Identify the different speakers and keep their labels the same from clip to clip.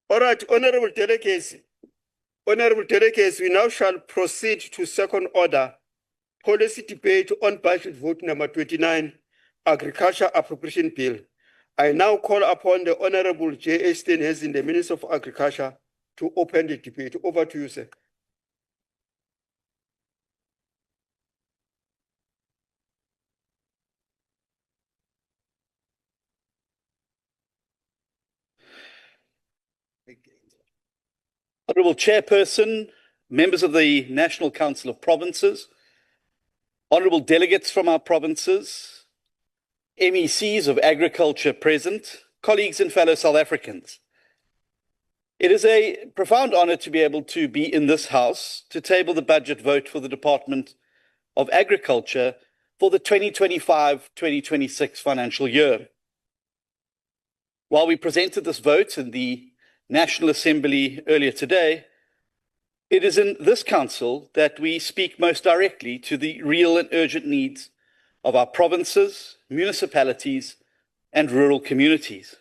Speaker 1: All right, honorable delegates, we now shall proceed to second order policy debate on budget vote number 29, Agriculture Appropriation Bill. I now call upon the Honorable J.A. Syeenhuisen, the Minister of Agriculture, to open the debate. Over to you, sir.
Speaker 2: Honourable Chairperson, members of the National Council of Provinces, honourable delegates from our provinces, MECs of Agriculture present, colleagues and fellow South Africans. It is a profound honour to be able to be in this House to table the budget vote for the Department of Agriculture for the 2025-2026 financial year. While we presented this vote in the National Assembly earlier today, it is in this Council that we speak most directly to the real and urgent needs of our provinces, municipalities, and rural communities.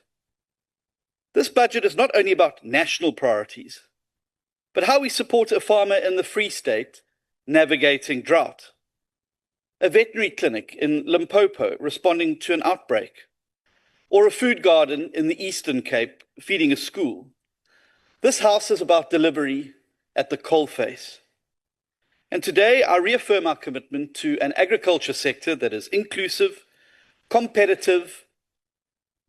Speaker 2: This budget is not only about national priorities, but how we support a farmer in the Free State navigating drought, a veterinary clinic in Limpopo responding to an outbreak, or a food garden in the Eastern Cape feeding a school. This House is about delivery at the coalface. And today I reaffirm our commitment to an agriculture sector that is inclusive, competitive,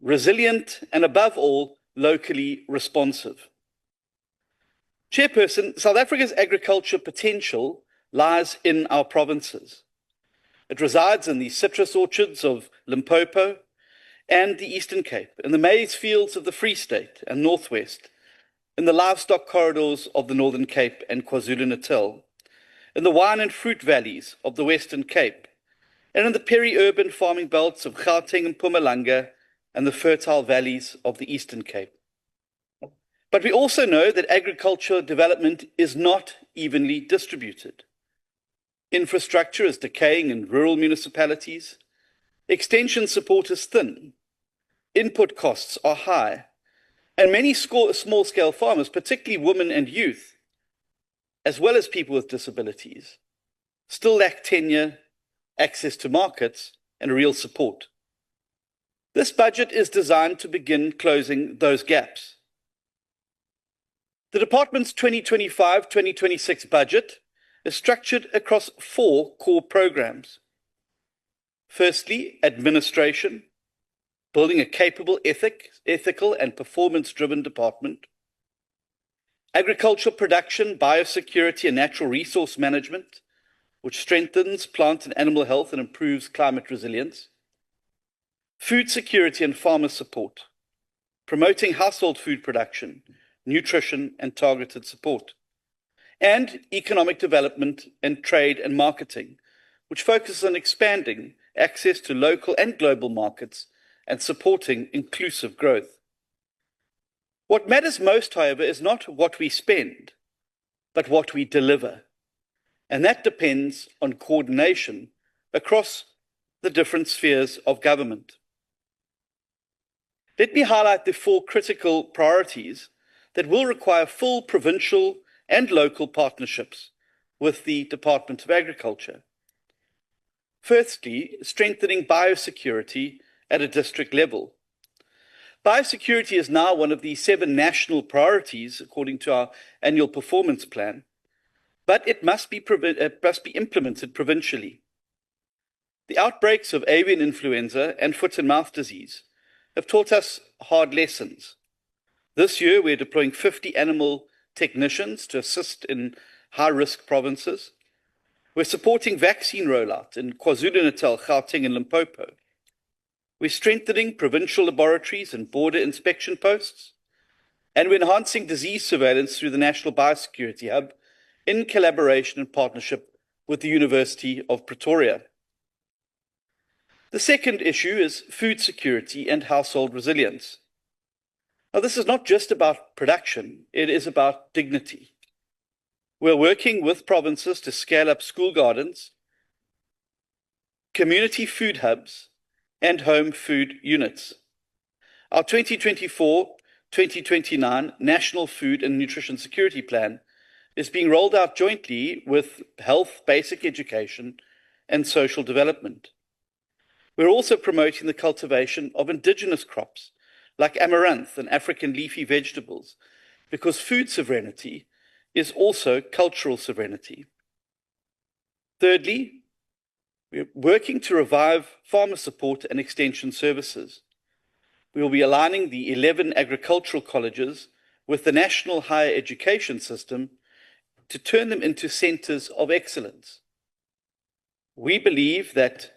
Speaker 2: resilient, and above all, locally responsive. Chairperson, South Africa's agriculture potential lies in our provinces. It resides in the citrus orchards of Limpopo and the Eastern Cape, in the maize fields of the Free State and Northwest, in the livestock corridors of the Northern Cape and KwaZulu-Natal, in the wine and fruit valleys of the Western Cape, and in the peri-urban farming belts of Gauteng and Mpumalanga and the fertile valleys of the Eastern Cape. But we also know that agricultural development is not evenly distributed. Infrastructure is decaying in rural municipalities, extension support is thin, input costs are high, and many small-scale farmers, particularly women and youth, as well as people with disabilities, still lack tenure, access to markets, and real support. This budget is designed to begin closing those gaps. The Department's 2025-2026 budget is structured across 4 core programs. Firstly, administration, building a capable, ethical, and performance-driven department. Agricultural production, biosecurity, and natural resource management, which strengthens plant and animal health and improves climate resilience. Food security and farmer support, promoting household food production, nutrition, and targeted support. And economic development and trade and marketing, which focuses on expanding access to local and global markets and supporting inclusive growth. What matters most, however, is not what we spend, but what we deliver. And that depends on coordination across the different spheres of government. Let me highlight the 4 critical priorities that will require full provincial and local partnerships with the Department of Agriculture. Firstly, strengthening biosecurity at a district level. Biosecurity is now one of the 7 national priorities, according to our annual performance plan, but it must be implemented provincially. The outbreaks of avian influenza and foot and mouth disease have taught us hard lessons. This year, we're deploying 50 animal technicians to assist in high-risk provinces. We're supporting vaccine rollout in KwaZulu-Natal, Gauteng, and Limpopo. We're strengthening provincial laboratories and border inspection posts, and we're enhancing disease surveillance through the National Biosecurity Hub in collaboration and partnership with the University of Pretoria. The second issue is food security and household resilience. Now, this is not just about production, it is about dignity. We're working with provinces to scale up school gardens, community food hubs, and home food units. Our 2024 2029 National Food and Nutrition Security Plan is being rolled out jointly with health, basic education, and social development. We're also promoting the cultivation of indigenous crops like amaranth and African leafy vegetables, because food sovereignty is also cultural sovereignty. Thirdly, we're working to revive farmer support and extension services. We will be aligning the 11 agricultural colleges with the national higher education system to turn them into centres of excellence. We believe that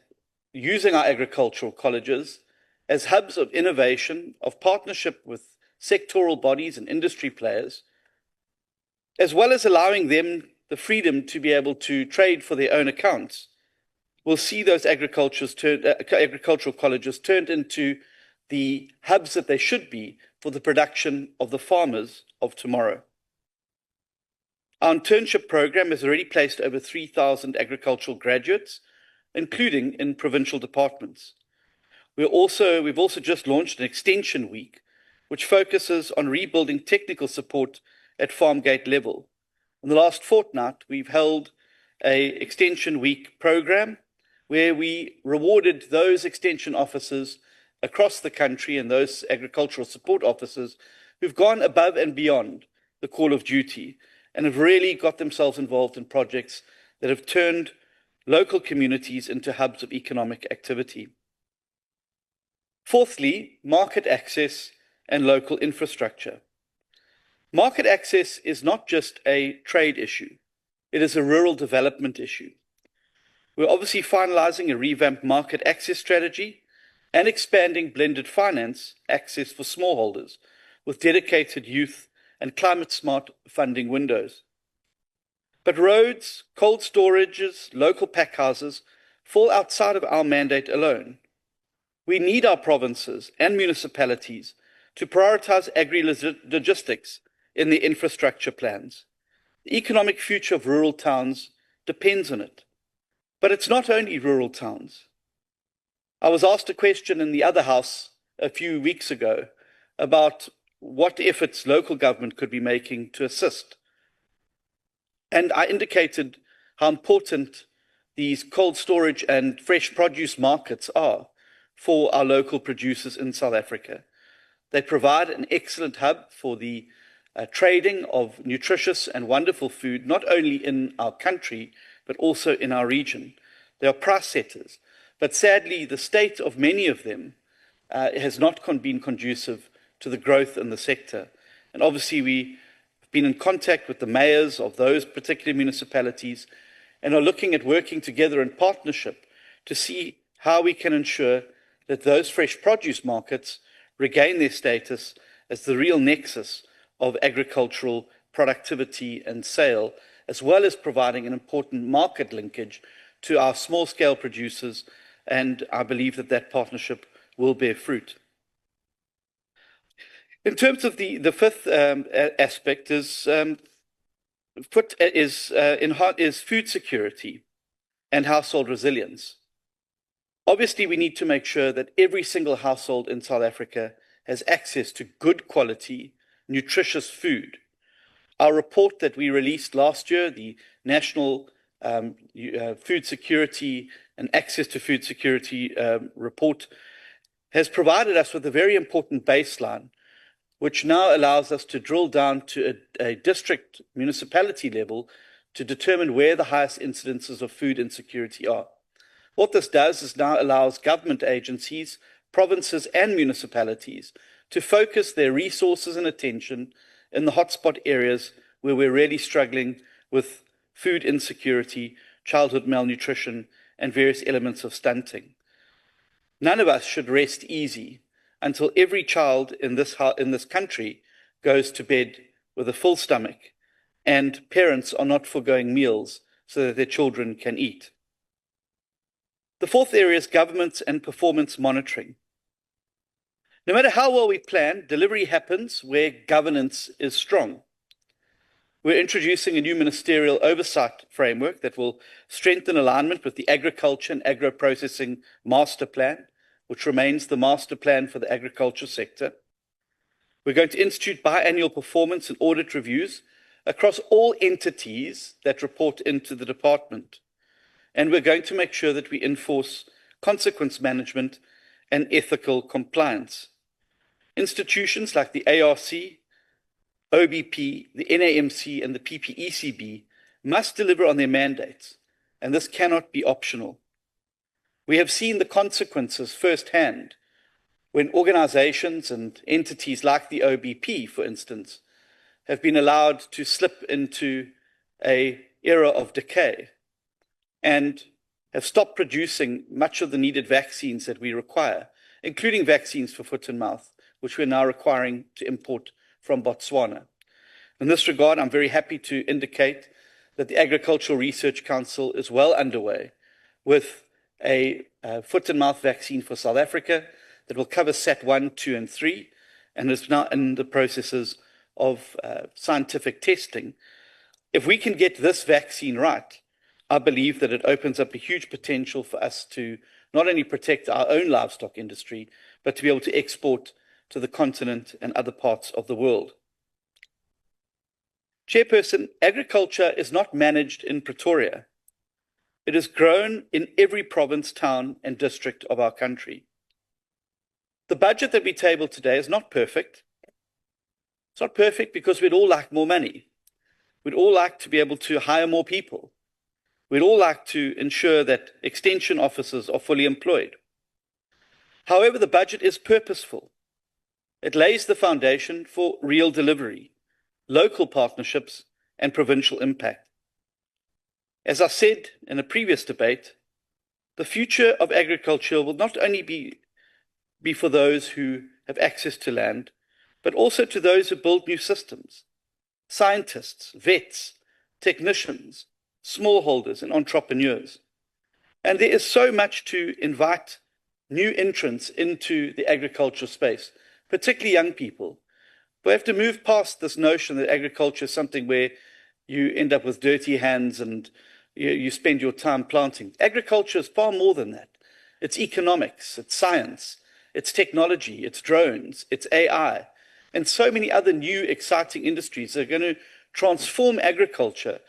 Speaker 2: using our agricultural colleges as hubs of innovation, of partnership with sectoral bodies and industry players, as well as allowing them the freedom to be able to trade for their own accounts, will see those agricultural colleges turned into the hubs that they should be for the production of the farmers of tomorrow. Our internship program has already placed over 3,000 agricultural graduates, including in provincial departments. We've also just launched an extension week, which focuses on rebuilding technical support at farm gate level. In the last fortnight, we've held an extension week program where we rewarded those extension officers across the country and those agricultural support officers who've gone above and beyond the call of duty and have really got themselves involved in projects that have turned local communities into hubs of economic activity. Fourthly, market access and local infrastructure. Market access is not just a trade issue, it is a rural development issue. We're obviously finalizing a revamped market access strategy and expanding blended finance access for smallholders with dedicated youth and climate-smart funding windows. But roads, cold storages, local packhouses fall outside of our mandate alone. We need our provinces and municipalities to prioritize agri-logistics in their infrastructure plans. The economic future of rural towns depends on it. But it's not only rural towns. I was asked a question in the other house a few weeks ago about what efforts local government could be making to assist. And I indicated how important these cold storage and fresh produce markets are for our local producers in South Africa. They provide an excellent hub for the trading of nutritious and wonderful food, not only in our country, but also in our region. They are price setters. But sadly, the state of many of them has not been conducive to the growth in the sector. And obviously, we've been in contact with the mayors of those particular municipalities and are looking at working together in partnership to see how we can ensure that those fresh produce markets regain their status as the real nexus of agricultural productivity and sale, as well as providing an important market linkage to our small-scale producers, and I believe that that partnership will bear fruit. In terms of the fifth aspect is food security and household resilience. Obviously, we need to make sure that every single household in South Africa has access to good quality, nutritious food. Our report that we released last year, the National Food Security and Access to Food Security report, has provided us with a very important baseline, which now allows us to drill down to a district municipality level to determine where the highest incidences of food insecurity are. What this does is now allows government agencies, provinces and municipalities to focus their resources and attention in the hotspot areas where we're really struggling with food insecurity, childhood malnutrition, and various elements of stunting. None of us should rest easy until every child in this country goes to bed with a full stomach and parents are not foregoing meals so that their children can eat. The fourth area is governance and performance monitoring. No matter how well we plan, delivery happens where governance is strong. We're introducing a new ministerial oversight framework that will strengthen alignment with the Agriculture and We're going to institute biannual performance and audit reviews across all entities that report into the department. And we're going to make sure that we enforce consequence management and ethical compliance. Institutions like the ARC, OBP, the NAMC, and the PPECB must deliver on their mandates, and this cannot be optional. We have seen the consequences firsthand when organizations and entities like the OBP, for instance, have been allowed to slip into an era of decay and have stopped producing much of the needed vaccines that we require, including vaccines for foot and mouth, which we're now requiring to import from Botswana. In this regard, I'm very happy to indicate that the Agricultural Research Council is well underway with a foot and mouth vaccine for South Africa that will cover SAT 1, 2, and 3, and is now in the processes of scientific testing. If we can get this vaccine right, I believe that it opens up a huge potential for us to not only protect our own livestock industry, but to be able to export to the continent and other parts of the world. Chairperson, agriculture is not managed in Pretoria. It is grown in every province, town, and district of our country. The budget that we table today is not perfect. It's not perfect because we'd all like more money. We'd all like to be able to hire more people. We'd all like to ensure that extension officers are fully employed. However, the budget is purposeful. It lays the foundation for real delivery, local partnerships, and provincial impact. As I said in a previous debate, the future of agriculture will not only be for those who have access to land, but also to those who build new systems, scientists, vets, technicians, smallholders, and entrepreneurs. And there is so much to invite new entrants into the agriculture space, particularly young people. We have to move past this notion that agriculture is something where you end up with dirty hands and you spend your time planting. Agriculture is far more than that. It's economics, it's science, it's technology, it's drones, it's AI, and so many other new exciting industries that are going to transform agriculture,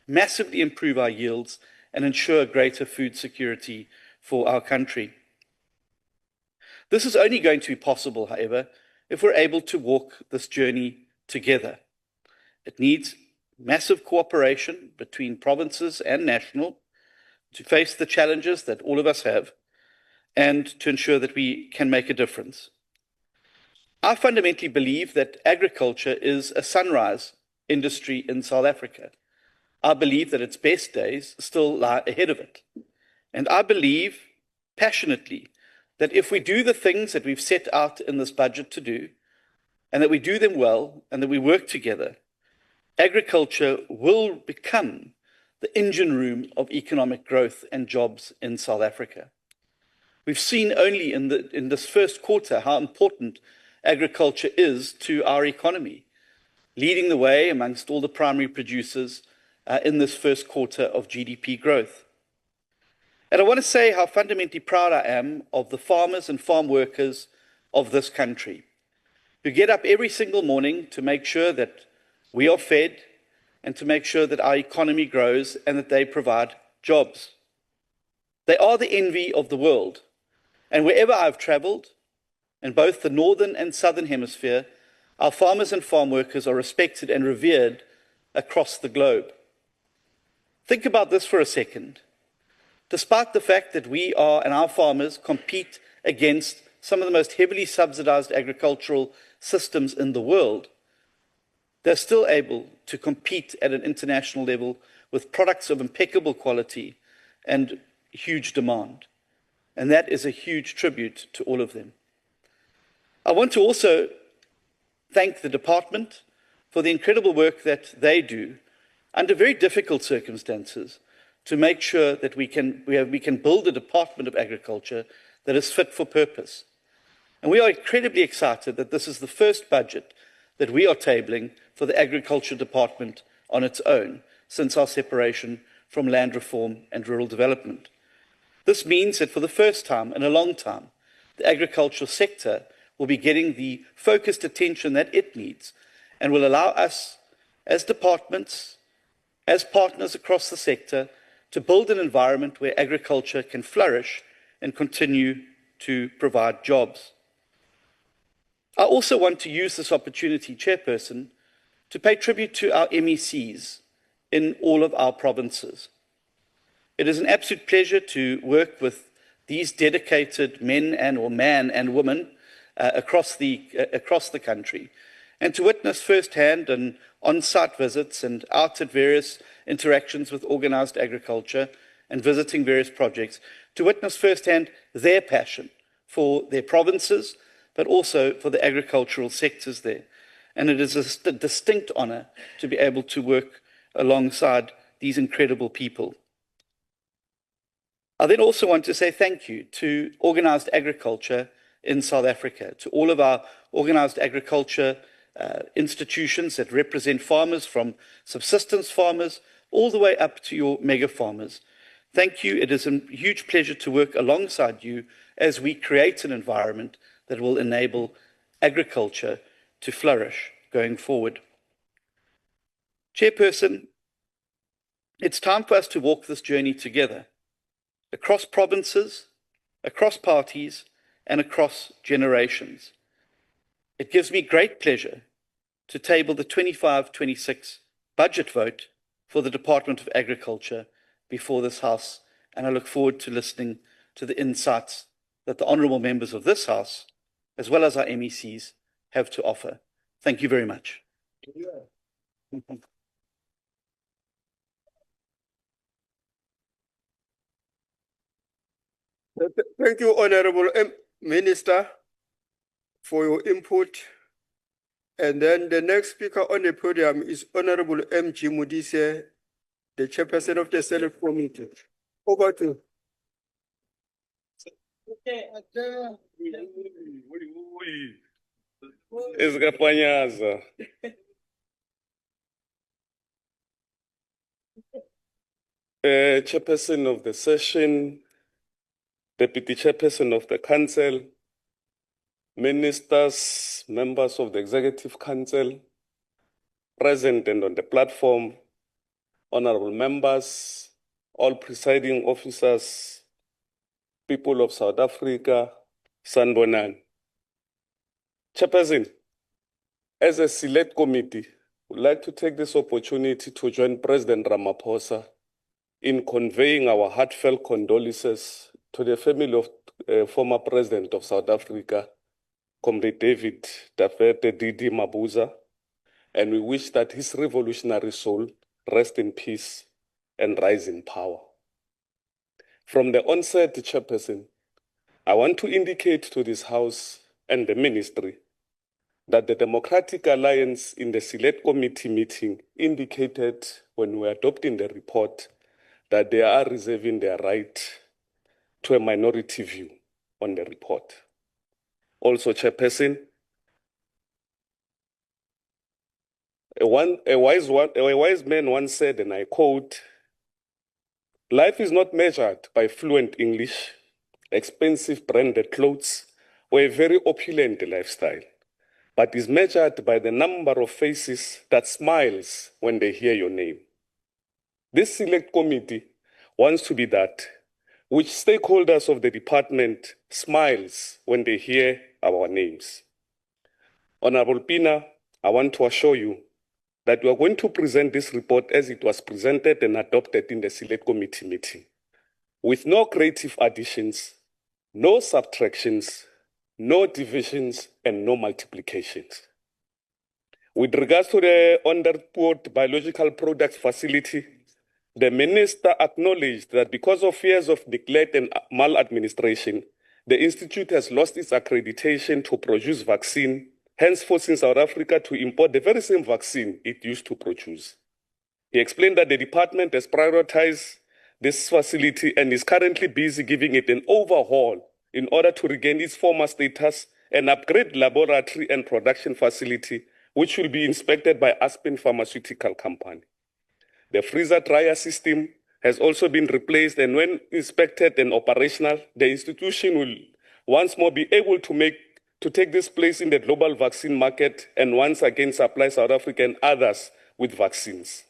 Speaker 2: massively improve our yields, and ensure greater food security for our country. This is only going to be possible, however, if we're able to walk this journey together. It needs massive cooperation between provinces and national to face the challenges that all of us have and to ensure that we can make a difference. I fundamentally believe that agriculture is a sunrise industry in South Africa. I believe that its best days still lie ahead of it. And I believe passionately that if we do the things that we've set out in this budget to do, and that we do them well, and that we work together, agriculture will become the engine room of economic growth and jobs in South Africa. We've seen only in this first quarter how important agriculture is to our economy, leading the way amongst all the primary producers in this first quarter of GDP growth. And I want to say how fundamentally proud I am of the farmers and farm workers of this country, who get up every single morning to make sure that we are fed and to make sure that our economy grows and that they provide jobs. They are the envy of the world. And wherever I've traveled, in both the northern and southern hemisphere, our farmers and farm workers are respected and revered across the globe. Think about this for a second. Despite the fact that we are and our farmers compete against some of the most heavily subsidized agricultural systems in the world, they're still able to compete at an international level with products of impeccable quality and huge demand. And that is a huge tribute to all of them. I want to also thank the department for the incredible work that they do under very difficult circumstances to make sure that we can build a Department of Agriculture that is fit for purpose. And we are incredibly excited that this is the first budget that we are tabling for the Agriculture Department on its own since our separation from Land Reform and Rural Development. This means that for the first time in a long time, the agricultural sector will be getting the focused attention that it needs and will allow us as departments, as partners across the sector, to build an environment where agriculture can flourish and continue to provide jobs. I also want to use this opportunity, Chairperson, to pay tribute to our MECs in all of our provinces. It is an absolute pleasure to work with these dedicated men and women across the country, and to witness firsthand and on-site visits and out at various interactions with organised agriculture and visiting various projects, to witness firsthand their passion for their provinces, but also for the agricultural sectors there. And it is a distinct honour to be able to work alongside these incredible people. I then also want to say thank you to organised agriculture in South Africa, to all of our organised agriculture institutions that represent farmers, from subsistence farmers all the way up to your mega farmers. Thank you. It is a huge pleasure to work alongside you as we create an environment that will enable agriculture to flourish going forward. Chairperson, it's time for us to walk this journey together, across provinces, across parties, and across generations. It gives me great pleasure to table the 25-26 budget vote for the Department of Agriculture before this House, and I look forward to listening to the insights that the honourable members of this House, as well as our MECs, have to offer. Thank you very much.
Speaker 1: Thank you, Honorable Minister, for your input. And then the next speaker on the podium is Honorable M.G. Mudise, the Chairperson of the Senate Committee. Over to you.
Speaker 3: Ezikapanyaza. Chairperson of the session, Deputy Chairperson of the Council, Ministers, members of the Executive Council, present and on the platform, honorable members, all presiding officers, people of South Africa, Sanbonan. Chairperson, as a select committee, would like to take this opportunity to join President Ramaphosa in conveying our heartfelt condolences to the family of former President of South Africa, Comrade David Dafete Didi Mabuza, and we wish that his revolutionary soul rest in peace and rise in power. From the onset, Chairperson, I want to indicate to this House and the Ministry that the Democratic Alliance in the Select Committee meeting indicated when we were adopting the report that they are reserving their right to a minority view on the report. Also, Chairperson, a wise man once said, and I quote, "Life is not measured by fluent English, expensive branded clothes, or a very opulent lifestyle, but is measured by the number of faces that smiles when they hear your name." This select committee wants to be that which stakeholders of the department smiles when they hear our names. Honorable Pina, I want to assure you that we are going to present this report as it was presented and adopted in the select committee meeting, with no creative additions, no subtractions, no divisions, and no multiplications. With regards to the Onderpoort Biological Products Facility, the Minister acknowledged that because of years of neglect and maladministration, the Institute has lost its accreditation to produce vaccine, hence forcing South Africa to import the very same vaccine it used to produce. He explained that the department has prioritized this facility and is currently busy giving it an overhaul in order to regain its former status and upgrade laboratory and production facility, which will be inspected by Aspen Pharmaceutical Company. The freezer dryer system has also been replaced, and when inspected and operational, the institution will once more be able to make to take this place in the global vaccine market and once again supply South Africa and others with vaccines.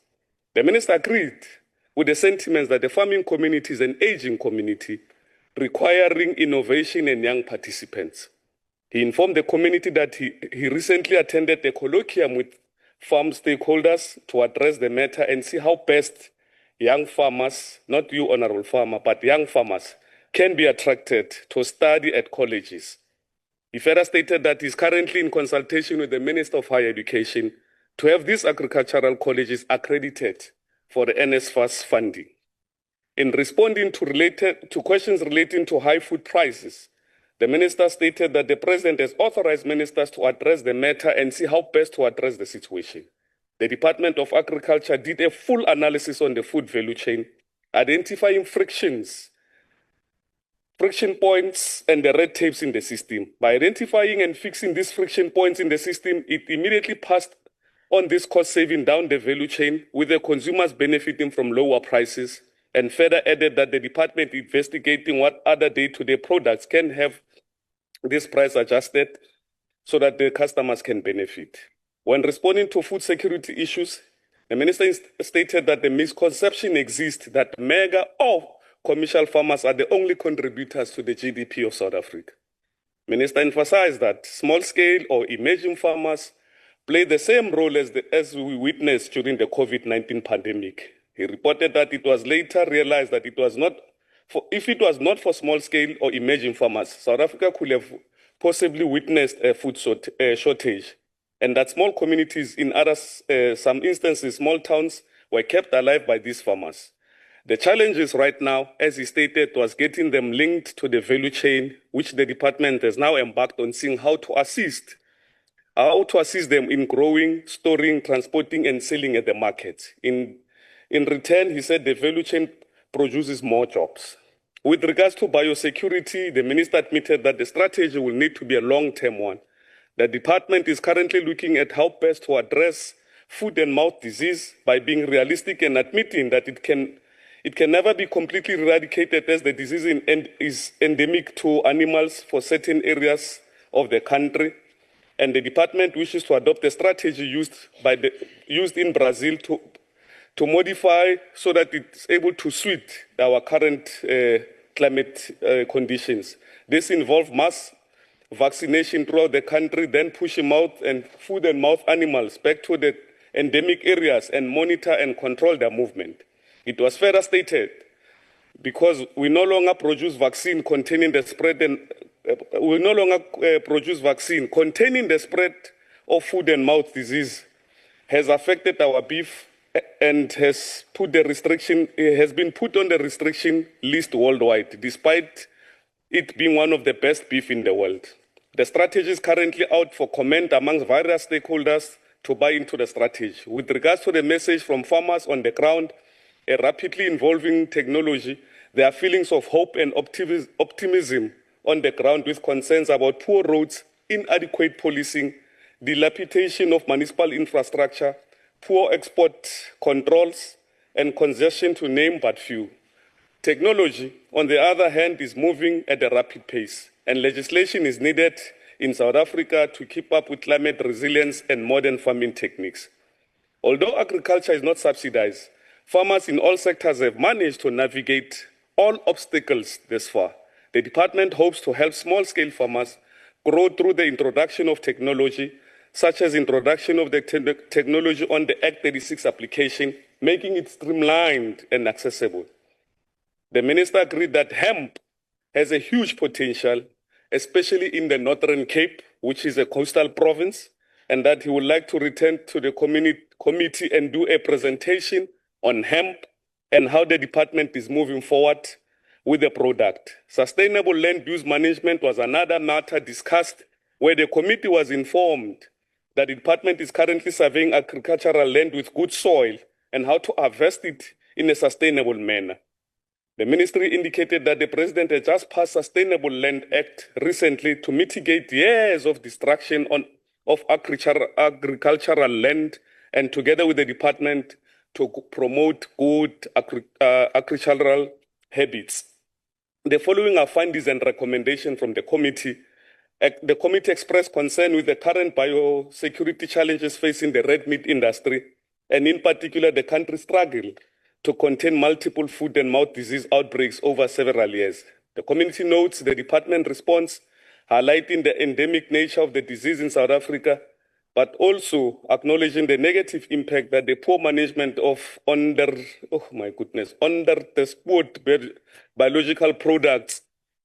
Speaker 3: The minister agreed with the sentiments that the farming community is an aging community requiring innovation and young participants. He informed the community that he recently attended a colloquium with farm stakeholders to address the matter and see how best young farmers, not you, honorable farmer, but young farmers, can be attracted to study at colleges. He further stated that he is currently in consultation with the Minister of Higher Education to have these agricultural colleges accredited for the NSFAS funding. In responding to questions relating to high food prices, the minister stated that the president has authorized ministers to address the matter and see how best to address the situation. The Department of Agriculture did a full analysis on the food value chain, identifying friction points and the red tapes in the system. By identifying and fixing these friction points in the system, it immediately passed on this cost saving down the value chain, with the consumers benefiting from lower prices, and further added that the department investigating what other day-to-day products can have this price adjusted so that the customers can benefit. When responding to food security issues, the minister stated that the misconception exists that mega or commercial farmers are the only contributors to the GDP of South Africa. Minister emphasized that small-scale or emerging farmers play the same role as we witnessed during the COVID-19 pandemic. He reported that it was later realized that if it was not for small-scale or emerging farmers, South Africa could have possibly witnessed a food shortage, and that small communities in some instances, small towns, were kept alive by these farmers. The challenge is right now, as he stated, was getting them linked to the value chain, which the department has now embarked on seeing how to assist them in growing, storing, transporting, and selling at the market. In return, he said the value chain produces more jobs. With regards to biosecurity, the minister admitted that the strategy will need to be a long-term one. The department is currently looking at how best to address foot and mouth disease by being realistic and admitting that it can never be completely eradicated, as the disease is endemic to animals for certain areas of the country. And the department wishes to adopt a strategy used in Brazil to modify so that it's able to suit our current climate conditions. This involves mass vaccination throughout the country, then pushing foot and mouth animals back to the endemic areas and monitor and control their movement. It was further stated, because we no longer produce vaccine containing the spread of foot and mouth disease, has affected our beef and has been put on the restriction list worldwide, despite it being one of the best beef in the world. The strategy is currently out for comment amongst various stakeholders to buy into the strategy. With regards to the message from farmers on the ground, a rapidly evolving technology, there are feelings of hope and optimism on the ground, with concerns about poor roads, inadequate policing, dilapidation of municipal infrastructure, poor export controls, and congestion, to name but few. Technology, on the other hand, is moving at a rapid pace, and legislation is needed in South Africa to keep up with climate resilience and modern farming techniques. Although agriculture is not subsidized, farmers in all sectors have managed to navigate all obstacles thus far. The department hopes to help small-scale farmers grow through the introduction of technology, such as introduction of the technology on the Act 36 application, making it streamlined and accessible. The minister agreed that hemp has a huge potential, especially in the Northern Cape, which is a coastal province, and that he would like to return to the committee and do a presentation on hemp and how the department is moving forward with the product. Sustainable land use management was another matter discussed, where the committee was informed that the department is currently surveying agricultural land with good soil and how to harvest it in a sustainable manner. The ministry indicated that the president had just passed Sustainable Land Act recently to mitigate years of destruction of agricultural land, and together with the department to promote good agricultural habits. The following are findings and recommendations from the committee The committee expressed concern with the current biosecurity challenges facing the red meat industry, and in particular, the country's struggle to contain multiple foot and mouth disease outbreaks over several years. The committee notes the department response, highlighting the endemic nature of the disease in South Africa, but also acknowledging the negative impact that the poor management of under the sport biological products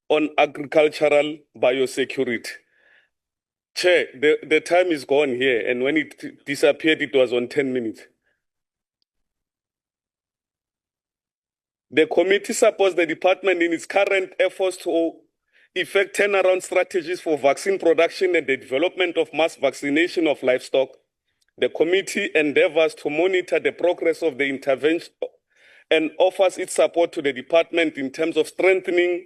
Speaker 3: on agricultural biosecurity. Chair, the time is gone here, and when it disappeared, it was on 10 minutes. The committee supports the department in its current efforts to effect turnaround strategies for vaccine production and the development of mass vaccination of livestock. The committee endeavors to monitor the progress of the intervention and offers its support to the department in terms of strengthening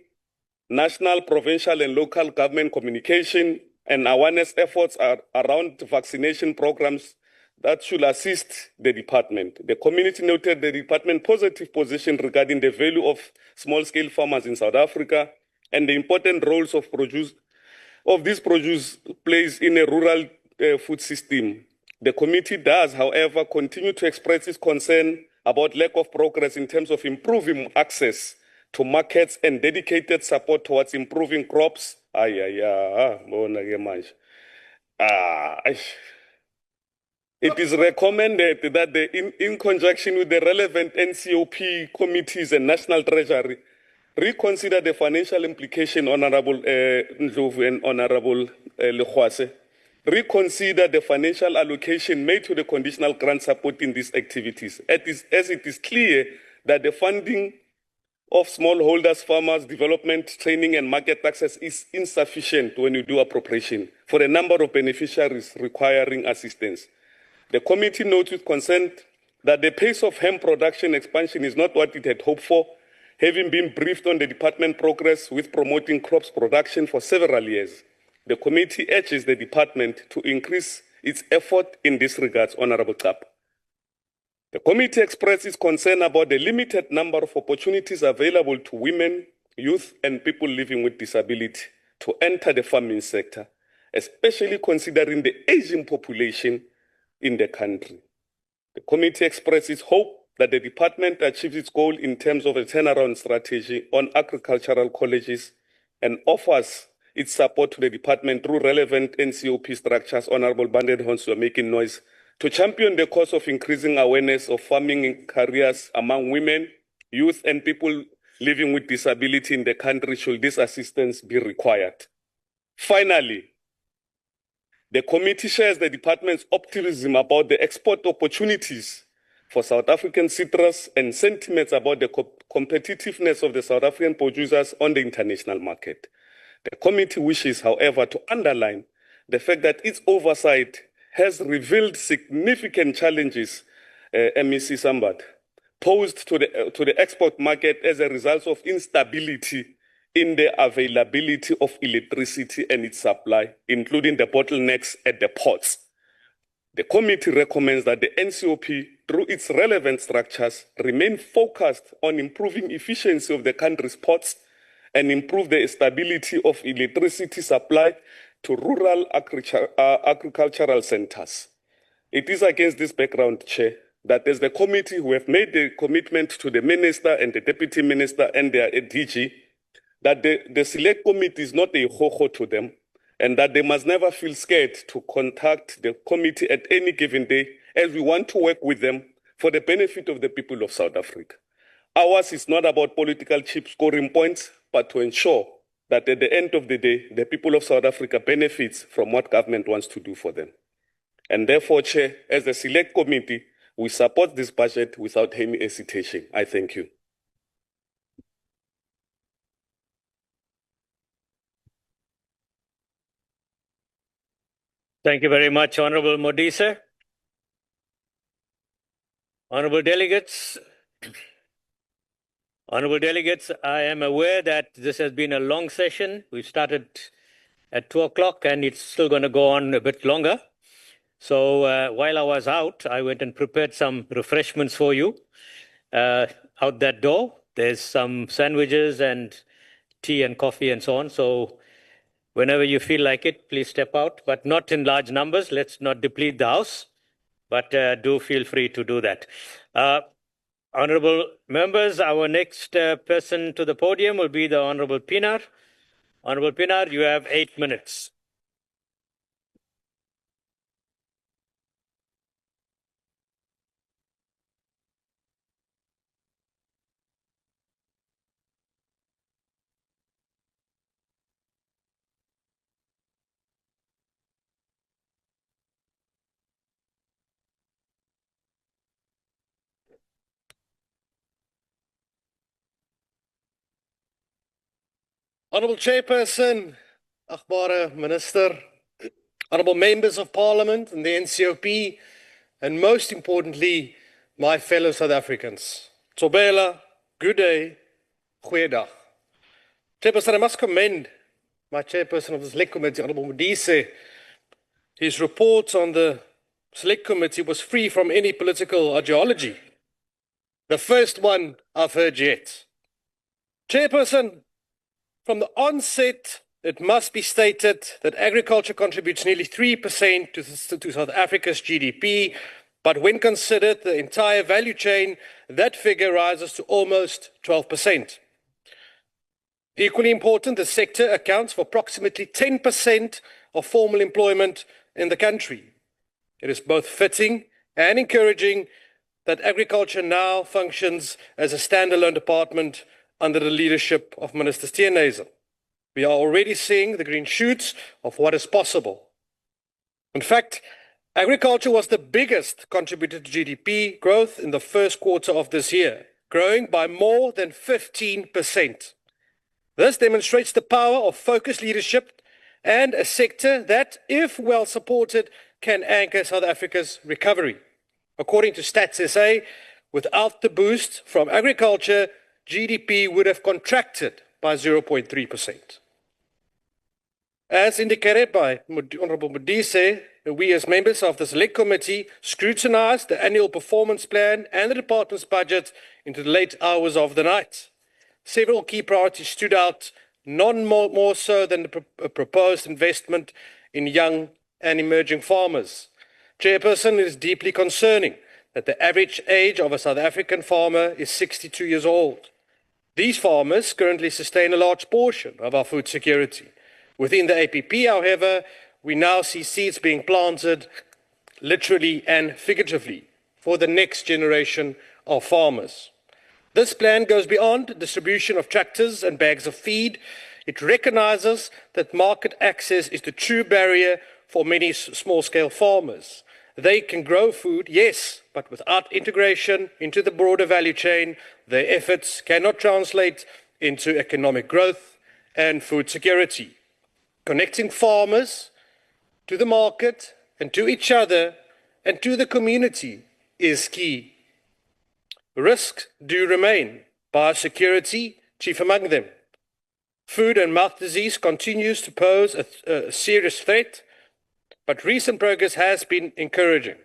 Speaker 3: national, provincial, and local government communication and awareness efforts around vaccination programs that should assist the department. The community noted the department's positive position regarding the value of small-scale farmers in South Africa and the important roles of this produce plays in a rural food system. The committee does, however, continue to express its concern about lack of progress in terms of improving access to markets and dedicated support towards improving crops. It is recommended that in conjunction with the relevant Ncop committees and National Treasury, reconsider the financial implication, Honorable Ndlovu and Honorable Lekhwase. Reconsider the financial allocation made to the conditional grant supporting these activities, as it is clear that the funding of smallholders, farmers, development, training, and market access is insufficient when you do appropriation for the number of beneficiaries requiring assistance. The committee notes with concern that the pace of hemp production expansion is not what it had hoped for, having been briefed on the department progress with promoting crops production for several years. The committee urges the department to increase its effort in this regard, Honorable Capa. The committee expresses concern about the limited number of opportunities available to women, youth, and people living with disability to enter the farming sector, especially considering the aging population in the country. The committee expresses hope that the department achieves its goal in terms of a turnaround strategy on agricultural colleges and offers its support to the department through relevant Ncop structures. Honorable Bandenhorst, you are making noise, to champion the cause of increasing awareness of farming careers among women, youth, and people living with disability in the country should this assistance be required. Finally, the committee shares the department's optimism about the export opportunities for South African citrus and sentiments about the competitiveness of the South African producers on the international market. The committee wishes, however, to underline the fact that its oversight has revealed significant challenges, MEC Sambad, posed to the export market as a result of instability in the availability of electricity and its supply, including the bottlenecks at the ports. The committee recommends that the Ncop, through its relevant structures, remain focused on improving efficiency of the country's ports and improve the stability of electricity supply to rural agricultural centers. It is against this background, Chair, that as the committee we have made the commitment to the Minister and the Deputy Minister and their DG, that the select committee is not a ho-ho to them, and that they must never feel scared to contact the committee at any given day, as we want to work with them for the benefit of the people of South Africa. Ours is not about political chip scoring points, but to ensure that at the end of the day, the people of South Africa benefits from what government wants to do for them. And therefore, Chair, as the select committee, we support this budget without any hesitation. I thank you.
Speaker 4: Thank you very much, Honorable Modise. Honorable delegates, I am aware that this has been a long session. We started at 2 o'clock and it's still going to go on a bit longer. So while I was out, I went and prepared some refreshments for you. Out that door, there's some sandwiches and tea and coffee and so on. So Whenever you feel like it, please step out, but not in large numbers. Let's not deplete the House, but do feel free to do that. Honorable members, our next person to the podium will be the Honorable Pinar. Honorable Pinar, you have 8 minutes.
Speaker 5: Honourable Chairperson, Agbare Minister, Honourable Members of Parliament and the Ncop, and most importantly, my fellow South Africans. Tsobela, good day, goeiedag. Chairperson, I must commend my Chairperson of the Select Committee, Honourable Modise. His report on the Select Committee was free from any political ideology. The first one I've heard yet. Chairperson, from the onset, it must be stated that agriculture contributes nearly 3% to South Africa's GDP, but when considered the entire value chain, that figure rises to almost 12%. Equally important, the sector accounts for approximately 10% of formal employment in the country. It is both fitting and encouraging that agriculture now functions as a standalone department under the leadership of Minister Syeenhuisen. We are already seeing the green shoots of what is possible. In fact, agriculture was the biggest contributor to GDP growth in the first quarter of this year, growing by more than 15%. This demonstrates the power of focused leadership and a sector that, if well supported, can anchor South Africa's recovery. According to Stats SA, without the boost from agriculture, GDP would have contracted by 0.3%. As indicated by Honourable Modise, we as members of the Select Committee scrutinised the annual performance plan and the department's budget into the late hours of the night. Several key priorities stood out, none more so than the proposed investment in young and emerging farmers. Chairperson, it is deeply concerning that the average age of a South African farmer is 62 years old. These farmers currently sustain a large portion of our food security. Within the APP, however, we now see seeds being planted literally and figuratively for the next generation of farmers. This plan goes beyond the distribution of tractors and bags of feed. It recognizes that market access is the true barrier for many small-scale farmers. They can grow food, yes, but without integration into the broader value chain, their efforts cannot translate into economic growth and food security. Connecting farmers to the market and to each other and to the community is key. Risks do remain, biosecurity chief among them. Food and mouth disease continues to pose a serious threat, but recent progress has been encouraging.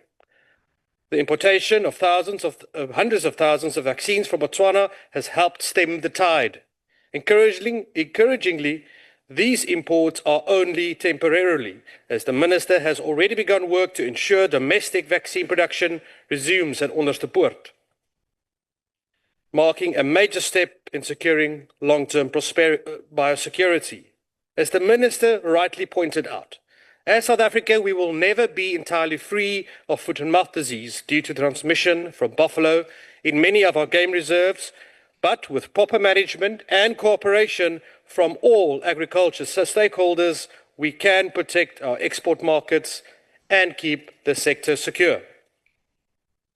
Speaker 5: The importation of hundreds of thousands of vaccines from Botswana has helped stem the tide. Encouragingly, these imports are only temporarily, as the Minister has already begun work to ensure domestic vaccine production resumes at Onderstepoort, marking a major step in securing long-term biosecurity. As the Minister rightly pointed out, as South Africa, we will never be entirely free of foot and mouth disease due to transmission from buffalo in many of our game reserves, but with proper management and cooperation from all agriculture stakeholders, we can protect our export markets and keep the sector secure.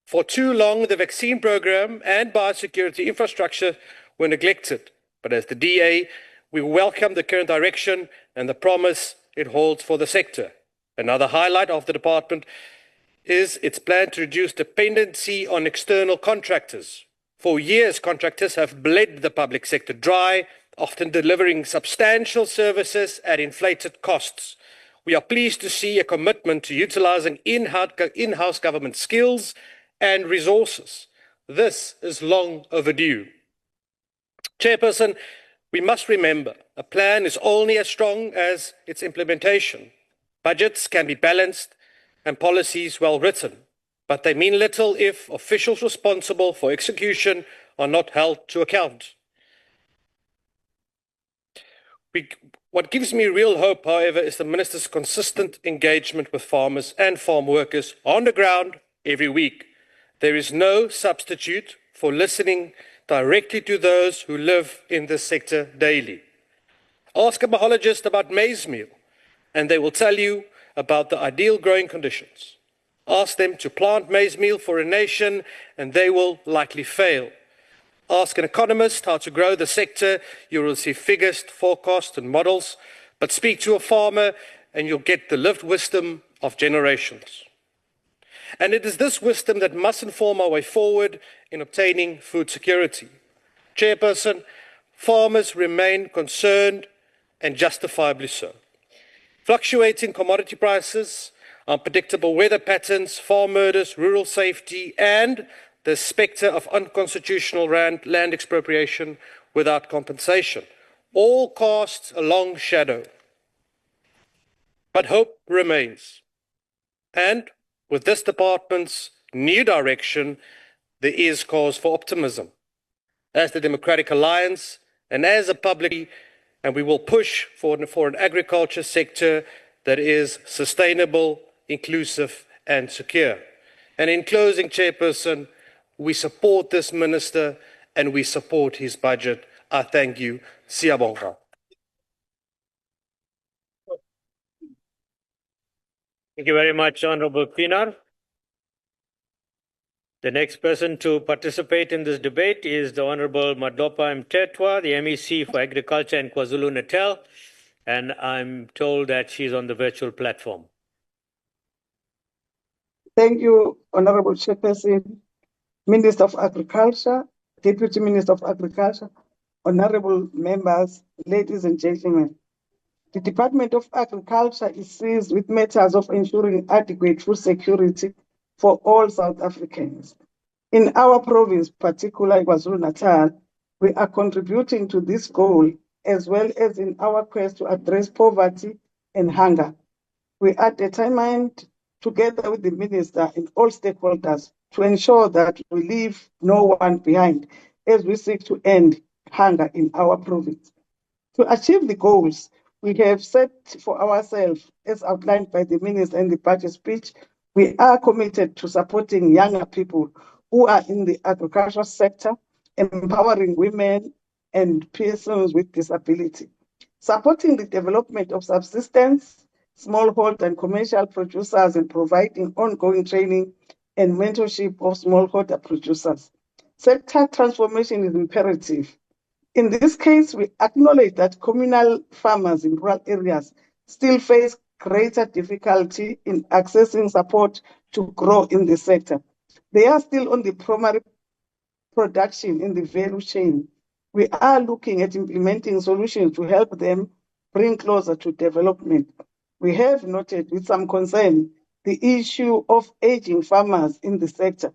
Speaker 5: For too long, the vaccine program and biosecurity infrastructure were neglected, but as the DA, we welcome the current direction and the promise it holds for the sector. Another highlight of the department is its plan to reduce dependency on external contractors. For years, contractors have bled the public sector dry, often delivering substantial services at inflated costs. We are pleased to see a commitment to utilizing in-house government skills and resources. This is long overdue. Chairperson, We must remember, a plan is only as strong as its implementation. Budgets can be balanced and policies well written, but they mean little if officials responsible for execution are not held to account. What gives me real hope, however, is the Minister's consistent engagement with farmers and farm workers on the ground every week. There is no substitute for listening directly to those who live in this sector daily. Ask a biologist about maize meal, and they will tell you about the ideal growing conditions. Ask them to plant maize meal for a nation, and they will likely fail. Ask an economist how to grow the sector, you will see figures, forecasts, and models, but speak to a farmer, and you'll get the lived wisdom of generations. And it is this wisdom that must inform our way forward in obtaining food security. Chairperson, farmers remain concerned, and justifiably so. Fluctuating commodity prices, unpredictable weather patterns, farm murders, rural safety, and the spectre of unconstitutional land expropriation without compensation all cast a long shadow. But hope remains. And with this department's new direction, there is cause for optimism. As the Democratic Alliance and as a public, and we will push for an agriculture sector that is sustainable, inclusive, and secure. And in closing, Chairperson, we support this Minister and we support his budget. I thank you. Siyabonga.
Speaker 4: Thank you very much, Honorable Pinar. The next person to participate in this debate is the Honorable Madopa Mtetwa, the MEC for Agriculture in KwaZulu-Natal, and I'm told that she's on the virtual platform.
Speaker 6: Thank you, Honorable Chairperson, Minister of Agriculture, Deputy Minister of Agriculture, honorable members, ladies and gentlemen. The Department of Agriculture is seized with matters of ensuring adequate food security for all South Africans. In our province, particularly KwaZulu-Natal, we are contributing to this goal as well as in our quest to address poverty and hunger. We are determined, together with the Minister and all stakeholders, to ensure that we leave no one behind as we seek to end hunger in our province. To achieve the goals we have set for ourselves, as outlined by the Minister in the budget speech, we are committed to supporting younger people who are in the agricultural sector, empowering women and persons with disability, supporting the development of subsistence, smallholder and commercial producers, and providing ongoing training and mentorship of smallholder producers. Sector transformation is imperative. In this case, we acknowledge that communal farmers in rural areas still face greater difficulty in accessing support to grow in the sector. They are still on the primary production in the value chain. We are looking at implementing solutions to help them bring closer to development. We have noted with some concern the issue of aging farmers in the sector.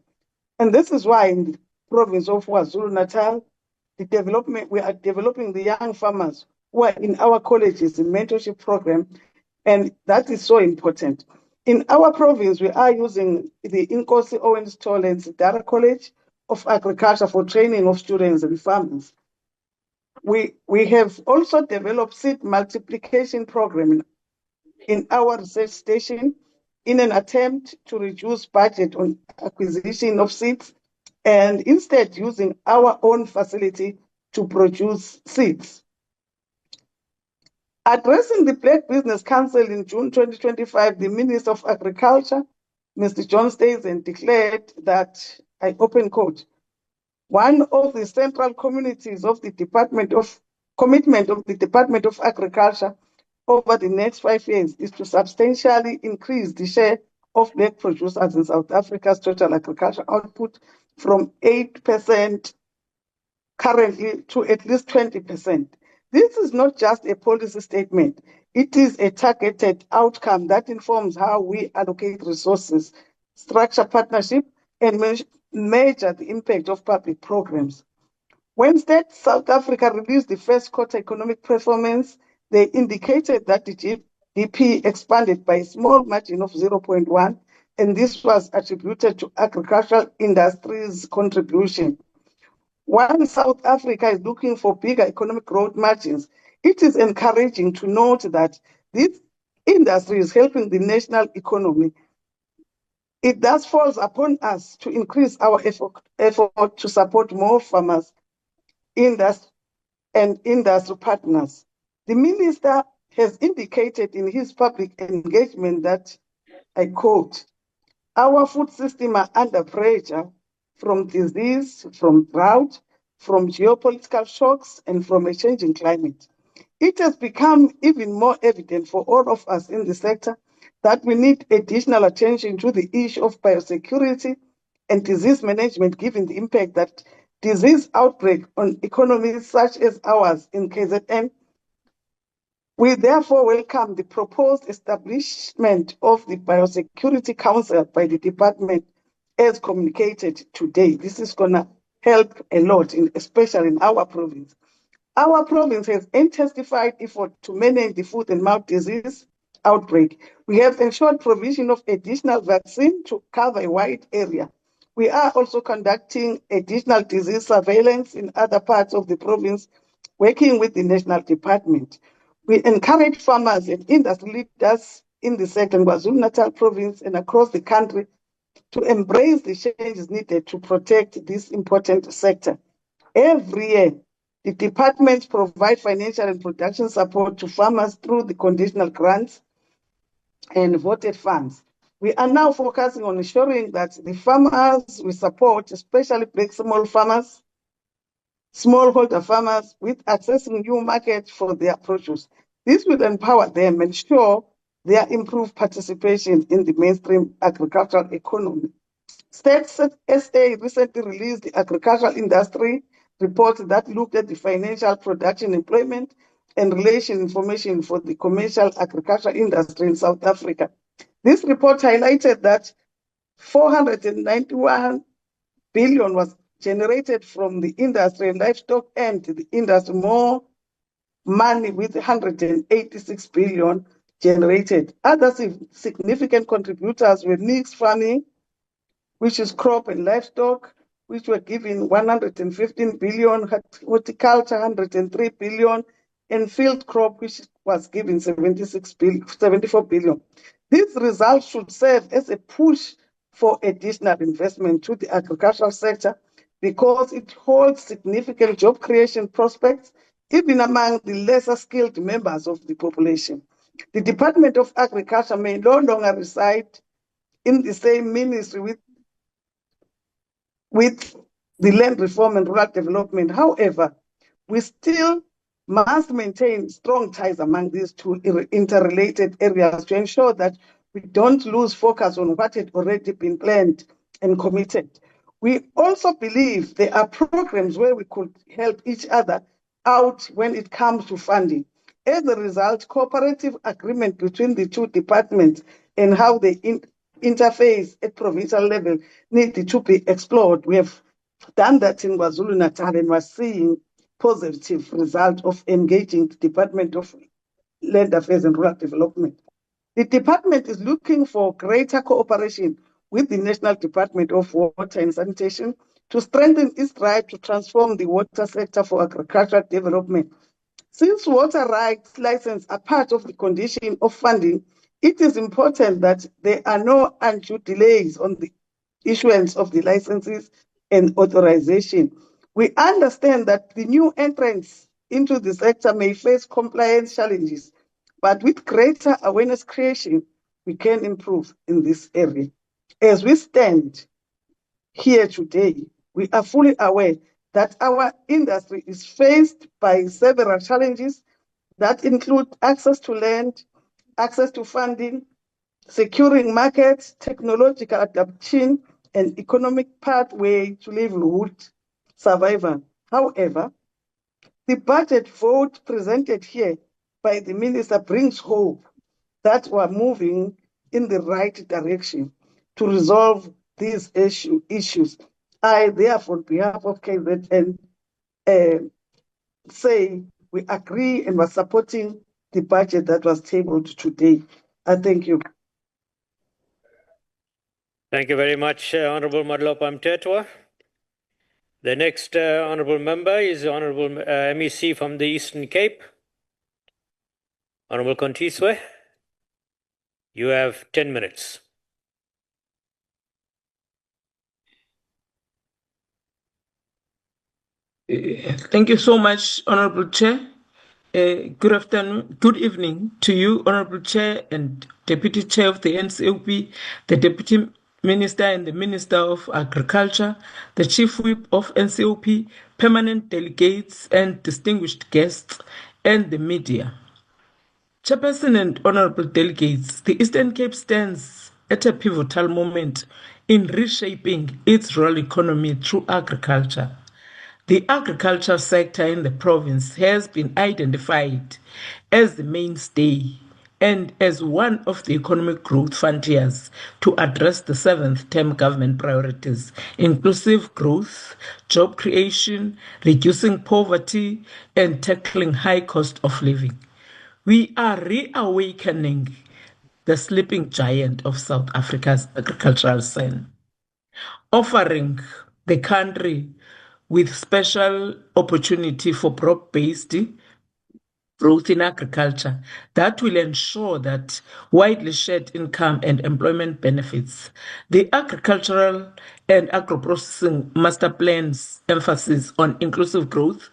Speaker 6: And this is why in the province of KwaZulu-Natal, we are developing the young farmers who are in our colleges in mentorship program, and that is so important. In our province, we are using the Ncop Owens Tollens Dara College of Agriculture for training of students and farmers. We have also developed seed multiplication program in our research station in an attempt to reduce budget on acquisition of seeds and instead using our own facility to produce seeds. Addressing the Black Business Council in June 2025, the Minister of Agriculture, Mr. John Stayson, declared that, I open quote, one of the central communities of the commitment of the Department of Agriculture over the next 5 years is to substantially increase the share of Black producers in South Africa's total agricultural output from 8% currently to at least 20%. This is not just a policy statement. It is a targeted outcome that informs how we allocate resources, structure partnership, and measure the impact of public programs. When State South Africa released the first quarter economic performance, they indicated that the GDP expanded by a small margin of 0.1, and this was attributed to agricultural industry's contribution. While South Africa is looking for bigger economic growth margins, it is encouraging to note that this industry is helping the national economy. It thus falls upon us to increase our effort to support more farmers and industry partners. The minister has indicated in his public engagement that, I quote, our food system are under pressure from disease, from drought, from geopolitical shocks, and from a changing climate. It has become even more evident for all of us in the sector that we need additional attention to the issue of biosecurity and disease management, given the impact that disease outbreak on economies such as ours in KZN. We therefore welcome the proposed establishment of the Biosecurity Council by the department as communicated today. This is going to help a lot, especially in our province. Our province has intensified effort to manage the foot and mouth disease outbreak. We have ensured provision of additional vaccine to cover a wide area. We are also conducting additional disease surveillance in other parts of the province, working with the national department. We encourage farmers and industry leaders in the sector in KwaZulu-Natal province and across the country to embrace the changes needed to protect this important sector. Every year, the departments provide financial and production support to farmers through the conditional grants and voted funds. We are now focusing on ensuring that the farmers we support, especially black smallholder farmers, with accessing new markets for their produce. This will empower them and ensure their improved participation in the mainstream agricultural economy. State SA recently released the agricultural industry report that looked at the financial, production, employment, and relation information for the commercial agricultural industry in South Africa. This report highlighted that 491 billion was generated from the industry and livestock, and the industry more money with 186 billion generated. Other significant contributors were mixed farming, which is crop and livestock, which were given 115 billion, horticulture 103 billion, and field crop, which was given 74 billion. These results should serve as a push for additional investment to the agricultural sector because it holds significant job creation prospects, even among the lesser skilled members of the population. The Department of Agriculture may no longer reside in the same ministry with the Land Reform and Rural Development. However, we still must maintain strong ties among these two interrelated areas to ensure that we don't lose focus on what had already been planned and committed. We also believe there are programs where we could help each other out when it comes to funding. As a result, cooperative agreement between the two departments and how they interface at provincial level needed to be explored. We have done that in KwaZulu-Natal and we're seeing positive result of engaging the Department of Land Affairs and Rural Development. The department is looking for greater cooperation with the National Department of Water and Sanitation to strengthen its drive to transform the water sector for agricultural development. Since water rights licenses are part of the condition of funding, it is important that there are no undue delays on the issuance of the licenses and authorization. We understand that the new entrants into the sector may face compliance challenges, but with greater awareness creation, we can improve in this area. As we stand here today, we are fully aware that our industry is faced by several challenges that include access to land, access to funding, securing markets, technological adaptation, and economic pathway to livelihood survival. However, the budget vote presented here by the minister brings hope that we're moving in the right direction to resolve these issues. I, therefore, on behalf of KZN, say we agree and we're supporting the budget that was tabled today. I thank you.
Speaker 4: Thank you very much, Honorable Madlopa Mtetwa. The next honorable member is Honorable MEC from the Eastern Cape. Honorable Kontiswe, you have 10 minutes.
Speaker 7: Thank you so much, Honorable Chair. Good afternoon, good evening to you, Honorable Chair and Deputy Chair of the Ncop, the Deputy Minister and the Minister of Agriculture, the Chief Whip of Ncop, permanent delegates and distinguished guests, and the media. Chairperson and honorable delegates, the Eastern Cape stands at a pivotal moment in reshaping its rural economy through agriculture. The agriculture sector in the province has been identified as the mainstay and as one of the economic growth frontiers to address the seventh term government priorities: inclusive growth, job creation, reducing poverty, and tackling high cost of living. We are reawakening the sleeping giant of South Africa's agricultural scene, offering the country with special opportunity for broad-based growth in agriculture that will ensure that widely shared income and employment benefits. The agricultural and agro-processing master plan's emphasis on inclusive growth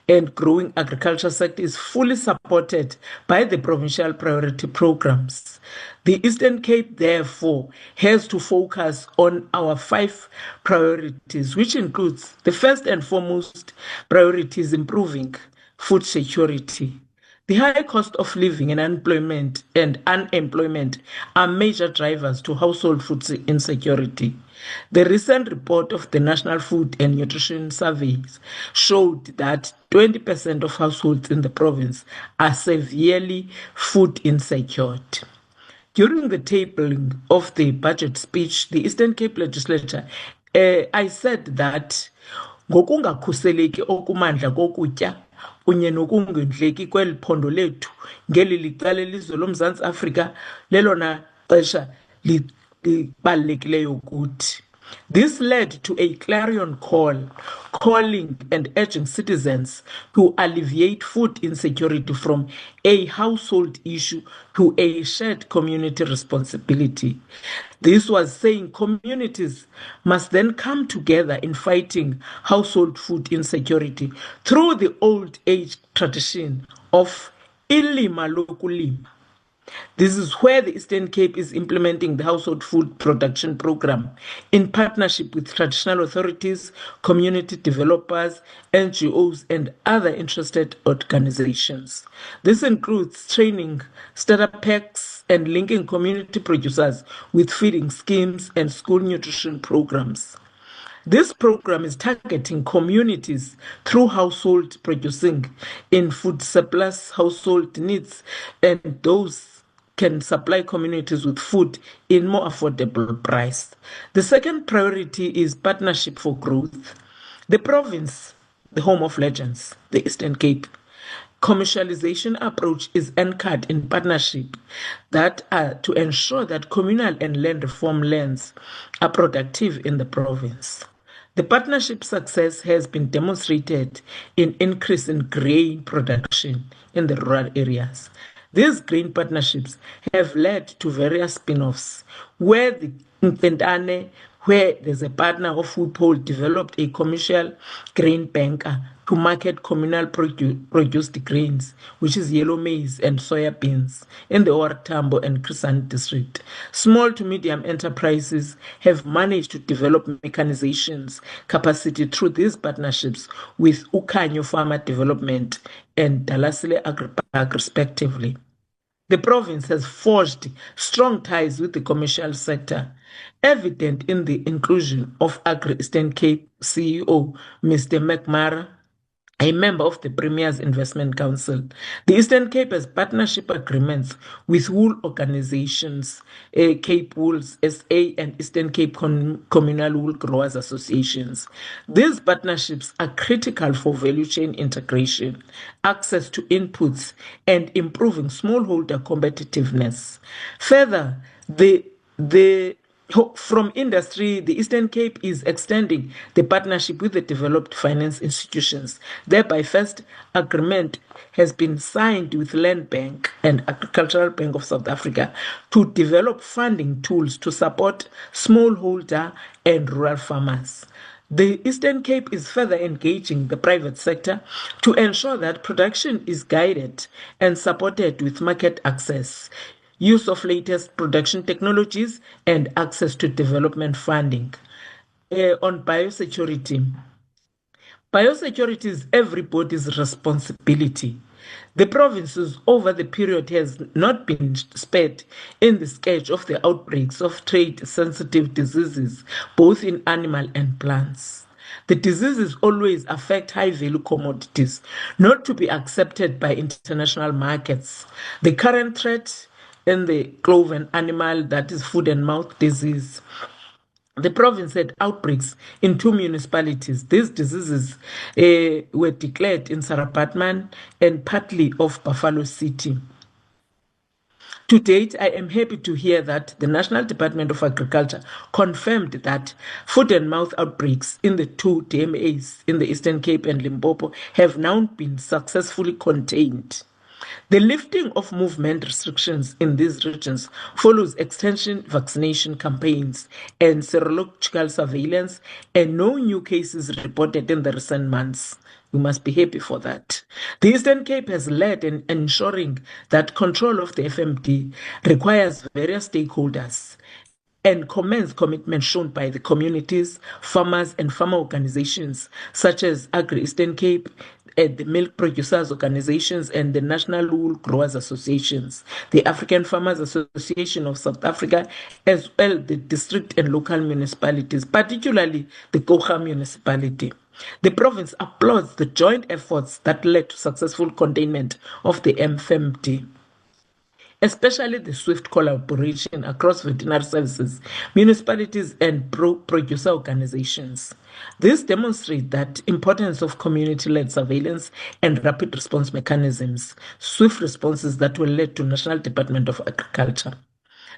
Speaker 7: and growing agriculture sector is fully supported by the provincial priority programs. The Eastern Cape, therefore, has to focus on our 5 priorities, which includes the first and foremost priority is improving food security. The high cost of living and unemployment are major drivers to household food insecurity. The recent report of the National Food and Nutrition Surveys showed that 20% of households in the province are severely food insecure. During the tabling of the budget speech, the Eastern Cape Legislature, I said that ngokungakhuseleki okumandla kokutya kunye nokungondleki kweli phondo lethu ngeli licala elizwe loMzantsi Afrika lelona xesha libalulekileyo kuthi. This led to a clarion call, calling and urging citizens to alleviate food insecurity from a household issue to a shared community responsibility. This was saying communities must then come together in fighting household food insecurity through the old age tradition of ilima lokulima. This is where the Eastern Cape is implementing the household food production program in partnership with traditional authorities, community developers, NGOs, and other interested organizations. This includes training starter packs and linking community producers with feeding schemes and school nutrition programs. This program is targeting communities through household producing in food surplus household needs, and those can supply communities with food in more affordable price. The second priority is partnership for growth. The province, the home of legends, the Eastern Cape, commercialization approach is anchored in partnership that are to ensure that communal and land reform lands are productive in the province. The partnership success has been demonstrated in increase in grain production in the rural areas. These grain partnerships have led to various spin-offs where the Mfentane, where there's a partner of Foodpole, developed a commercial grain banker to market communal produced grains, which is yellow maize and soya beans, in the OR Tambo and Crescent district. Small to medium enterprises have managed to develop mechanizations capacity through these partnerships with Ukanyo Farmer Development and Dalasile Agripark, respectively. The province has forged strong ties with the commercial sector, evident in the inclusion of Agri Eastern Cape CEO Mr. McMara a member of the Premier's Investment Council. The Eastern Cape has partnership agreements with wool organizations, Cape Wools SA and Eastern Cape Communal Wool Growers Associations. These partnerships are critical for value chain integration, access to inputs, and improving smallholder competitiveness. Further, from industry, the Eastern Cape is extending the partnership with the developed finance institutions. Thereby, first agreement has been signed with Land Bank and Agricultural Bank of South Africa to develop funding tools to support smallholder and rural farmers. The Eastern Cape is further engaging the private sector to ensure that production is guided and supported with market access, use of latest production technologies, and access to development funding. On biosecurity. Biosecurity is everybody's responsibility. The provinces over the period has not been spared in the scourge of the outbreaks of trade-sensitive diseases, both in animal and plants. The diseases always affect high-value commodities, not to be accepted by international markets. The current threat in the cloven animal, that is foot and mouth disease. The province had outbreaks in 2 municipalities. These diseases were declared in Sarabatman and partly of Buffalo City. To date, I am happy to hear that the National Department of Agriculture confirmed that foot and mouth outbreaks in the 2 DMAs in the Eastern Cape and Limpopo have now been successfully contained. The lifting of movement restrictions in these regions follows extension vaccination campaigns and serological surveillance, and no new cases reported in the recent months. We must be happy for that. The Eastern Cape has led in ensuring that control of the FMD requires various stakeholders and commends commitment shown by the communities, farmers, and farmer organizations such as Agri-Eastern Cape, the milk producers organizations, and the National Wool Growers Associations, the African Farmers Association of South Africa, as well the district and local municipalities, particularly the Kocha municipality. The province applauds the joint efforts that led to successful containment of the FMD, especially the swift collaboration across veterinary services, municipalities, and producer organizations. This demonstrates the importance of community-led surveillance and rapid response mechanisms, swift responses that will lead to National Department of Agriculture.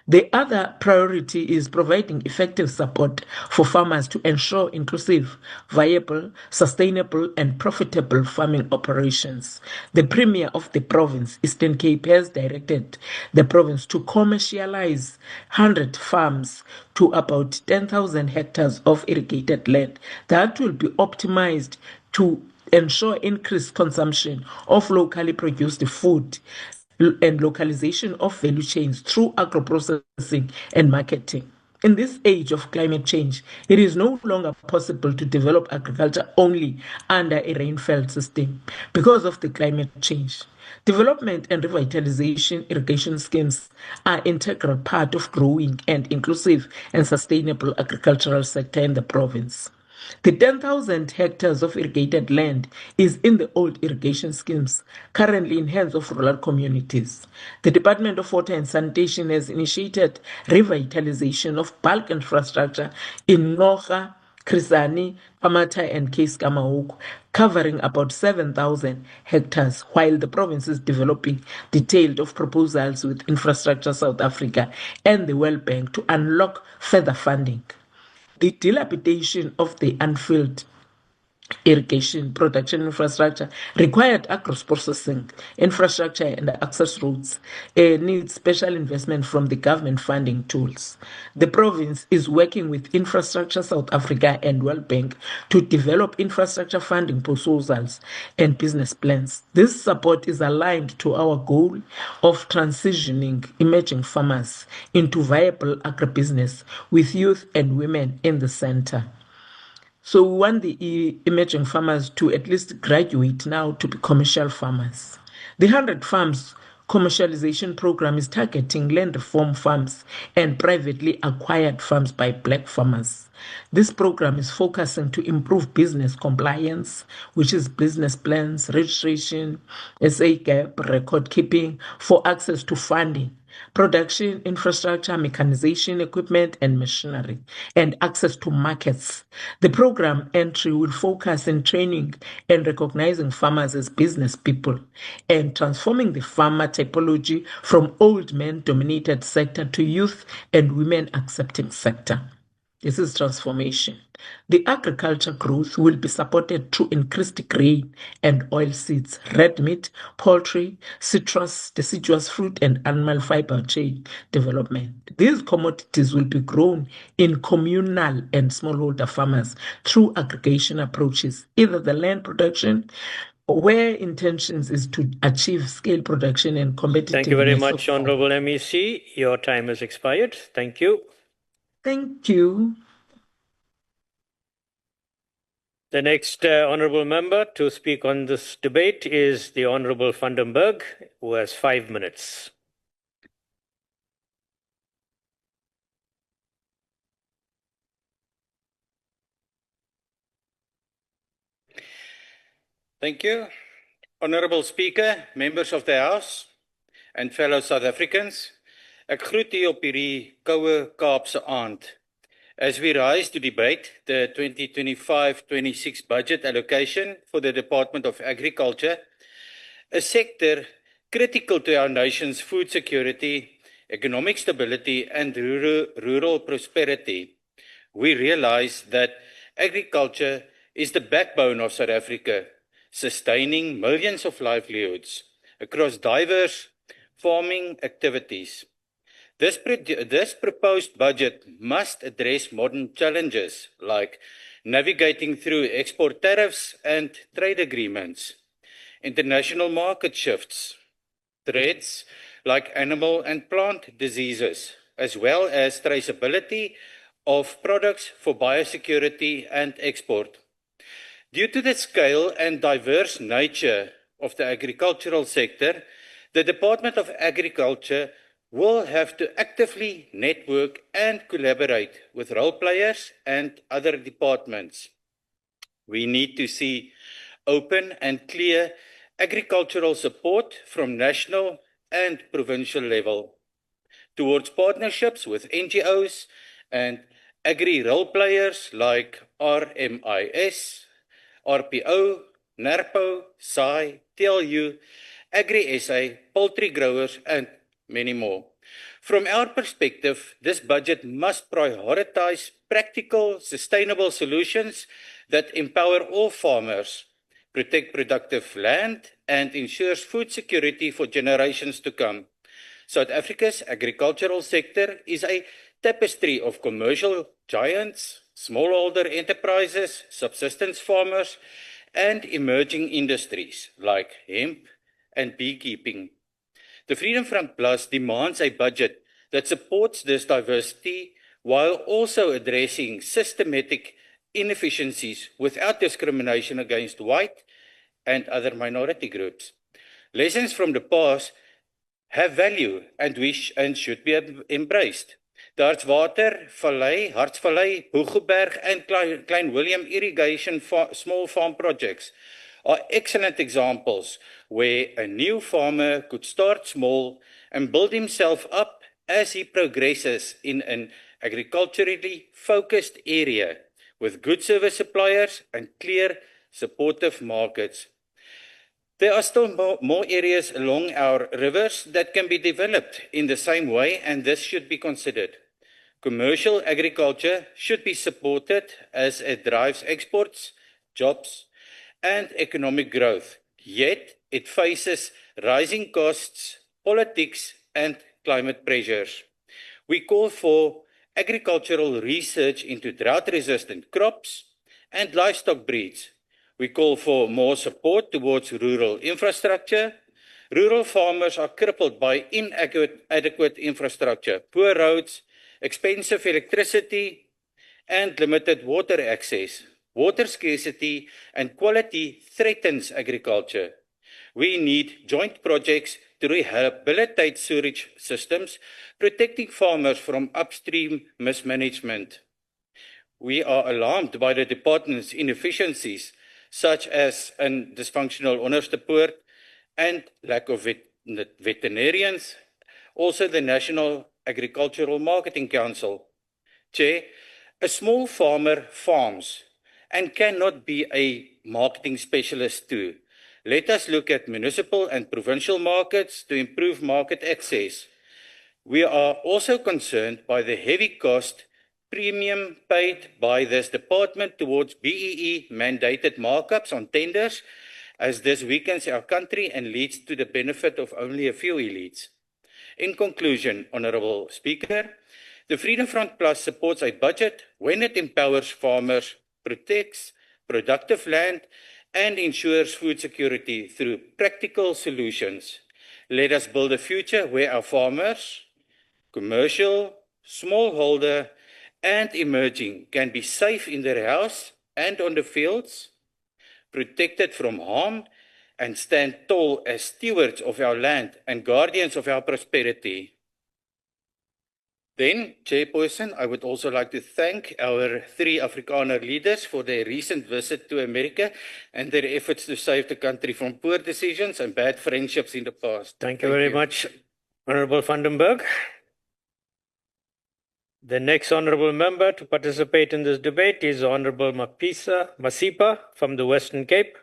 Speaker 7: The other priority is providing effective support for farmers to ensure inclusive, viable, sustainable, and profitable farming operations. The Premier of the province, Eastern Cape, has directed the province to commercialize 100 farms to about 10,000 hectares of irrigated land that will be optimized to ensure increased consumption of locally produced food and localization of value chains through agro-processing and marketing. In this age of climate change, it is no longer possible to develop agriculture only under a rainfall system because of the climate change. Development and revitalization irrigation schemes are an integral part of growing and inclusive and sustainable agricultural sector in the province. The 10,000 hectares of irrigated land is in the old irrigation schemes, currently in hands of rural communities. The Department of Water and Sanitation has initiated revitalization of bulk infrastructure in Noga, Krisani, Pamata, and Case Kamahoko, covering about 7,000 hectares, while the province is developing detailed of proposals with Infrastructure South Africa and the World Bank to unlock further funding. The dilapidation of the unfilled irrigation production infrastructure required agro-processing infrastructure and access roads needs special investment from the government funding tools. The province is working with Infrastructure South Africa and World Bank to develop infrastructure funding proposals and business plans. This support is aligned to our goal of transitioning emerging farmers into viable agribusiness with youth and women in the center. So we want the emerging farmers to at least graduate now to be commercial farmers. The 100 farms commercialization program is targeting land reform farms and privately acquired farms by black farmers. This program is focusing to improve business compliance, which is business plans, registration, SA gap, record keeping for access to funding, production, infrastructure, mechanization, equipment, and machinery, and access to markets. The program entry will focus on training and recognizing farmers as business people and transforming the farmer typology from old man-dominated sector to youth and women-accepting sector. This is transformation. The agriculture growth will be supported through increased grain and oil seeds, red meat, poultry, citrus, deciduous fruit, and animal fiber chain development. These commodities will be grown in communal and smallholder farmers through aggregation approaches, either the land production where intentions is to achieve scale production and competitiveness.
Speaker 4: Thank you very much, Honorable MEC. Your time has expired. Thank you.
Speaker 7: Thank you.
Speaker 4: The next honorable member to speak on this debate is the Honorable van den Berg, who has 5 minutes.
Speaker 8: Thank you. Honorable Speaker, members of the House, and fellow South Africans, ek groet u op hierdie koue Kaapse aand. As we rise to debate the 2025-26 budget allocation for the Department of Agriculture, a sector critical to our nation's food security, economic stability, and rural prosperity, we realize that agriculture is the backbone of South Africa, sustaining millions of livelihoods across diverse farming activities. This proposed budget must address modern challenges like navigating through export tariffs and trade agreements, international market shifts, threats like animal and plant diseases, as well as traceability of products for biosecurity and export. Due to the scale and diverse nature of the agricultural sector, the Department of Agriculture will have to actively network and collaborate with role players and other departments. We need to see open and clear agricultural support from national and provincial level towards partnerships with NGOs and agri-role players like RMIS, RPO, NERPO, SAI, TLU, Agri-SA, poultry growers, and many more. From our perspective, this budget must prioritize practical, sustainable solutions that empower all farmers, protect productive land, and ensures food security for generations to come. South Africa's agricultural sector is a tapestry of commercial giants, smallholder enterprises, subsistence farmers, and emerging industries like hemp and beekeeping. The Freedom Front Plus demands a budget that supports this diversity while also addressing systematic inefficiencies without discrimination against white and other minority groups. Lessons from the past have value and should be embraced. The Hartswater Vallei, Hartsvallei, Boegoeberg, and Klein Willem irrigation small farm projects are excellent examples where a new farmer could start small and build himself up as he progresses in an agriculturally focused area with good service suppliers and clear, supportive markets. There are still more areas along our rivers that can be developed in the same way, and this should be considered. Commercial agriculture should be supported as it drives exports, jobs, and economic growth, yet it faces rising costs, politics, and climate pressures. We call for agricultural research into drought-resistant crops and livestock breeds. We call for more support towards rural infrastructure. Rural farmers are crippled by inadequate infrastructure, poor roads, expensive electricity, and limited water access. Water scarcity and quality threatens agriculture. We need joint projects to rehabilitate sewage systems, protecting farmers from upstream mismanagement. We are alarmed by the department's inefficiencies, such as a dysfunctional onderstepoort and lack of veterinarians. Also, the National Agricultural Marketing Council. Chair, a small farmer farms and cannot be a marketing specialist too. Let us look at municipal and provincial markets to improve market access. We are also concerned by the heavy cost premium paid by this department towards BEE mandated markups on tenders, as this weakens our country and leads to the benefit of only a few elites. In conclusion, Honourable Speaker, the Freedom Front Plus supports a budget when it empowers farmers, protects productive land, and ensures food security through practical solutions. Let us build a future where our farmers, commercial, smallholder, and emerging can be safe in their house and on the fields, protected from harm, and stand tall as stewards of our land and guardians of our prosperity. Then, Chairperson, I would also like to thank our 3 Afrikaner leaders for their recent visit to America and their efforts to save the country from poor decisions and bad friendships in the past.
Speaker 4: Thank you very much, Honourable van den Berg. The next honourable member to participate in this debate is Honourable Masipa from the Western Cape.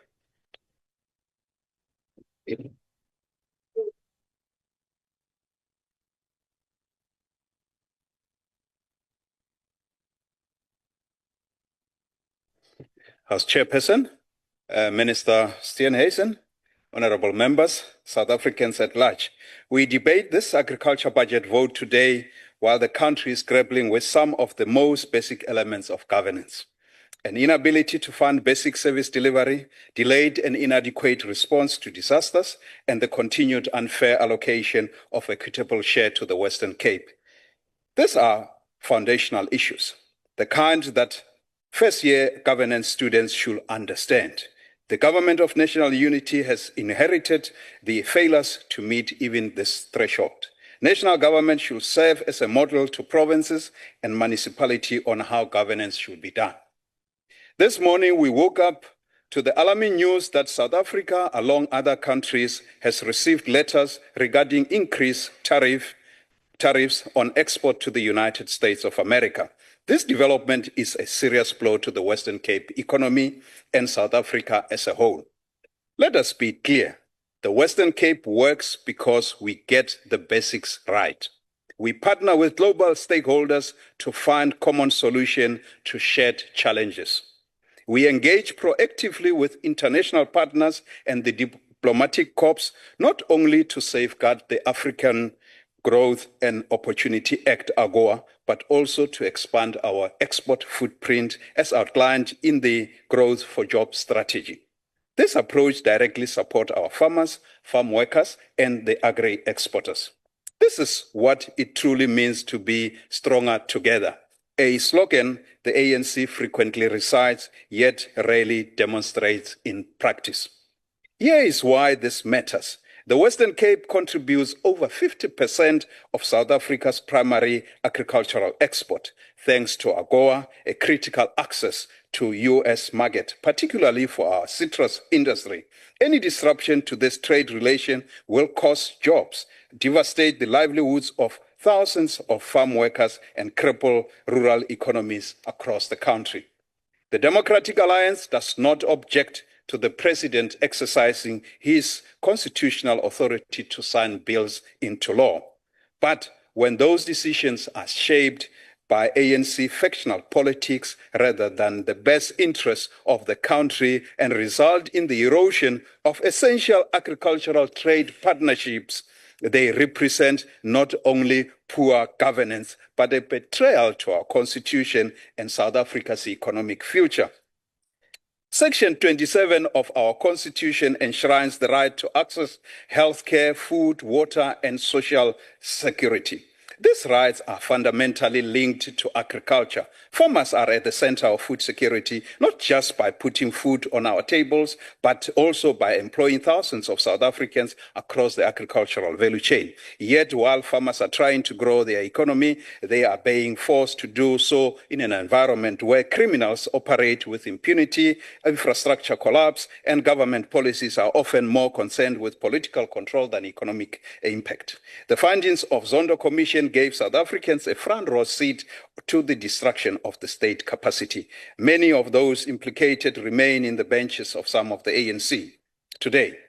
Speaker 9: As Chairperson, Minister Syeenhuisen, honourable members, South Africans at large, we debate this agriculture budget vote today while the country is grappling with some of the most basic elements of governance. An inability to fund basic service delivery, delayed and inadequate response to disasters, and the continued unfair allocation of equitable share to the Western Cape. These are foundational issues, the kind that first-year governance students should understand. The Government of National Unity has inherited the failures to meet even this threshold. National government should serve as a model to provinces and municipalities on how governance should be done. This morning, we woke up to the alarming news that South Africa, along other countries, has received letters regarding increased tariffs on export to the United States of America. This development is a serious blow to the Western Cape economy and South Africa as a whole. Let us be clear. The Western Cape works because we get the basics right. We partner with global stakeholders to find common solutions to shared challenges. We engage proactively with international partners and the diplomatic corps, not only to safeguard the African Growth and Opportunity Act, AGOA, but also to expand our export footprint as outlined in the Growth for Jobs strategy. This approach directly supports our farmers, farm workers, and the agri-exporters. This is what it truly means to be stronger together, a slogan the ANC frequently recites, yet rarely demonstrates in practice. Here is why this matters. The Western Cape contributes over 50% of South Africa's primary agricultural export, thanks to AGOA, a critical access to US market, particularly for our citrus industry. Any disruption to this trade relation will cost jobs, devastate the livelihoods of thousands of farm workers, and cripple rural economies across the country. The Democratic Alliance does not object to the President exercising his constitutional authority to sign bills into law. But when those decisions are shaped by ANC factional politics rather than the best interests of the country and result in the erosion of essential agricultural trade partnerships, they represent not only poor governance, but a betrayal to our constitution and South Africa's economic future. Section 27 of our Constitution enshrines the right to access healthcare, food, water, and social security. These rights are fundamentally linked to agriculture. Farmers are at the center of food security, not just by putting food on our tables, but also by employing thousands of South Africans across the agricultural value chain. Yet, while farmers are trying to grow their economy, they are being forced to do so in an environment where criminals operate with impunity, infrastructure collapse, and government policies are often more concerned with political control than economic impact. The findings of Zondo Commission gave South Africans a front row seat to the destruction of the state capacity. Many of those implicated remain in the benches of some of the ANC today.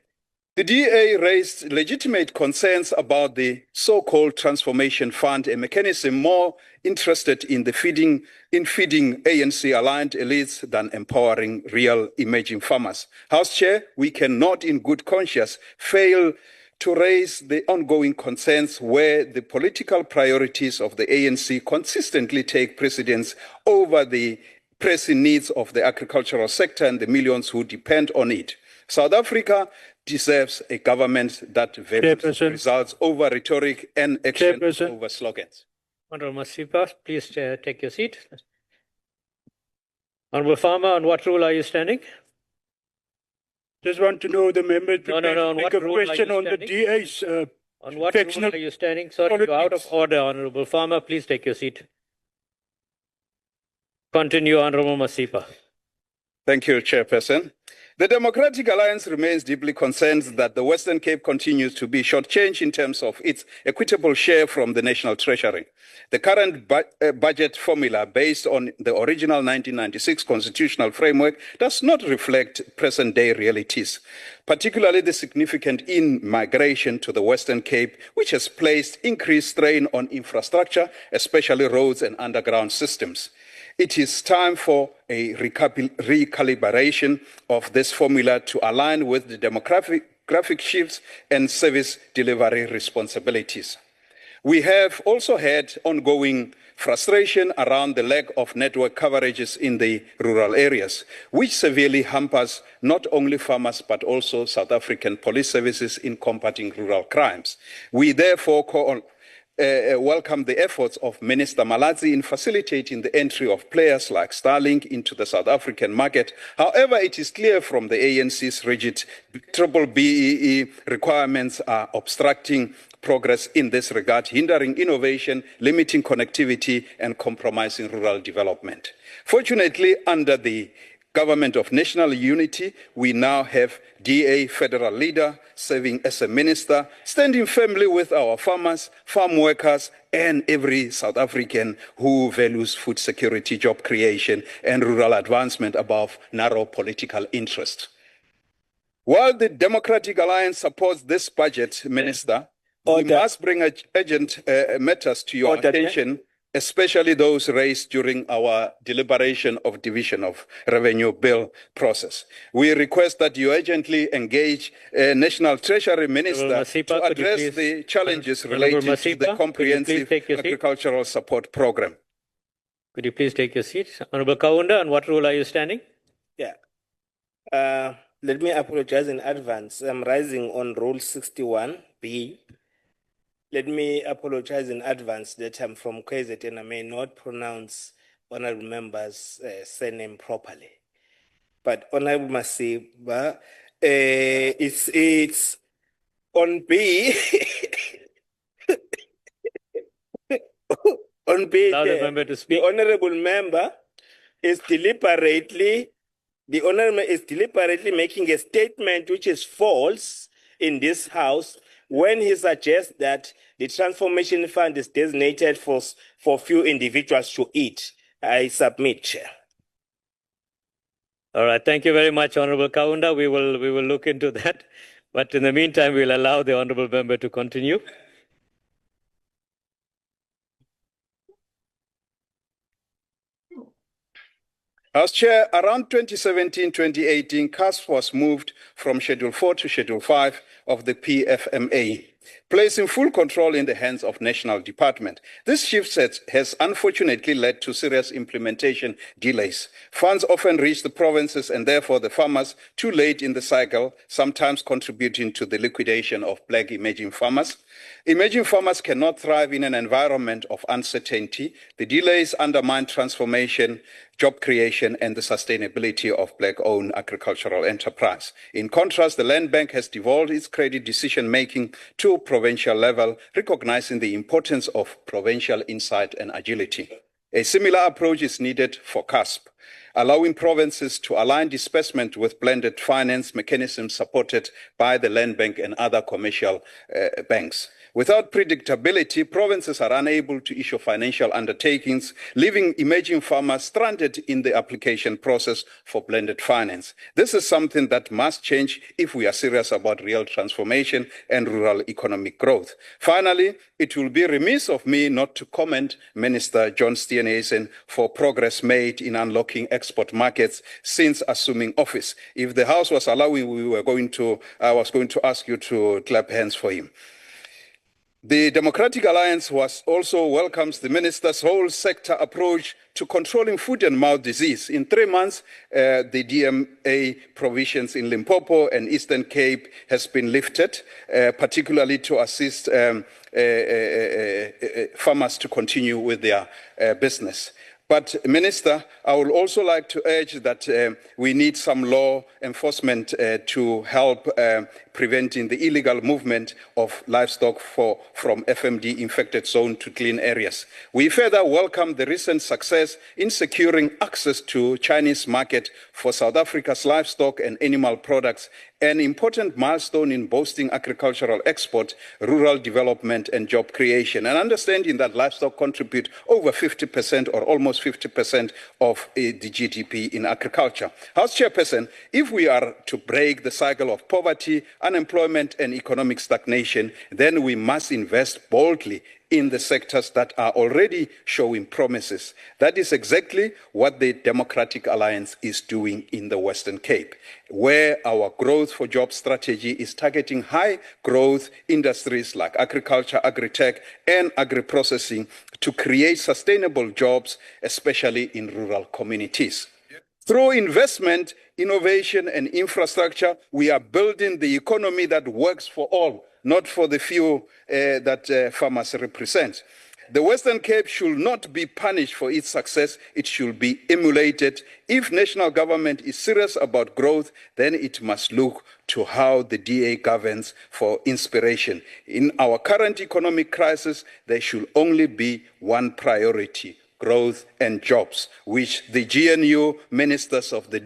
Speaker 9: The DA raised legitimate concerns about the so-called Transformation Fund, a mechanism more interested in feeding ANC-aligned elites than empowering real emerging farmers. House Chair, we cannot in good conscience fail to raise the ongoing concerns where the political priorities of the ANC consistently take precedence over the pressing needs of the agricultural sector and the millions who depend on it. South Africa deserves a government that values results over rhetoric and action over slogans.
Speaker 4: Honorable Masipa, please take your seat. Honorable Farmer, on what rule are you standing?
Speaker 10: Just want to know the members.
Speaker 4: No. On
Speaker 10: make
Speaker 4: what
Speaker 10: a
Speaker 4: rule are
Speaker 10: question
Speaker 4: you
Speaker 10: on the
Speaker 4: standing?
Speaker 10: DA's.
Speaker 4: On what rule are you standing? Sorry, you're out of order, Honorable Farmer. Please take your seat. Continue, Honorable Masipa.
Speaker 9: Thank you, Chairperson. The Democratic Alliance remains deeply concerned that the Western Cape continues to be shortchanged in terms of its equitable share from the National Treasury. The current budget formula, based on the original 1996 constitutional framework, does not reflect present-day realities, particularly the significant in-migration to the Western Cape, which has placed increased strain on infrastructure, especially roads and underground systems. It is time for a recalibration of this formula to align with the demographic shifts and service delivery responsibilities. We have also had ongoing frustration around the lack of network coverages in the rural areas, which severely hampers not only farmers but also South African police services in combating rural crimes. We therefore welcome the efforts of Minister Malatsi in facilitating the entry of players like Starlink into the South African market. However, it is clear from the ANC's rigid BEE requirements are obstructing progress in this regard, hindering innovation, limiting connectivity, and compromising rural development. Fortunately, under the Government of National Unity, we now have DA federal leader serving as a minister, standing firmly with our farmers, farm workers, and every South African who values food security, job creation, and rural advancement above narrow political interest. While the Democratic Alliance supports this budget, Minister, we must bring urgent matters to your attention, especially those raised during our deliberation of Division of Revenue Bill process. We request that you urgently engage National Treasury Minister to address the challenges related to the comprehensive agricultural support program.
Speaker 4: Could you please take your seat? Honorable Kaunda, on what rule are you standing?
Speaker 11: Yeah. Let me apologize in advance. I'm rising on Rule 61B. Let me apologize in advance that I'm from KZN and I may not pronounce honorable members' surname properly. But honorable Masipa, it's on B. On B, the honorable member is deliberately making a statement which is false in this House when he suggests that the Transformation Fund is designated for few individuals to eat. I submit, Chair.
Speaker 4: All right, thank you very much, Honorable Kaunda. We will look into that. But in the meantime, we'll allow the honorable member to continue.
Speaker 9: As Chair, around 2017-2018, CASP was moved from Schedule 4 to Schedule 5 of the PFMA. placing full control in the hands of national department. This shift has unfortunately led to serious implementation delays. Funds often reach the provinces and therefore the farmers too late in the cycle, sometimes contributing to the liquidation of black emerging farmers. Emerging farmers cannot thrive in an environment of uncertainty. The delays undermine transformation, job creation, and the sustainability of black-owned agricultural enterprise. In contrast, the Land Bank has devolved its credit decision-making to provincial level, recognizing the importance of provincial insight and agility. A similar approach is needed for CASP, allowing provinces to align disbursement with blended finance mechanisms supported by the Land Bank and other commercial banks. Without predictability, provinces are unable to issue financial undertakings, leaving emerging farmers stranded in the application process for blended finance. This is something that must change if we are serious about real transformation and rural economic growth. Finally, it will be remiss of me not to commend Minister John Syeenhuisen for progress made in unlocking export markets since assuming office. If the House was allowing, I was going to ask you to clap hands for him. The Democratic Alliance also welcomes the minister's whole sector approach to controlling foot and mouth disease. In 3 months, the DMA provisions in Limpopo and Eastern Cape has been lifted, particularly to assist farmers to continue with their business. But, Minister, I would also like to urge that we need some law enforcement to help preventing the illegal movement of livestock from FMD infected zone to clean areas. We further welcome the recent success in securing access to Chinese market for South Africa's livestock and animal products, an important milestone in boosting agricultural export, rural development and job creation, and understanding that livestock contribute over 50% or almost 50% of the GDP in agriculture. House Chairperson, if we are to break the cycle of poverty, unemployment and economic stagnation, then we must invest boldly in the sectors that are already showing promises. That is exactly what the Democratic Alliance is doing in the Western Cape, where our growth for job strategy is targeting high growth industries like agriculture, agri-tech, and agri-processing to create sustainable jobs, especially in rural communities. Through investment, innovation, and infrastructure, we are building the economy that works for all, not for the few that farmers represent. The Western Cape should not be punished for its success, it should be emulated. If national government is serious about growth, then it must look to how the DA governs for inspiration. In our current economic crisis, there should only be one priority: growth and jobs, which the GNU ministers of the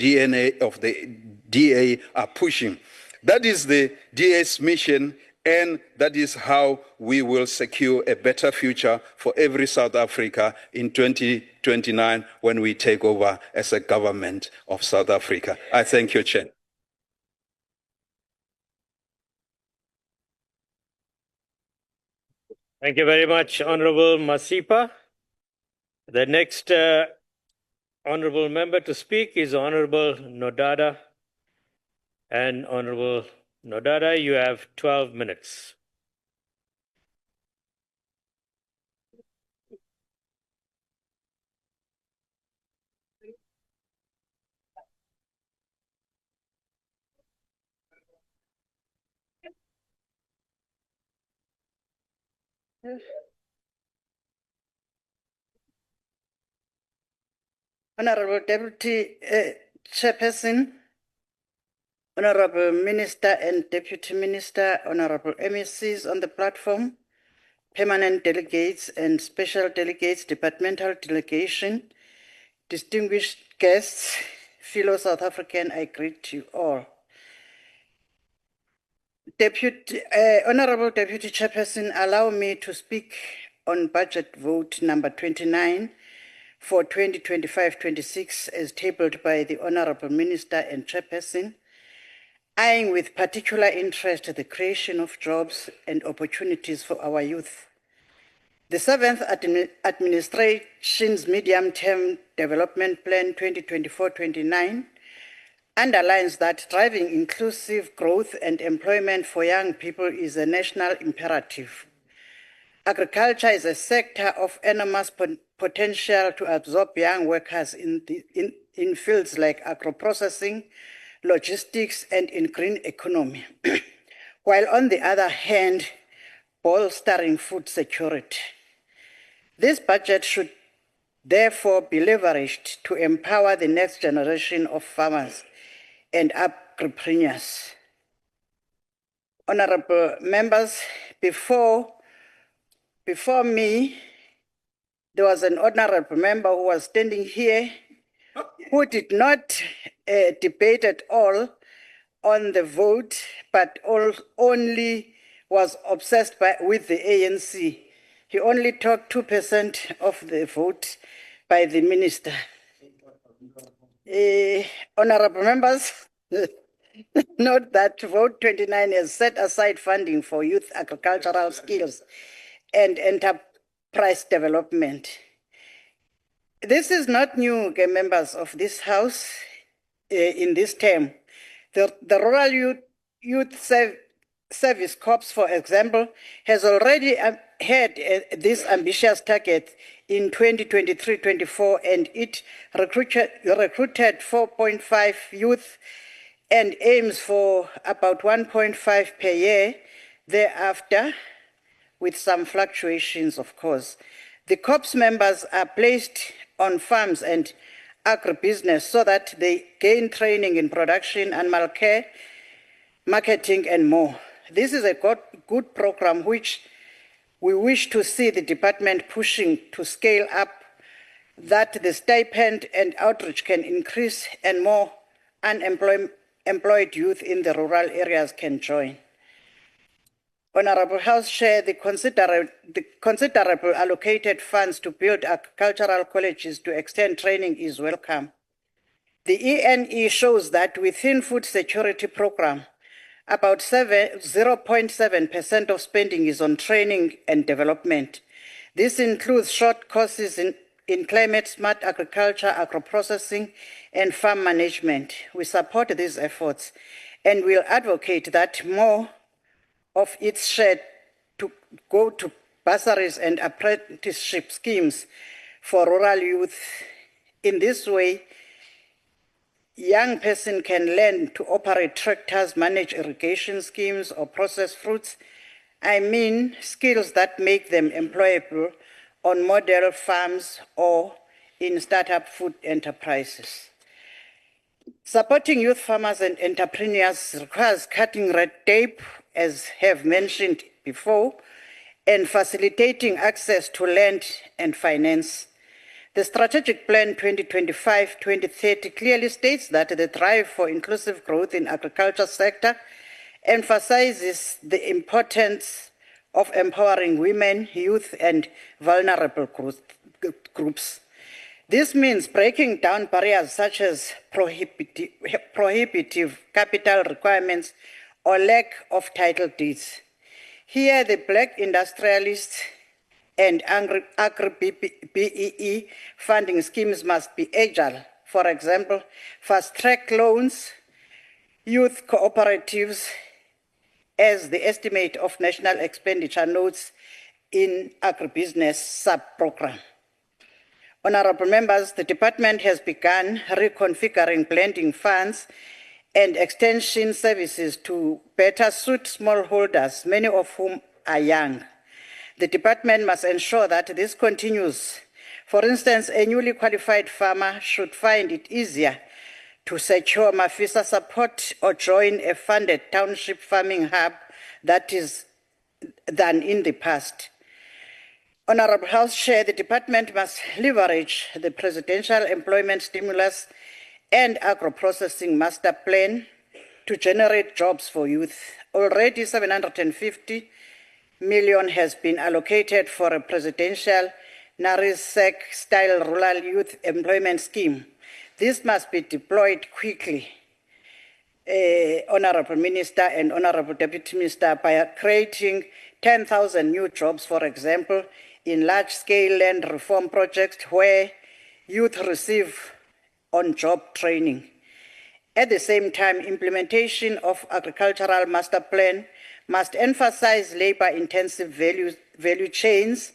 Speaker 9: DA are pushing. That is the DA's mission, and that is how we will secure a better future for every South Africa in 2029 when we take over as a government of South Africa. I thank you, Chair.
Speaker 4: Thank you very much, Honorable Masipa. The next honorable member to speak is Honorable Nodada. And Honorable Nodada, you have 12 minutes.
Speaker 12: Honorable Deputy Chairperson, Honorable Minister and Deputy Minister, Honorable MECs on the platform, permanent delegates and special delegates, departmental delegation, distinguished guests, fellow South African, I greet you all. Honorable Deputy Chairperson, allow me to speak on budget vote number 29 for 2025-26 as tabled by the Honorable Minister and Chairperson, eyeing with particular interest the creation of jobs and opportunities for our youth. The 7th Administration's Medium-Term Development Plan 2024-29 underlines that driving inclusive growth and employment for young people is a national imperative. Agriculture is a sector of enormous potential to absorb young workers in fields like agro-processing, logistics, and in green economy, while on the other hand, bolstering food security. This budget should therefore be leveraged to empower the next generation of farmers and agripreneurs. Honorable members, before me, there was an honorable member who was standing here who did not debate at all on the vote, but only was obsessed with the ANC. He only took 2% of the vote by the minister. Honorable members, note that vote 29 has set aside funding for youth agricultural skills and enterprise development. This is not new, members of this House, in this term. The Rural Youth Service Corps, for example, has already had this ambitious target in 2023-24, and it recruited 4.5 youth and aims for about 1.5 per year thereafter, with some fluctuations, of course. The Corps members are placed on farms and agribusiness so that they gain training in production, animal care, marketing, and more. This is a good program which we wish to see the department pushing to scale up, that the stipend and outreach can increase and more unemployed youth in the rural areas can join. Honorable House Chair, the considerable allocated funds to build agricultural colleges to extend training is welcome. The ENE shows that within food security program, about 0.7% of spending is on training and development. This includes short courses in climate-smart agriculture, agro-processing, and farm management. We support these efforts and will advocate that more of its share to go to bursaries and apprenticeship schemes for rural youth. In this way, young person can learn to operate tractors, manage irrigation schemes, or process fruits. I mean, skills that make them employable on model farms or in startup food enterprises. Supporting youth farmers and entrepreneurs requires cutting red tape, as have mentioned before, and facilitating access to land and finance. The Strategic Plan 2025-2030 clearly states that the drive for inclusive growth in agriculture sector emphasizes the importance of empowering women, youth, and vulnerable groups. This means breaking down barriers such as prohibitive capital requirements or lack of title deeds. Here, the Black Industrialists and Agri-BEE funding schemes must be agile. For example, fast-track loans, youth cooperatives, as the estimate of national expenditure notes in agribusiness sub-program. Honorable members, the department has begun reconfiguring blending funds and extension services to better suit smallholders, many of whom are young. The department must ensure that this continues. For instance, a newly qualified farmer should find it easier to secure Mafisa support or join a funded township farming hub than in the past. Honorable House Chair, the department must leverage the Presidential Employment Stimulus and Agro-Processing Master Plan to generate jobs for youth. Already 750 million has been allocated for a presidential NARISEC-style rural youth employment scheme. This must be deployed quickly, Honorable Minister and Honorable Deputy Minister, by creating 10,000 new jobs, for example, in large-scale land reform projects where youth receive on-job training, At the same time, implementation of agricultural master plan must emphasize labor-intensive value chains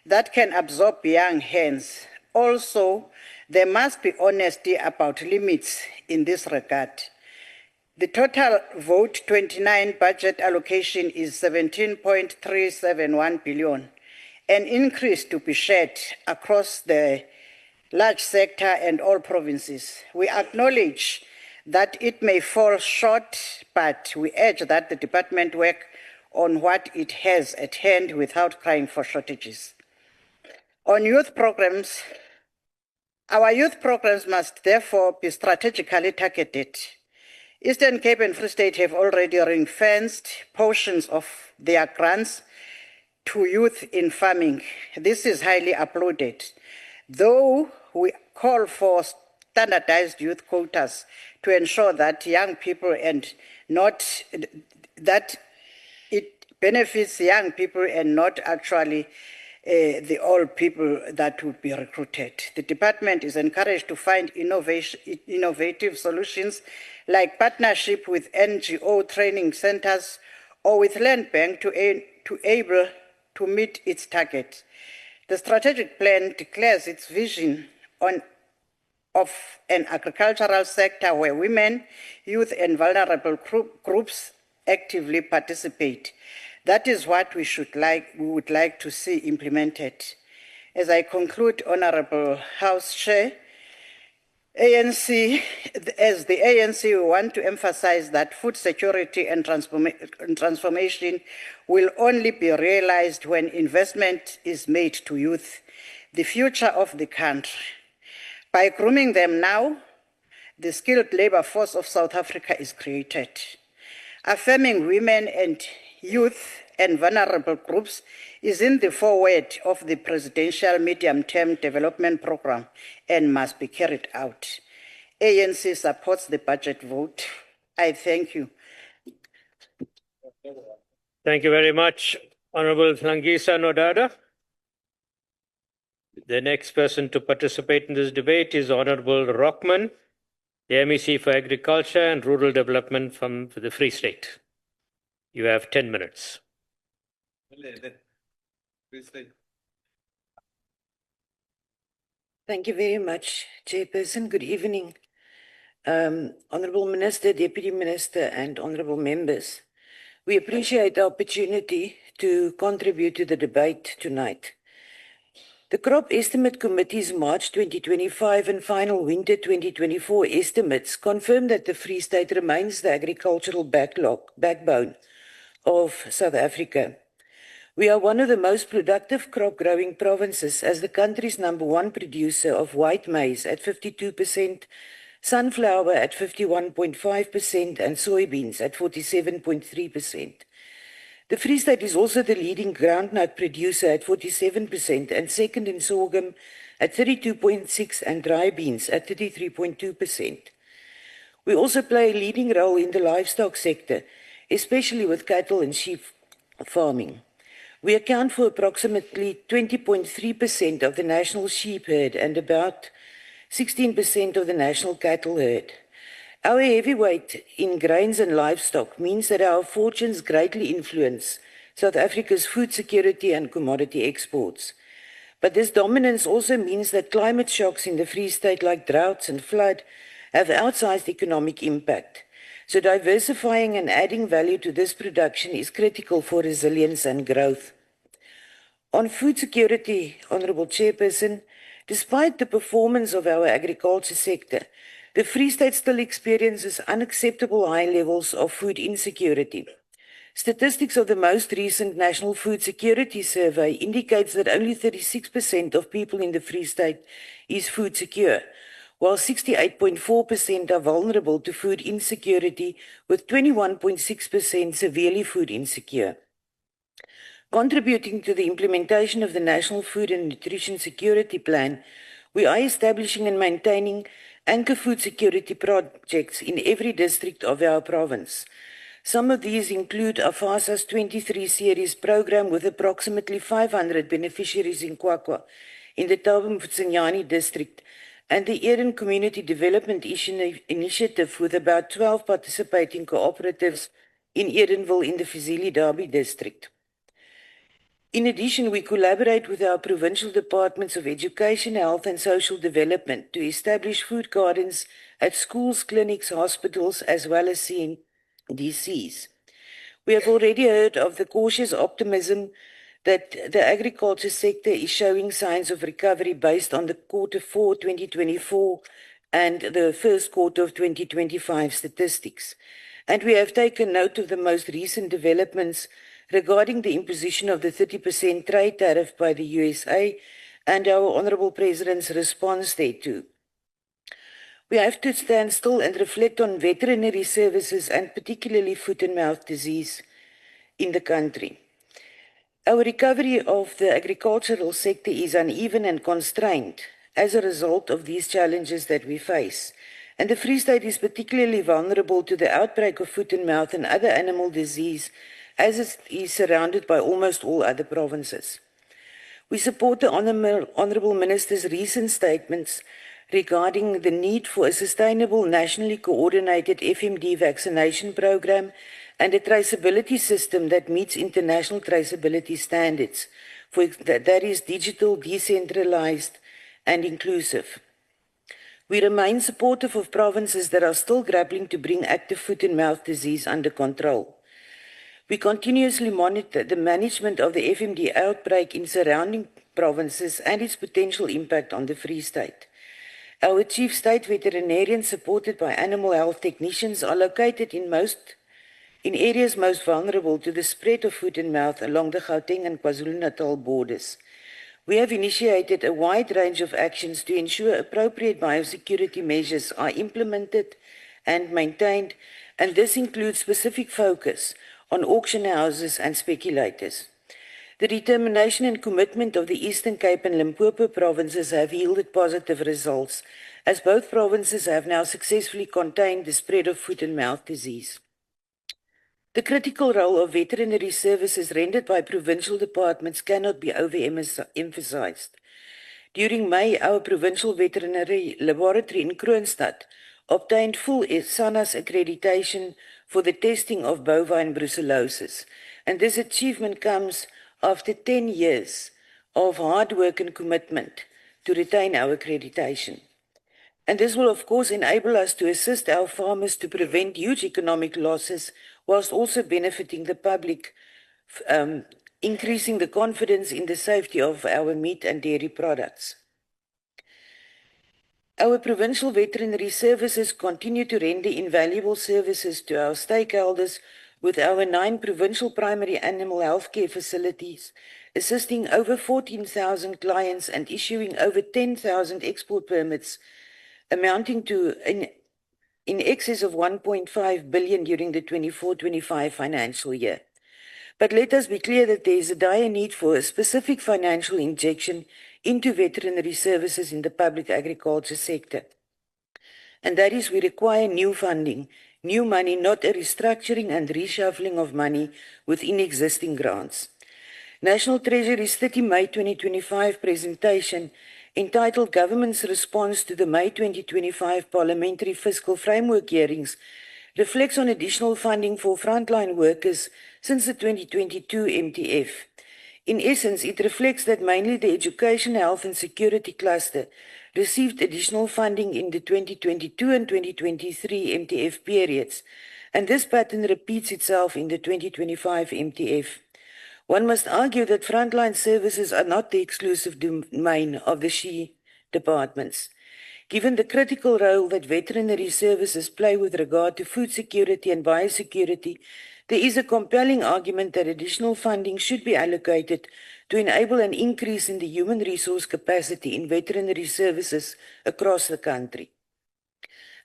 Speaker 12: that can absorb young hands. Also, there must be honesty about limits in this regard. The total vote 29 budget allocation is 17.371 billion, an increase to be shared across the large sector and all provinces. We acknowledge that it may fall short, but we urge that the department work on what it has at hand without crying for shortages. On youth programs, our youth programs must therefore be strategically targeted. Eastern Cape and Free State have already ring-fenced portions of their grants to youth in farming. This is highly applauded. Though we call for standardized youth quotas to ensure that young people and not that it benefits young people and not actually the old people that would be recruited. The department is encouraged to find innovative solutions like partnership with NGO training centers or with Land Bank to able to meet its target. The strategic plan declares its vision of an agricultural sector where women, youth, and vulnerable groups actively participate. That is what we would like to see implemented. As I conclude, Honorable House Chair, as the ANC, we want to emphasize that food security and transformation will only be realized when investment is made to youth, the future of the country. By grooming them now, the skilled labor force of South Africa is created. Affirming women and youth and vulnerable groups is in the foreword of the Presidential Medium-Term Development Program and must be carried out. ANC supports the budget vote. I thank you.
Speaker 4: Thank you very much, Honorable Hlangisa Nodada. The next person to participate in this debate is Honorable Rockman, the MEC for Agriculture and Rural Development from the Free State. You have 10 minutes.
Speaker 13: Thank you very much, Chairperson. Good evening, Honourable Minister, Deputy Minister, and Honourable Members. We appreciate the opportunity to contribute to the debate tonight. The Crop Estimate Committee's March 2025 and final winter 2024 estimates confirm that the Free State remains the agricultural backbone of South Africa. We are one of the most productive crop-growing provinces as the country's #1 producer of white maize at 52%, sunflower at 51.5%, and soybeans at 47.3%. The Free State is also the leading groundnut producer at 47% and second in sorghum at 32.6% and dry beans at 33.2%. We also play a leading role in the livestock sector, especially with cattle and sheep farming. We account for approximately 20.3% of the national sheep herd and about 16% of the national cattle herd. Our heavyweight in grains and livestock means that our fortunes greatly influence South Africa's food security and commodity exports. But this dominance also means that climate shocks in the Free State like droughts and flood have outsized economic impact. So diversifying and adding value to this production is critical for resilience and growth. On food security, Honourable Chairperson, despite the performance of our agriculture sector, the Free State still experiences unacceptable high levels of food insecurity. Statistics of the most recent National Food Security Survey indicates that only 36% of people in the Free State is food secure, while 68.4% are vulnerable to food insecurity, with 21.6% severely food insecure. Contributing to the implementation of the National Food and Nutrition Security Plan, we are establishing and maintaining anchor food security projects in every district of our province. Some of these include AFASA's 23 series program with approximately 500 beneficiaries in Kwakwa, in the Thaba Mfutsanyani district, and the Eden Community Development Initiative with about 12 participating cooperatives in Edenville in the Fizili Derby district. In addition, we collaborate with our provincial departments of Education, Health and Social Development to establish food gardens at schools, clinics, hospitals, as well as CNDCs. We have already heard of the cautious optimism that the agriculture sector is showing signs of recovery based on the Q4 2024 and the first quarter of 2025 statistics. And we have taken note of the most recent developments regarding the imposition of the 30% trade tariff by the USA and our Honourable President's response thereto. We have to stand still and reflect on veterinary services and particularly foot and mouth disease in the country. Our recovery of the agricultural sector is uneven and constrained as a result of these challenges that we face. And the Free State is particularly vulnerable to the outbreak of foot and mouth and other animal disease, as it is surrounded by almost all other provinces. We support the Honourable Minister's recent statements regarding the need for a sustainable, nationally coordinated FMD vaccination program and a traceability system that meets international traceability standards, that is digital, decentralized, and inclusive. We remain supportive of provinces that are still grappling to bring active foot and mouth disease under control. We continuously monitor the management of the FMD outbreak in surrounding provinces and its potential impact on the Free State. Our Chief State Veterinarians, supported by animal health technicians, are located in areas most vulnerable to the spread of foot and mouth along the Gauteng and KwaZulu-Natal borders. We have initiated a wide range of actions to ensure appropriate biosecurity measures are implemented and maintained, and this includes specific focus on auction houses and speculators. The determination and commitment of the Eastern Cape and Limpopo provinces have yielded positive results, as both provinces have now successfully contained the spread of foot and mouth disease. The critical role of veterinary services rendered by provincial departments cannot be overemphasized. During May, our provincial veterinary laboratory in Kroonstad obtained full SANAS accreditation for the testing of bovine brucellosis, and this achievement comes after 10 years of hard work and commitment to retain our accreditation. And this will, of course, enable us to assist our farmers to prevent huge economic losses, whilst also benefiting the public, increasing the confidence in the safety of our meat and dairy products. Our provincial veterinary services continue to render invaluable services to our stakeholders with our 9 provincial primary animal health care facilities, assisting over 14,000 clients and issuing over 10,000 export permits, amounting to in excess of 1.5 billion during the 24-25 financial year. But let us be clear that there is a dire need for a specific financial injection into veterinary services in the public agriculture sector. And that is, we require new funding, new money, not a restructuring and reshuffling of money within existing grants. National Treasury's 30 May 2025 presentation, entitled Government's Response to the May 2025 Parliamentary Fiscal Framework Hearings, reflects on additional funding for frontline workers since the 2022 MTF. In essence, it reflects that mainly the education, health and security cluster received additional funding in the 2022 and 2023 MTF periods, and this pattern repeats itself in the 2025 MTF. One must argue that frontline services are not the exclusive domain of the SHE departments. Given the critical role that veterinary services play with regard to food security and biosecurity, there is a compelling argument that additional funding should be allocated to enable an increase in the human resource capacity in veterinary services across the country.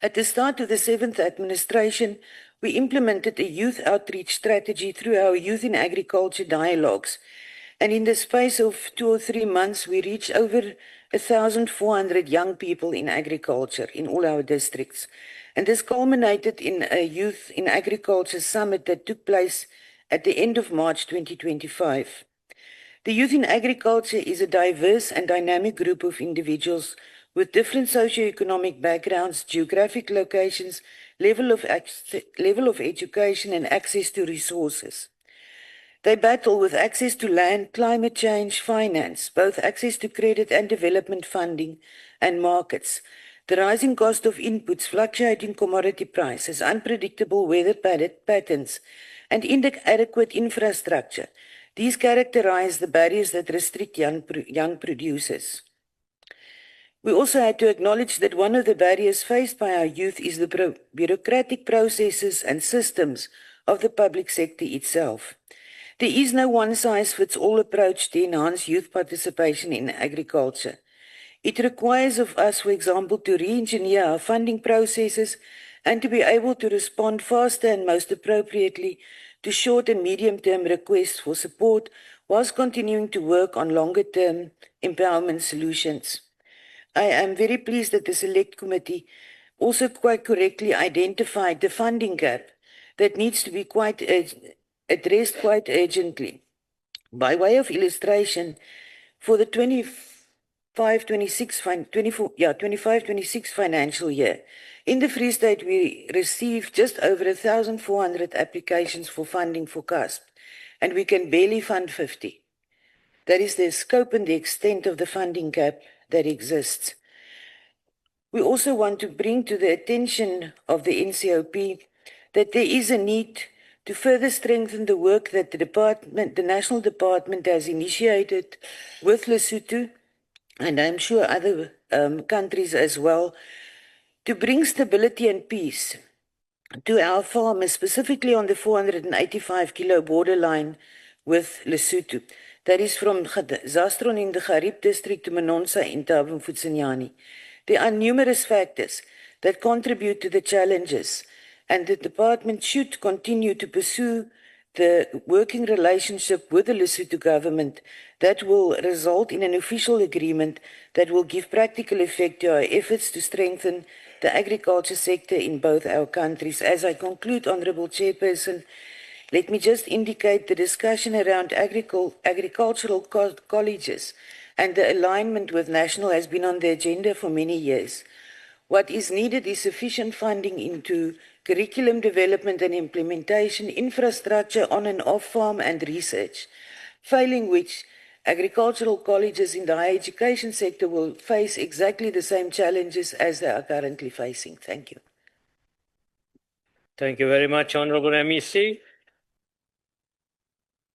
Speaker 13: At the start of the 7th administration, we implemented a youth outreach strategy through our Youth in Agriculture dialogues, and in the space of 2 or 3 months, we reached over 1,400 young people in agriculture in all our districts. And this culminated in a Youth in Agriculture Summit that took place at the end of March 2025. The Youth in Agriculture is a diverse and dynamic group of individuals with different socioeconomic backgrounds, geographic locations, level of education and access to resources. They battle with access to land, climate change, finance, both access to credit and development funding and markets, the rising cost of inputs, fluctuating commodity prices, unpredictable weather patterns, and inadequate infrastructure. These characterize the barriers that restrict young producers. We also had to acknowledge that one of the barriers faced by our youth is the bureaucratic processes and systems of the public sector itself. There is no one-size-fits-all approach to enhance youth participation in agriculture. It requires of us, for example, to re-engineer our funding processes and to be able to respond faster and most appropriately to short and medium-term requests for support whilst continuing to work on longer-term empowerment solutions. I am very pleased that the Select Committee also quite correctly identified the funding gap that needs to be addressed quite urgently. By way of illustration, for the 25-26 financial year, in the Free State we received just over 1,400 applications for funding for CASP, and we can barely fund 50. That is the scope and the extent of the funding gap that exists. We also want to bring to the attention of the Ncop that there is a need to further strengthen the work that the National Department has initiated with Lesotho, and I'm sure other countries as well, to bring stability and peace to our farmers, specifically on the 485-kilo borderline with Lesotho. That is from Zastron in the Garib district to Manonsa in Thaba Mfutsanyani. There are numerous factors that contribute to the challenges, and the department should continue to pursue the working relationship with the Lesotho government that will result in an official agreement that will give practical effect to our efforts to strengthen the agriculture sector in both our countries. As I conclude, Honourable Chairperson, let me just indicate the discussion around agricultural colleges and the alignment with national has been on the agenda for many years. What is needed is sufficient funding into curriculum development and implementation, infrastructure on and off farm and research, failing which agricultural colleges in the higher education sector will face exactly the same challenges as they are currently facing. Thank you.
Speaker 4: Thank you very much, Honourable MEC.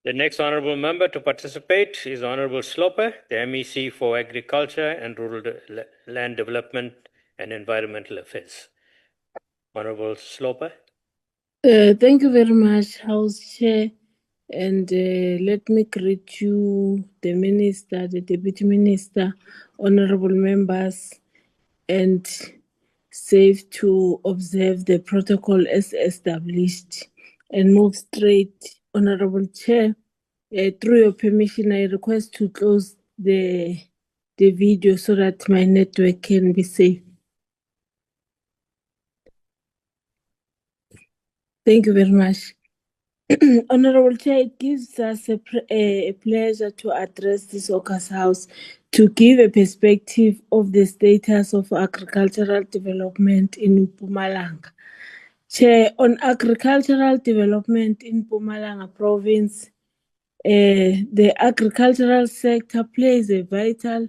Speaker 4: The next honourable member to participate is Honourable Sloper, the MEC for Agriculture and Rural Land Development and Environmental Affairs. Honourable Sloper.
Speaker 14: Thank you very much, House Chair. And let me greet you, the Minister, the Deputy Minister, honourable members, and safe to observe the protocol as established and move straight. Honourable Chair, through your permission, I request to close the video so that my network can be safe. Thank you very much. Honourable Chair, it gives us a pleasure to address this August House to give a perspective of the status of agricultural development in Mpumalanga. Chair, on agricultural development in Mpumalanga province, the agricultural sector plays a vital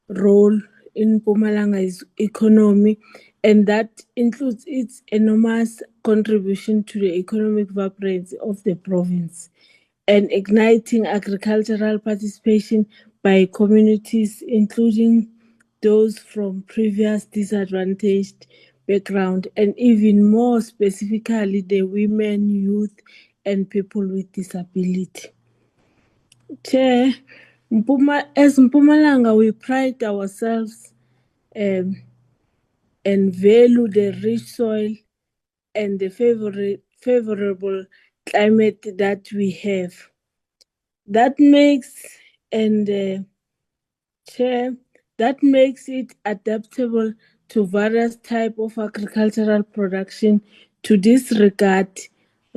Speaker 14: role in Mpumalanga's economy, and that includes its enormous contribution to the economic vibrancy of the province and igniting agricultural participation by communities, including those from previous disadvantaged background, and even more specifically the women, youth, and people with disability. Chair, as Mpumalanga, we pride ourselves and value the rich soil and the favorable climate that we have. That makes it adaptable to various types of agricultural production. To this regard,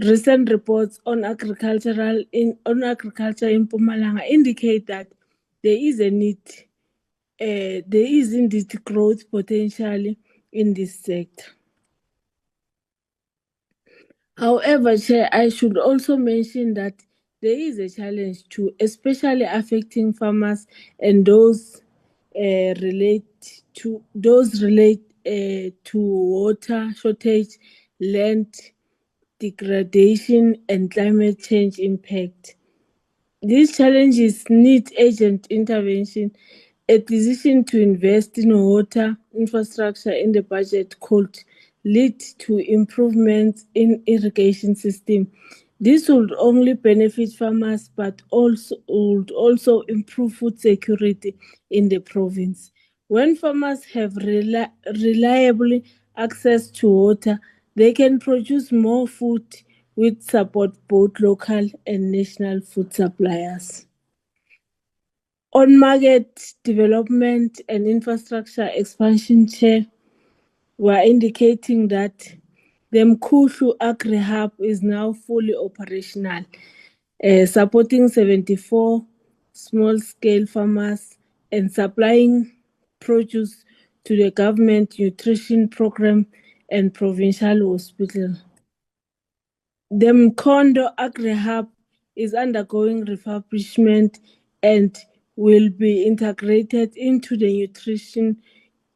Speaker 14: recent reports on agriculture in Mpumalanga indicate that there is a need there is indeed growth potential in this sector. However, Chair, I should also mention that there is a challenge too, especially affecting farmers and those relate to water shortage, land degradation, and climate change impact. These challenges need urgent intervention. A decision to invest in water infrastructure in the budget could lead to improvements in irrigation system. This would only benefit farmers, but would also improve food security in the province. When farmers have reliable access to water, they can produce more food which support both local and national food suppliers. On market development and infrastructure expansion, Chair, we are indicating that the Mkhuhlu Agri Hub is now fully operational, supporting 74 small-scale farmers and supplying produce to the government nutrition program and provincial hospital. The Mkhondo Agri Hub is undergoing refurbishment and will be integrated into the nutrition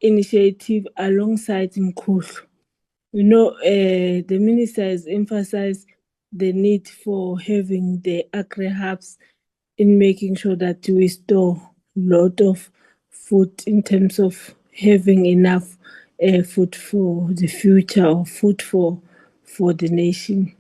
Speaker 14: initiative alongside Mkhuhlu. The minister has emphasized the need for having the agri hubs in making sure that we store a lot of food in terms of having enough food for the future or food for the nation.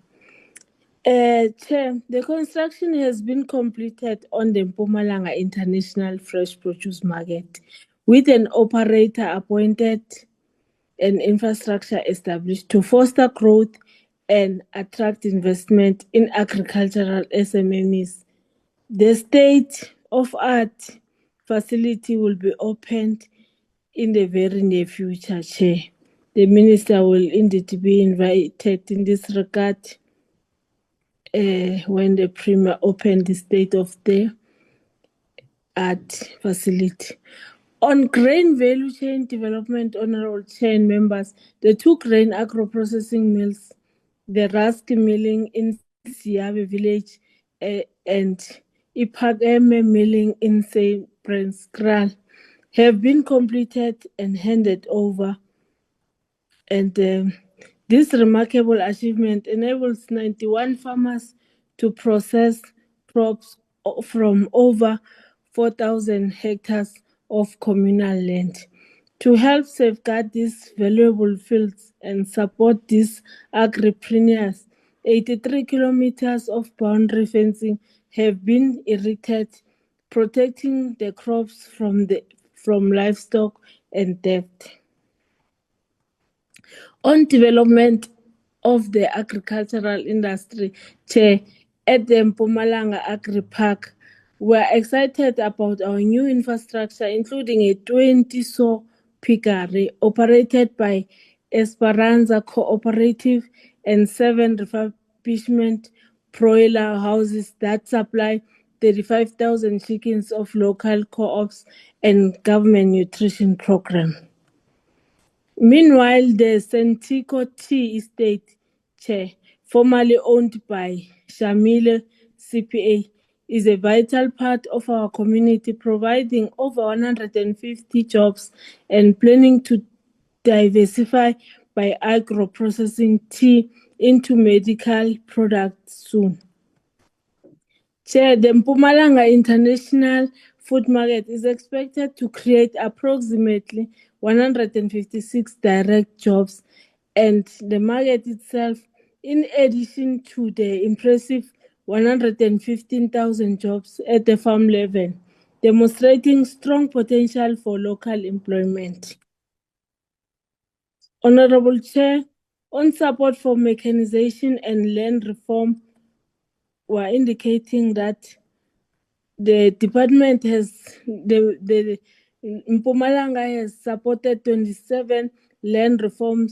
Speaker 14: Chair, the construction has been completed on the Mpumalanga International Fresh Produce Market with an operator appointed and infrastructure established to foster growth and attract investment in agricultural SMMEs. The state-of-art facility will be opened in the very near future, Chair. The minister will indeed be invited in this regard when the Premier opened the state-of-the-art facility. On grain value chain development, Honorable Chair and members, the two grain agro-processing mills, the Rusk milling in Siyabe village and Ipakeme milling in St. Branskraal, have been completed and handed over. And this remarkable achievement enables 91 farmers to process crops from over 4,000 hectares of communal land. To help safeguard these valuable fields and support these agripreneurs, 83 kilometers of boundary fencing have been erected, protecting the crops from livestock and theft. On development of the agricultural industry, Chair, at the Mpumalanga Agri Park, we're excited about our new infrastructure, including a 20-saw piggery operated by Esperanza Cooperative and 7 refurbishment broiler houses that supply 35,000 chickens of local co-ops and government nutrition program. Meanwhile, the Sentico Tea Estate, Chair, formerly owned by Shamile CPA, is a vital part of our community, providing over 150 jobs and planning to diversify by agro-processing tea into medical products soon. Chair, the Mpumalanga International Food Market is expected to create approximately 156 direct jobs, and the market itself, in addition to the impressive 115,000 jobs at the farm level, demonstrating strong potential for local employment. Honorable Chair, on support for mechanization and land reform, we are indicating that the department the Mpumalanga has supported 27 land reform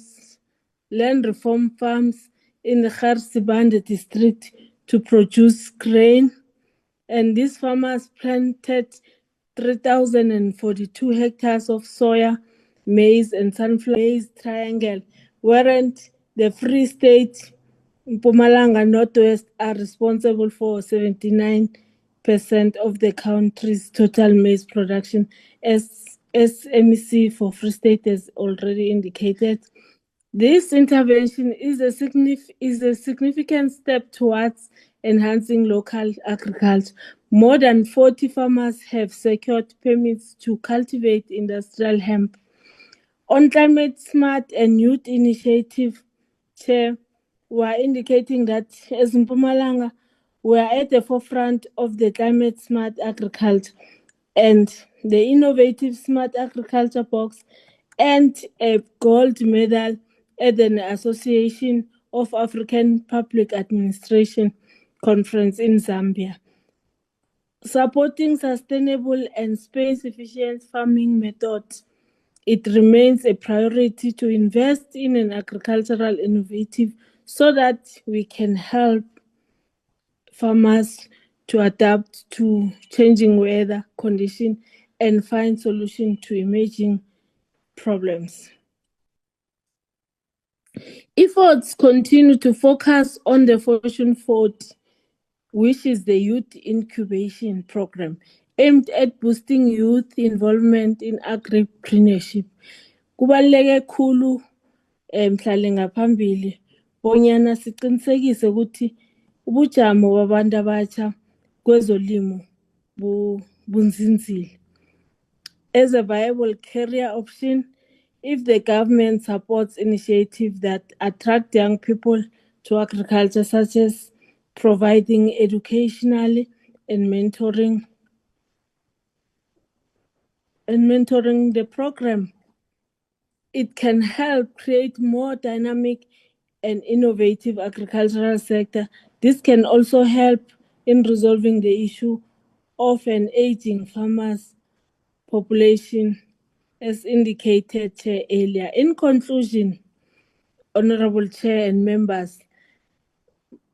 Speaker 14: farms in the Garsibande district to produce grain, and these farmers planted 3,042 hectares of soya, maize, and sunflower maize triangle, whereas the Free State, Mpumalanga, Northwest are responsible for 79% of the country's total maize production, as MEC for Free State has already indicated. This intervention is a significant step towards enhancing local agriculture. More than 40 farmers have secured permits to cultivate industrial hemp. On climate smart and youth initiative, Chair, we are indicating that as Mpumalanga, we are at the forefront of the climate smart agriculture, and the innovative smart agriculture box and a gold medal at the Association of African Public Administration conference in Zambia. Supporting sustainable and space-efficient farming methods, it remains a priority to invest in an agricultural innovative so that we can help farmers to adapt to changing weather conditions and find solutions to emerging problems. Efforts continue to focus on the Fortune 40, which is the Youth Incubation Program, aimed at boosting youth involvement in agripreneurship. Kubaluleke khulu mhlale ngaphambili bonyana siqinisekise ukuthi ubujamo babantu abatsha kwezolimo bunzinzile. As a viable career option, if the government supports initiatives that attract young people to agriculture, such as providing educational and mentoring the program, it can help create more dynamic and innovative agricultural sector. This can also help in resolving the issue of an aging farmers population, as indicated earlier. In conclusion, Honorable Chair and members,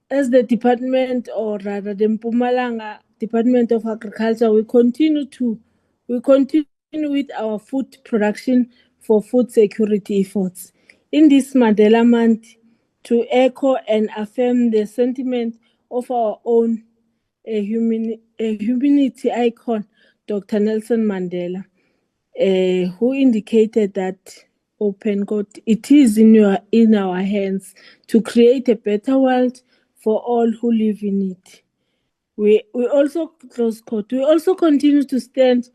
Speaker 14: as the department, or rather the Mpumalanga Department of Agriculture, we continue with our food production for food security efforts. In this Mandela Month, to echo and affirm the sentiment of our own humanity icon, Dr. Nelson Mandela, who indicated that, open quote, it is in our hands to create a better world for all who live in it. We also, close quote, we also continue to stand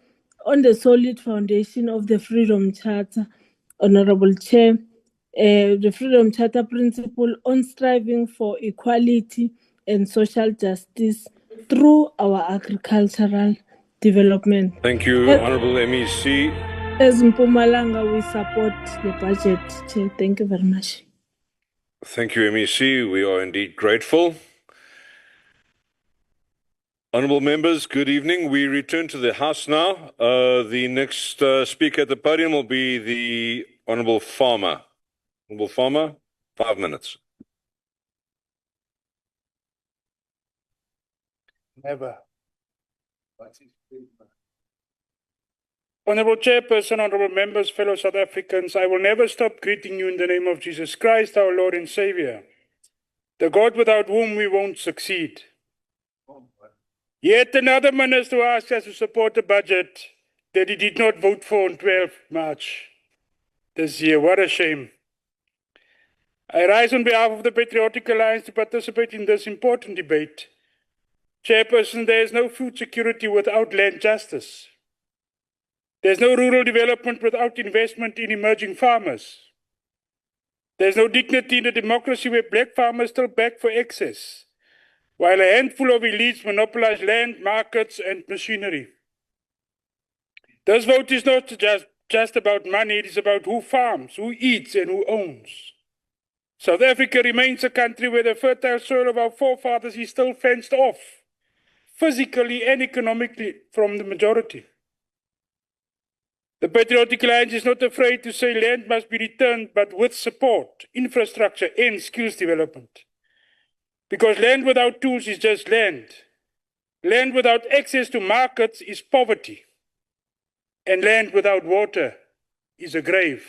Speaker 14: on the solid foundation of the Freedom Charter, Honorable Chair, the Freedom Charter principle on striving for equality and social justice through our agricultural development.
Speaker 15: Thank you, Honorable MEC.
Speaker 14: As Mpumalanga, we support the budget, Chair. Thank you very much.
Speaker 15: Thank you, MEC. We are indeed grateful. Honourable members, good evening. We return to the House now. The next speaker at the podium will be the Honourable Farmer. Honourable Farmer, 5 minutes.
Speaker 10: Never. Honourable Chairperson, honourable members, fellow South Africans, I will never stop greeting you in the name of Jesus Christ, our Lord and Saviour, the God without whom we won't succeed. Yet another minister asked us to support a budget that he did not vote for on 12 March this year. What a shame. I rise on behalf of the Patriotic Alliance to participate in this important debate. Chairperson, there is no food security without land justice. There's no rural development without investment in emerging farmers. There's no dignity in a democracy where black farmers still beg for excess, while a handful of elites monopolize land, markets, and machinery. This vote is not just about money, it is about who farms, who eats, and who owns. South Africa remains a country where the fertile soil of our forefathers is still fenced off, physically and economically, from the majority. The Patriotic Alliance is not afraid to say land must be returned, but with support, infrastructure, and skills development. Because land without tools is just land. Land without access to markets is poverty. and land without water is a grave.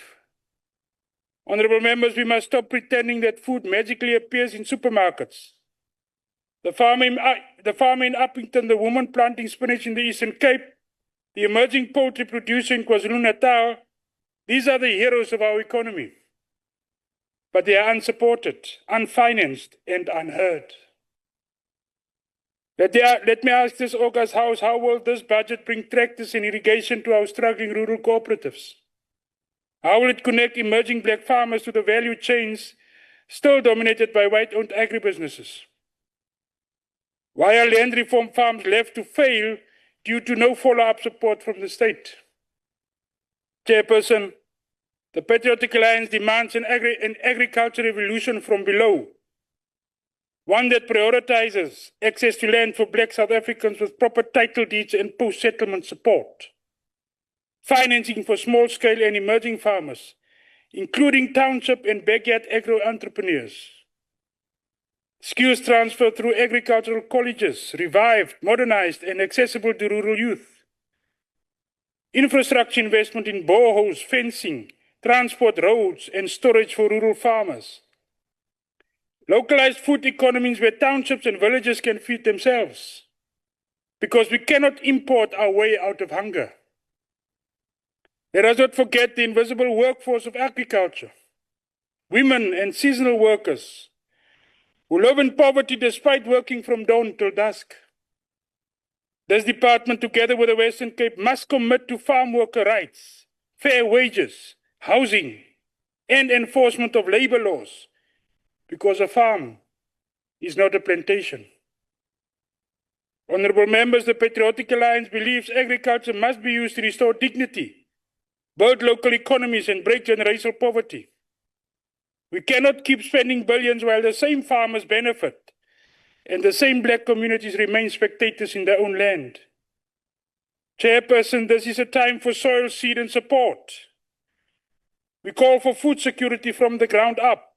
Speaker 10: Honorable members, we must stop pretending that food magically appears in supermarkets. The farmer in Uppington, the woman planting spinach in the Eastern Cape, the emerging poultry producer in KwaZulu-Natal, these are the heroes of our economy. But they are unsupported, unfinanced, and unheard. Let me ask this August House, how will this budget bring tractors and irrigation to our struggling rural cooperatives? How will it connect emerging black farmers to the value chains still dominated by white-owned agribusinesses? Why are land reform farms left to fail due to no follow-up support from the state? Chairperson, the Patriotic Alliance demands an agriculture revolution from below, one that prioritizes access to land for black South Africans with proper title deeds and post-settlement support, financing for small-scale and emerging farmers, including township and backyard agro-entrepreneurs, skills transfer through agricultural colleges, revived, modernized, and accessible to rural youth, infrastructure investment in boreholes, fencing, transport roads, and storage for rural farmers, localized food economies where townships and villages can feed themselves, because we cannot import our way out of hunger. Let us not forget the invisible workforce of agriculture, women and seasonal workers who live in poverty despite working from dawn till dusk. This department, together with the Western Cape, must commit to farm worker rights, fair wages, housing, and enforcement of labor laws, because a farm is not a plantation. Honorable members, the Patriotic Alliance believes agriculture must be used to restore dignity, build local economies, and break generational poverty. We cannot keep spending billions while the same farmers benefit and the same black communities remain spectators in their own land. Chairperson, this is a time for soil, seed, and support. We call for food security from the ground up,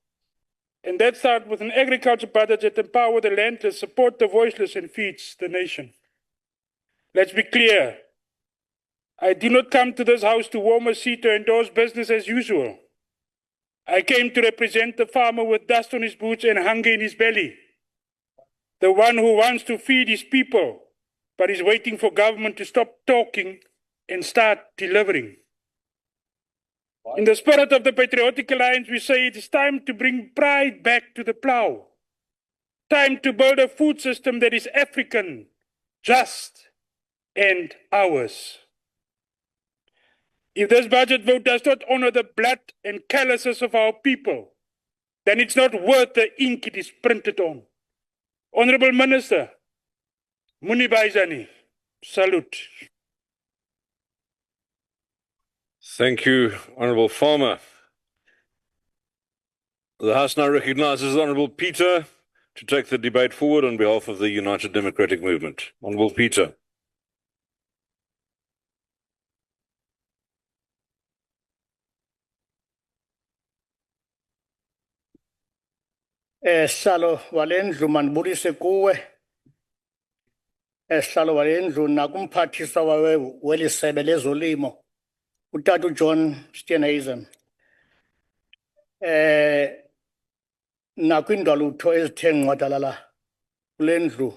Speaker 10: and that starts with an agriculture budget that empowers the landless, support the voiceless, and feeds the nation. Let's be clear. I did not come to this house to warm a seat or endorse business as usual. I came to represent the farmer with dust on his boots and hunger in his belly. The one who wants to feed his people, but is waiting for government to stop talking and start delivering. In the spirit of the Patriotic Alliance, we say it is time to bring pride back to the plow. Time to build a food system that is African, just, and ours. If this budget vote does not honor the blood and calluses of our people, then it's not worth the ink it is printed on. Honorable Minister, Munibaizani, salute.
Speaker 15: Thank you, Honourable Farmer. The House now recognises the Honourable Peter to take the debate forward on behalf of the United Democratic Movement. Honourable Peter.
Speaker 16: Salo walendlu manbulise kuwe. Salo walendlu nakumphathisa wawe welisebe lezolimo. Utata John Syeenhuisen. Nakwindalo utho ezithe nqwadalala kulendlu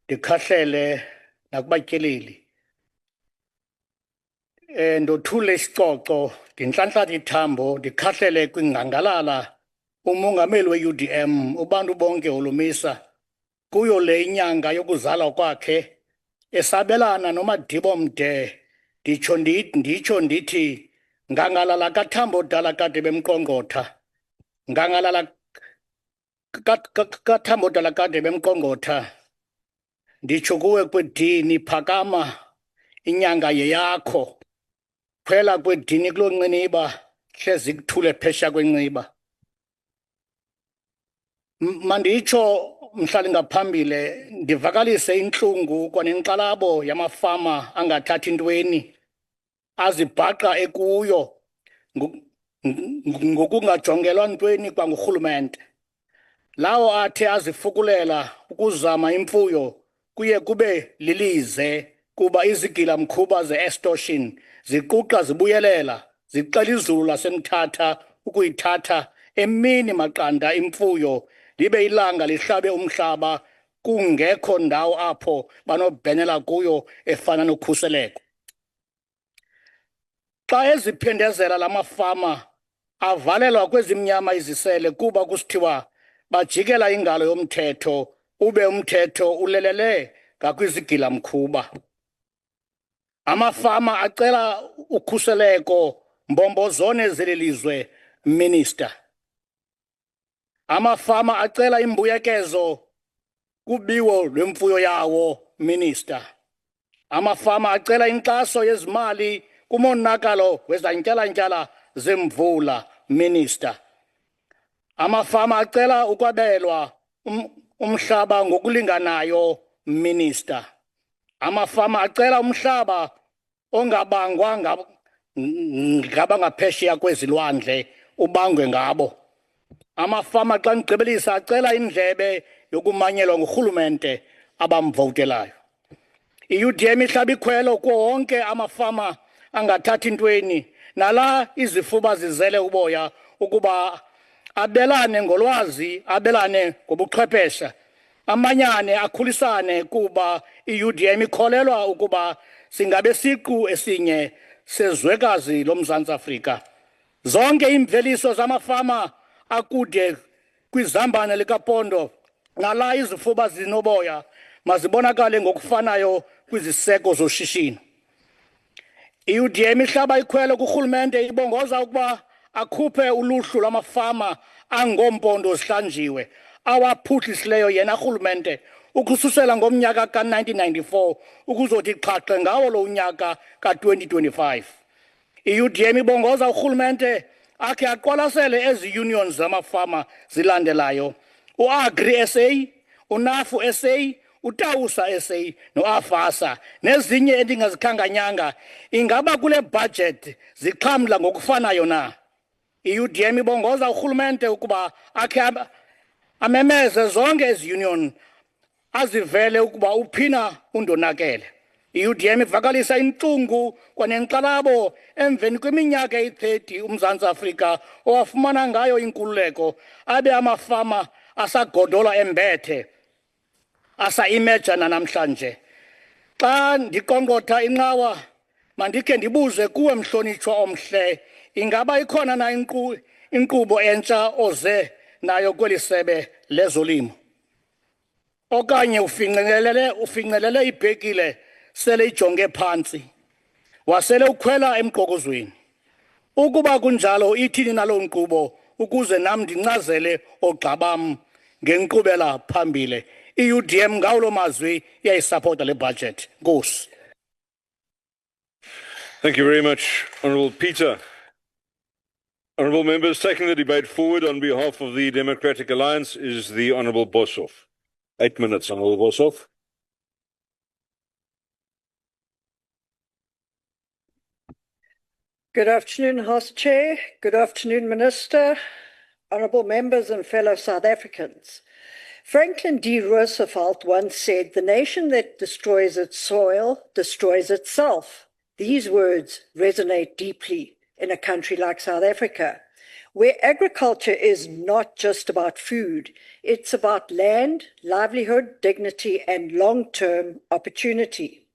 Speaker 16: ndikhahlele nakubatyeleli. Ndothule isicoco ndinhlanhlatha ithambo ndikhahlele kwingangalala umongameli we-UDM ubantu bonke olumisa kuyo le inyanga yokuzalwa kwakhe esabelana nomadibo mde nditsho ndithi ngangalala kathambo dala kade bemqongqotha ngangalala kathambo dala kade bemqongqotha nditsho kuwe kwedini phakama inyanga yeyakho khwela kwedini kulo nciniba hlezi kuthule phesha kwenciba. Manditsho mhlali ngaphambile ndivakalise inhlungu kwanenkxalabo yamafama angathathi ntweni azibhaqa ekuyo ngokungajongelwa ntweni kwangurhulumente. Lawo athe azifukulela ukuzama imfuyo kuye kube lilize kuba izigila mkhuba ze-extortion ziquqa zibuyelela zixela izulu lasemthatha ukuyithatha emini maqanda imfuyo libe ilanga lihlabe umhlaba kungekho ndawo apho banobhenela kuyo efana nokhuseleko. Xa eziphindezela lamafama avalelwa kwezimnyama izisele kuba kusithiwa bajikela ingalo yomthetho ube umthetho ulelele ngakwizigila mkhuba. Amafama acela ukhuseleko mbombozone zelilizwe, Minister. Amafama acela imbuyekezo kubiwo lwemfuyo yawo, Minister. Amafama acela inkxaso yezimali kumonakalo wezantyalantyala zemvula, Minister. Amafama acela ukwabelwa umhlaba ngokulinganayo, Minister. Amafama acela umhlaba ongabangwa ngabangaphesheya kwezilwandle ubangwe ngabo. Amafama xa ndigqibelisa acela indlebe yokumanyelwa ngurhulumente abamvotelayo. I-UDM ihlaba ikhwelo kuwo wonke amafama angathathi ntweni nala izifuba zizele uboya ukuba abelane ngolwazi, abelane ngobuchwephesha, amanyane akhulisane kuba i-UDM ikholelwa ukuba singabe siqu esinye sezwekazi loMzantsi Afrika. Zonke imveliso zamafama akude kwizambane likaPondo nala izifuba zinoboya mazibonakale ngokufanayo kwiziseko zoshishino. I-UDM ihlaba ikhwelo kurhulumente ibongoza ukuba akhuphe uluhlu lwamafama angompondo zihlanjiwe awaphuhlisileyo yena rhulumente ukususela ngomnyaka ka-1994 ukuzothi qhaqhe ngawo lo unyaka ka-2025. I-UDM ibongoza urhulumente akhe aqwalasele ezi unions zamafama zilandelayo: uAgri SA, uNAFU SA, uTausa SA noAfasa nezinye endingazikhankanyanga. Ingaba kule budget zixhamla ngokufanayo na? I-UDM ibongoza urhulumente ukuba akhe amemeze zonke ezi union azivele ukuba uphina undonakele. I-UDM ivakalisa intlungu kwanenkxalabo emveni kweminyaka eyi-30 uMzantsi Afrika owafumana ngayo inkululeko abe amafama asagodola embethe asa-imeja nanamhlanje. Xa ndiqongqotha inqawa mandikhe ndibuze kuwe mhlonitshwa omhle, ingaba ikhona na inkqubo entsha oze nayo kweli sebe lezolimo? Okanye ufincelele ibhekile sele ijonge phantsi wasele ukhwela emqokozweni? Ukuba kunjalo ithini naloo nkqubo ukuze nam ndincazele oogxa bam ngenkqubela phambili? I-UDM ngawulo mazwi iyayisapota le budget. Nkosi.
Speaker 15: Thank you very much, Honourable Peter. Honourable members, taking the debate forward on behalf of the Democratic Alliance is the Honourable Boshoff. 8 minutes, Honourable Boshoff.
Speaker 17: Good afternoon, House Chair. Good afternoon, Minister, honourable members and fellow South Africans. Franklin D. Roosevelt once said, "The nation that destroys its soil destroys itself." These words resonate deeply in a country like South Africa, where agriculture is not just about food, it's about land, livelihood, dignity, and long-term opportunity.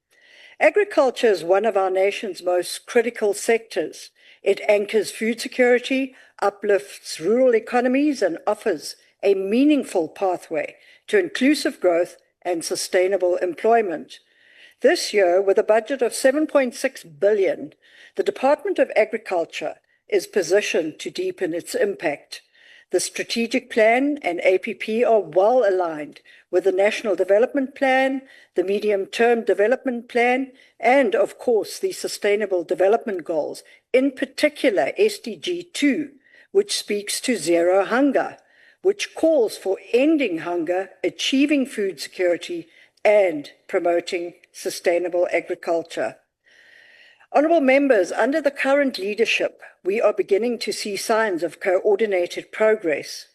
Speaker 17: Agriculture is one of our nation's most critical sectors. It anchors food security, uplifts rural economies, and offers a meaningful pathway to inclusive growth and sustainable employment. This year, with a budget of 7.6 billion, the Department of Agriculture is positioned to deepen its impact. The strategic plan and APP are well aligned with the National Development Plan, the Medium-Term Development Plan, and of course the Sustainable Development Goals, in particular SDG 2, which speaks to zero hunger, which calls for ending hunger, achieving food security, and promoting sustainable agriculture. Honourable members, under the current leadership, we are beginning to see signs of coordinated progress.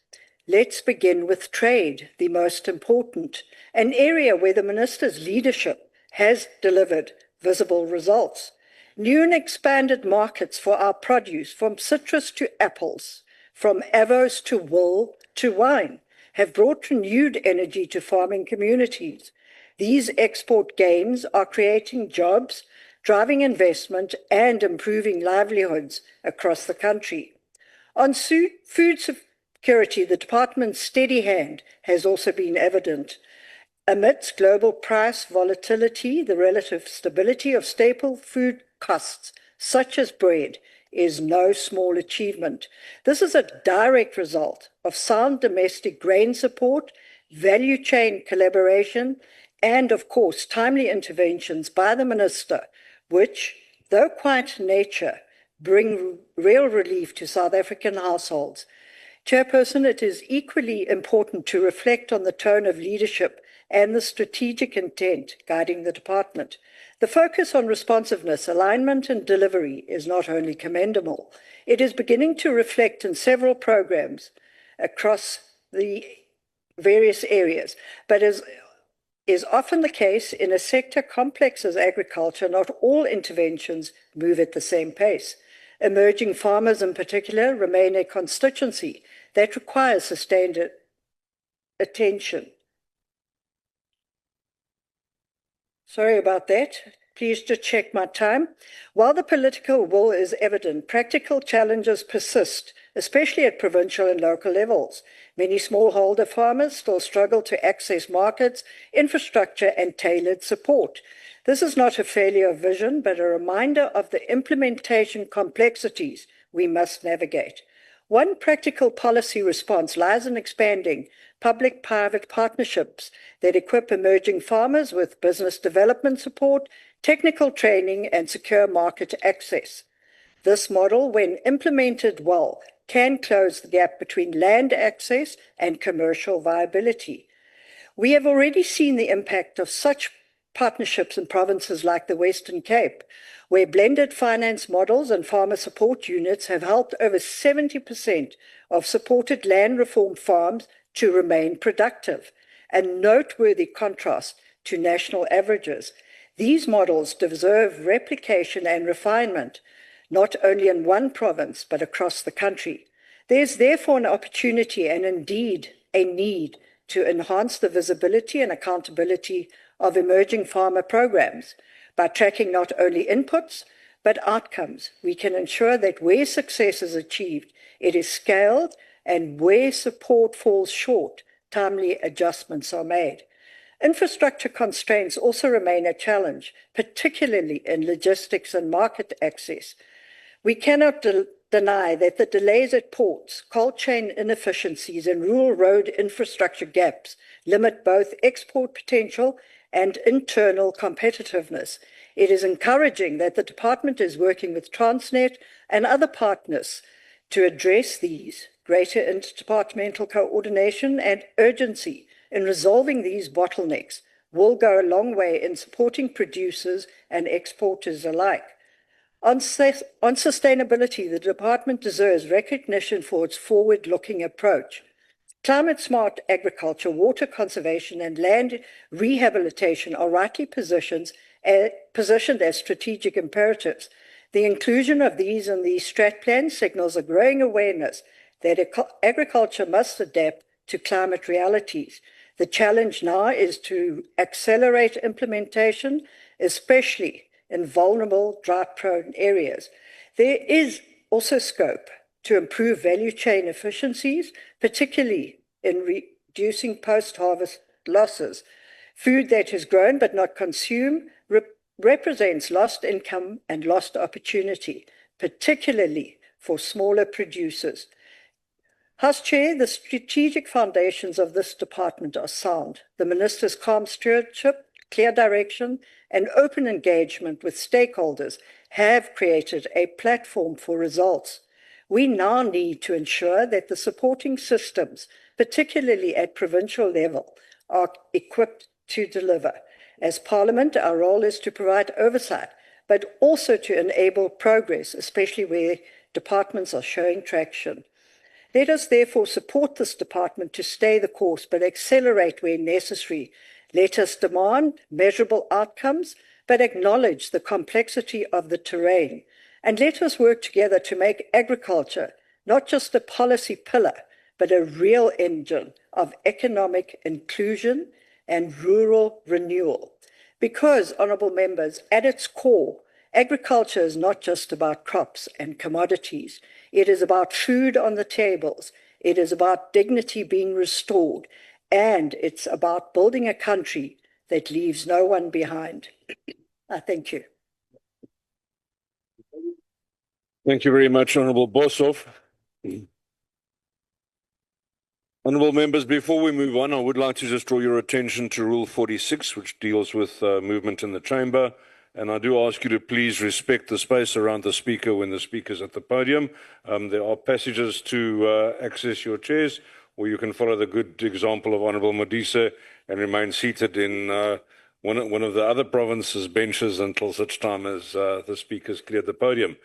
Speaker 17: Let's begin with trade, the most important, an area where the Minister's leadership has delivered visible results. New and expanded markets for our produce, from citrus to apples, from avos to wool to wine, have brought renewed energy to farming communities. These export gains are creating jobs, driving investment, and improving livelihoods across the country. On food security, the department's steady hand has also been evident. Amidst global price volatility, the relative stability of staple food costs, such as bread, is no small achievement. This is a direct result of sound domestic grain support, value chain collaboration, and, of course, timely interventions by the Minister, which, though quite nature, bring real relief to South African households. Chairperson, it is equally important to reflect on the tone of leadership and the strategic intent guiding the department. The focus on responsiveness, alignment, and delivery is not only commendable, it is beginning to reflect in several programs across the various areas, but as is often the case in a sector complex as agriculture, not all interventions move at the same pace. Emerging farmers in particular remain a constituency that requires sustained attention. Sorry about that. Please just check my time. While the political will is evident, practical challenges persist, especially at provincial and local levels. Many smallholder farmers still struggle to access markets, infrastructure, and tailored support. This is not a failure of vision, but a reminder of the implementation complexities we must navigate. One practical policy response lies in expanding public-private partnerships that equip emerging farmers with business development support, technical training, and secure market access. This model, when implemented well, can close the gap between land access and commercial viability. We have already seen the impact of such partnerships in provinces like the Western Cape, where blended finance models and farmer support units have helped over 70% of supported land reform farms to remain productive, a noteworthy contrast to national averages. These models deserve replication and refinement, not only in one province, but across the country. There's therefore an opportunity and indeed a need to enhance the visibility and accountability of emerging farmer programs. By tracking not only inputs, but outcomes, we can ensure that where success is achieved, it is scaled, and where support falls short, timely adjustments are made. Infrastructure constraints also remain a challenge, particularly in logistics and market access. We cannot deny that the delays at ports, cold chain inefficiencies, and rural road infrastructure gaps limit both export potential and internal competitiveness. It is encouraging that the department is working with Transnet and other partners to address these. Greater interdepartmental coordination and urgency in resolving these bottlenecks will go a long way in supporting producers and exporters alike. On sustainability, the department deserves recognition for its forward-looking approach. Climate-smart agriculture, water conservation, and land rehabilitation are rightly positioned as strategic imperatives. The inclusion of these in the strat plan signals a growing awareness that agriculture must adapt to climate realities. The challenge now is to accelerate implementation, especially in vulnerable, drought-prone areas. There is also scope to improve value chain efficiencies, particularly in reducing post-harvest losses. Food that is grown but not consumed represents lost income and lost opportunity, particularly for smaller producers. House Chair, the strategic foundations of this department are sound. The Minister's calm stewardship, clear direction, and open engagement with stakeholders have created a platform for results. We now need to ensure that the supporting systems, particularly at provincial level, are equipped to deliver. As Parliament, our role is to provide oversight, but also to enable progress, especially where departments are showing traction. Let us therefore support this department to stay the course, but accelerate where necessary, Let us demand measurable outcomes, but acknowledge the complexity of the terrain. And let us work together to make agriculture not just a policy pillar, but a real engine of economic inclusion and rural renewal. Because, honourable members, at its core, agriculture is not just about crops and commodities. It is about food on the tables. It is about dignity being restored. And it's about building a country that leaves no one behind. Thank you.
Speaker 15: Thank you very much, Honourable Boshoff. Honourable members, before we move on, I would like to just draw your attention to Rule 46, which deals with movement in the chamber. And I do ask you to please respect the space around the speaker when the speaker's at the podium. There are passages to access your chairs, or you can follow the good example of Honourable Modise and remain seated in one of the other provinces' benches until such time as the speakers clear the podium.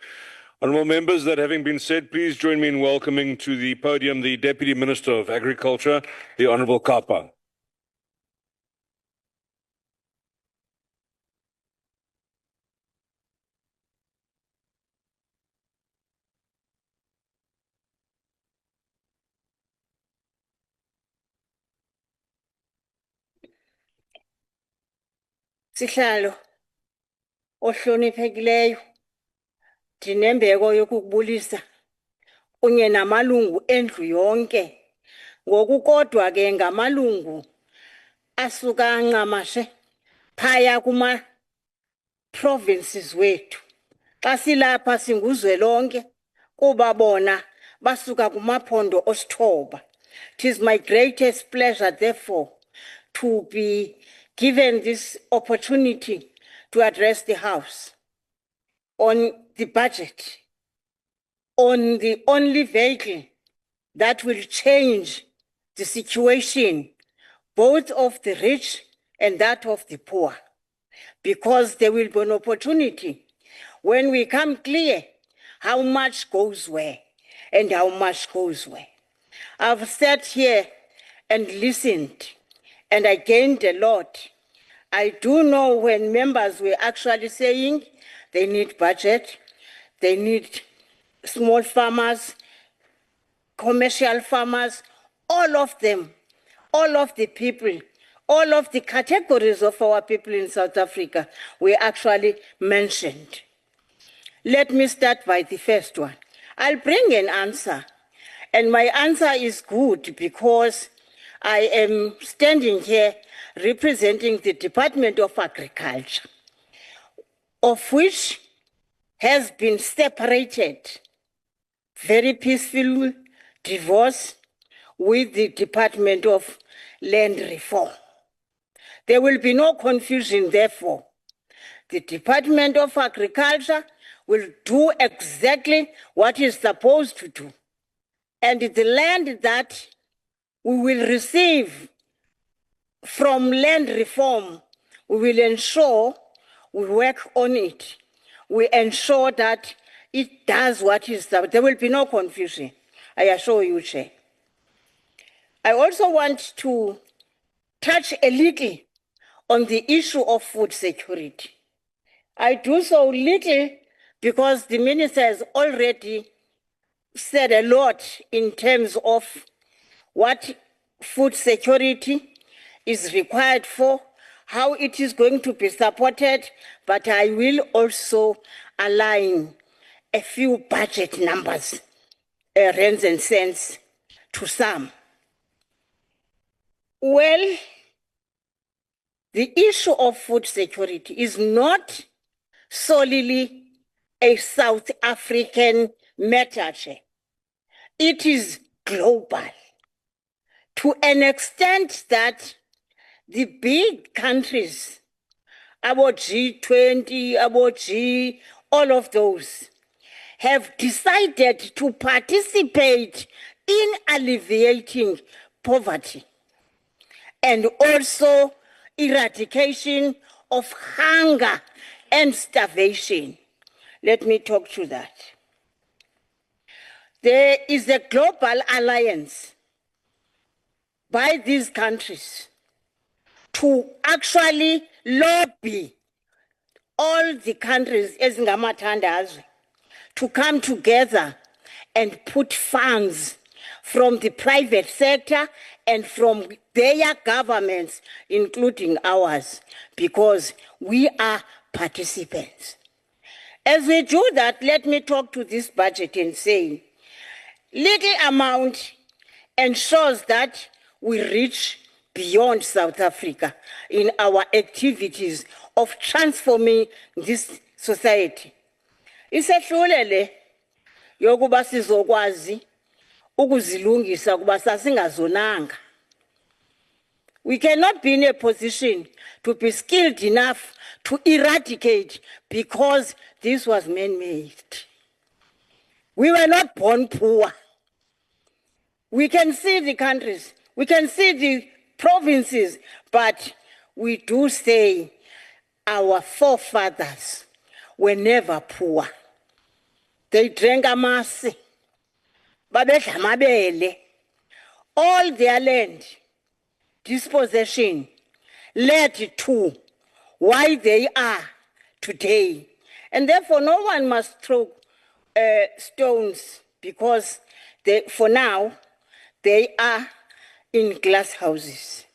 Speaker 15: Honourable members, that having been said, please join me in welcoming to the podium the Deputy Minister of Agriculture, the Honourable Capa.
Speaker 18: Sihlalo ohloniphekileyo ndinembeko yokukubulisa kunye namalungu endlu yonke ngokukodwa ke ngamalungu asuka ancamashe phaya kuma provinces wethu xa silapha singuzwe lonke kuba bona basuka kumaphondo osithoba. It is my greatest pleasure therefore to be given this opportunity to address the House on the budget, on the only vehicle that will change the situation, both of the rich and that of the poor, because there will be an opportunity when we come clear how much goes where and how much goes where. I've sat here and listened, and I gained a lot. I do know when members were actually saying they need budget, they need small farmers, commercial farmers, all of them, all of the people, all of the categories of our people in South Africa were actually mentioned. Let me start by the first one. I'll bring an answer, and my answer is good because I am standing here representing the Department of Agriculture, of which has been separated, very peaceful divorce with the Department of Land Reform. There will be no confusion, therefore. The Department of Agriculture will do exactly what it's supposed to do. And the land that we will receive from land reform, we will ensure we work on it. We ensure that it does what is done. There will be no confusion, I assure you, Chair. I also want to touch a little on the issue of food security. I do so little because the minister has already said a lot in terms of what food security is required for, how it is going to be supported, but I will also align a few budget numbers, rands and cents, to some. Well, the issue of food security is not solely a South African matter. It is global to an extent that the big countries, about G20, about G, all of those, have decided to participate in alleviating poverty and also eradication of hunger and starvation. Let me talk to that. There is a global alliance by these countries to actually lobby all the countries ezingamathandazwe to come together and put funds from the private sector and from their governments, including ours, because we are participants. As we do that, let me talk to this budget and say, little amount ensures that we reach beyond South Africa in our activities of transforming this society. Isehlulele yokuba sizokwazi ukuzilungisa kuba sasingazonanga. We cannot be in a position to be skilled enough to eradicate because this was man-made. We were not born poor. We can see the countries, we can see the provinces, but we do say our forefathers were never poor. They drank amasi, babedla amabele. All their land dispossession led to why they are today. And therefore, no one must throw stones because for now, they are in glass houses.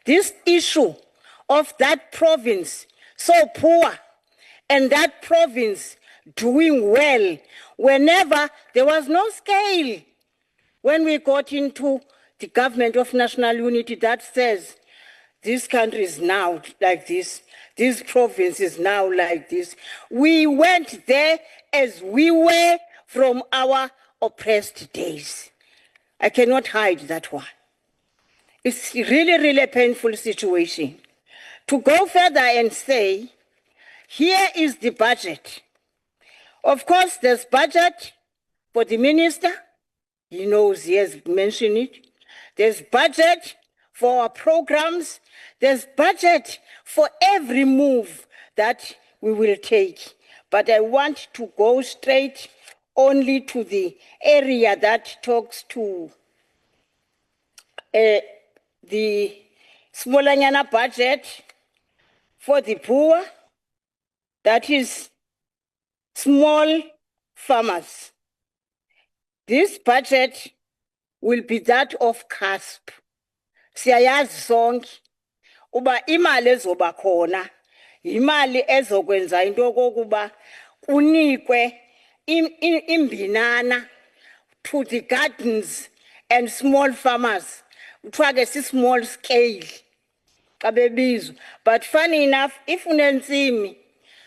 Speaker 18: This issue of that province so poor and that province doing well, whenever there was no scale, when we got into the government of national unity that says this country is now like this province is now like this, we went there as we were from our oppressed days. I cannot hide that one. It's really, really a painful situation. To go further and say, here is the budget. Of course, there's budget for the minister. He knows, he has mentioned it. There's budget for our programs. There's budget for every move that we will take. But I want to go straight only to the area that talks to the smallanyana budget for the poor, that is small farmers. This budget will be that of CASP. Siyayazi sonke uba imali ezoba khona imali ezokwenza into yokokuba kunikwe imbinana to the gardens and small farmers. Kuthiwa ke si-small scale xa bebizwa. But funny enough, if unentsimi,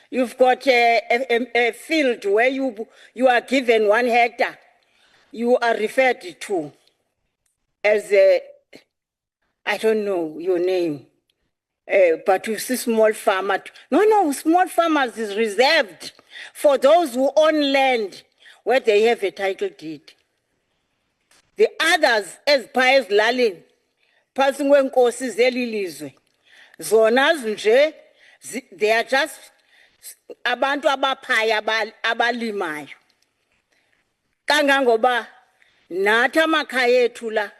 Speaker 18: you've got a field where you are given 1 hectare, you are referred to as I don't know your name, but you see small farmer. No, small farmers is reserved for those who own land where they have a title deed. The others, as phaa ezilalini, phantsi kweenkosi zeli lizwe, zona nje, they are just abantu abaphaya abalimayo. Kangangoba nathi amakhaya ethu la,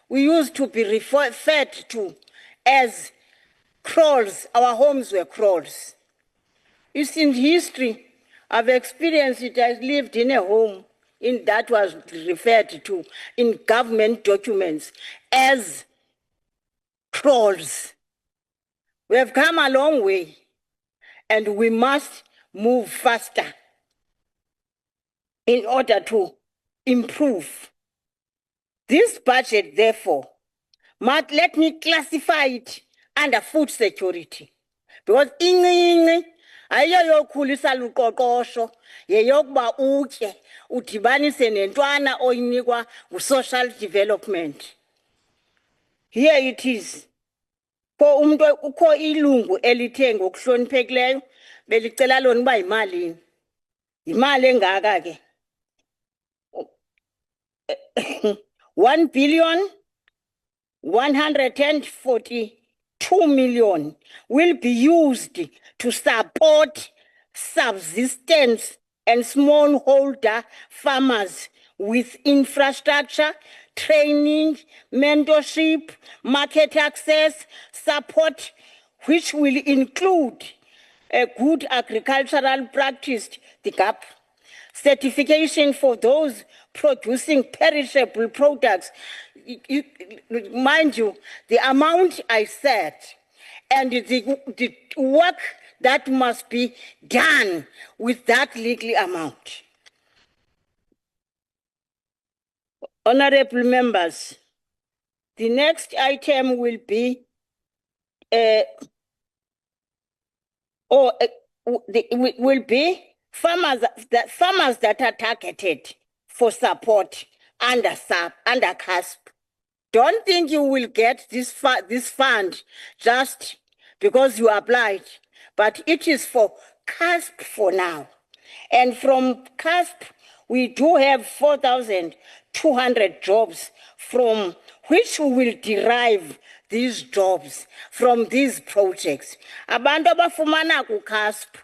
Speaker 18: we used to be referred to as crawls. Our homes were crawls. It's in history. I've experienced it. I lived in a home that was referred to in government documents as crawls. We have come a long way, and we must move faster in order to improve. This budget, therefore, let me classify it under food security. Because ayoyokhulisa luqoqosho yeyokuba utye udibanise nentwana oyinikwa social development. Here it is. Ko umuntu ukho ilungu elithe ngokuhloniphekileyo belicela lona uba yimalini. Imali engaka ke. 1,142 million will be used to support subsistence and smallholder farmers with infrastructure training, mentorship, market access, support, which will include a good agricultural practice, the Capa, certification for those producing perishable products. Mind you, the amount I said and the work that must be done with that legal amount. Honorable members, the next item will be farmers that are targeted for support under CASP. Don't think you will get this fund just because you applied, but it is for CASP for now. And from CASP, we do have 4,200 jobs from which we will derive these jobs from these projects. Abantu abafumana ku CASP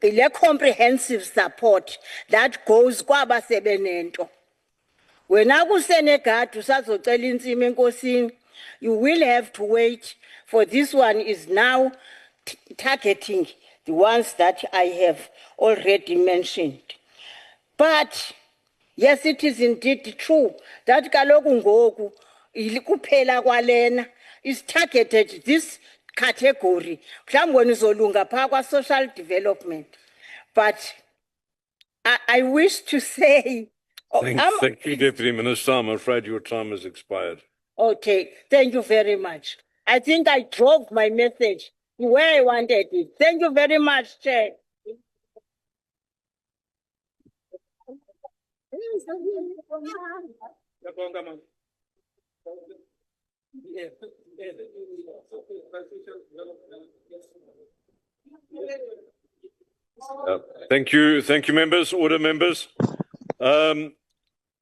Speaker 18: ile comprehensive support that goes kwabasebenento. Wena kusenegadi usazocela intsimi enkosini, you will have to wait for this one is now targeting the ones that I have already mentioned. But yes, it is indeed true that kaloku ngoku kuphela kwalena is targeted this category. Mhlawumbe izolunga phaa kwa social development. But I wish to say
Speaker 15: Thank you, Deputy Minister. I'm afraid your time has expired.
Speaker 18: Okay, thank you very much. I think I drove my message where I wanted it. Thank you very much, Chair.
Speaker 15: Thank you, members, order members.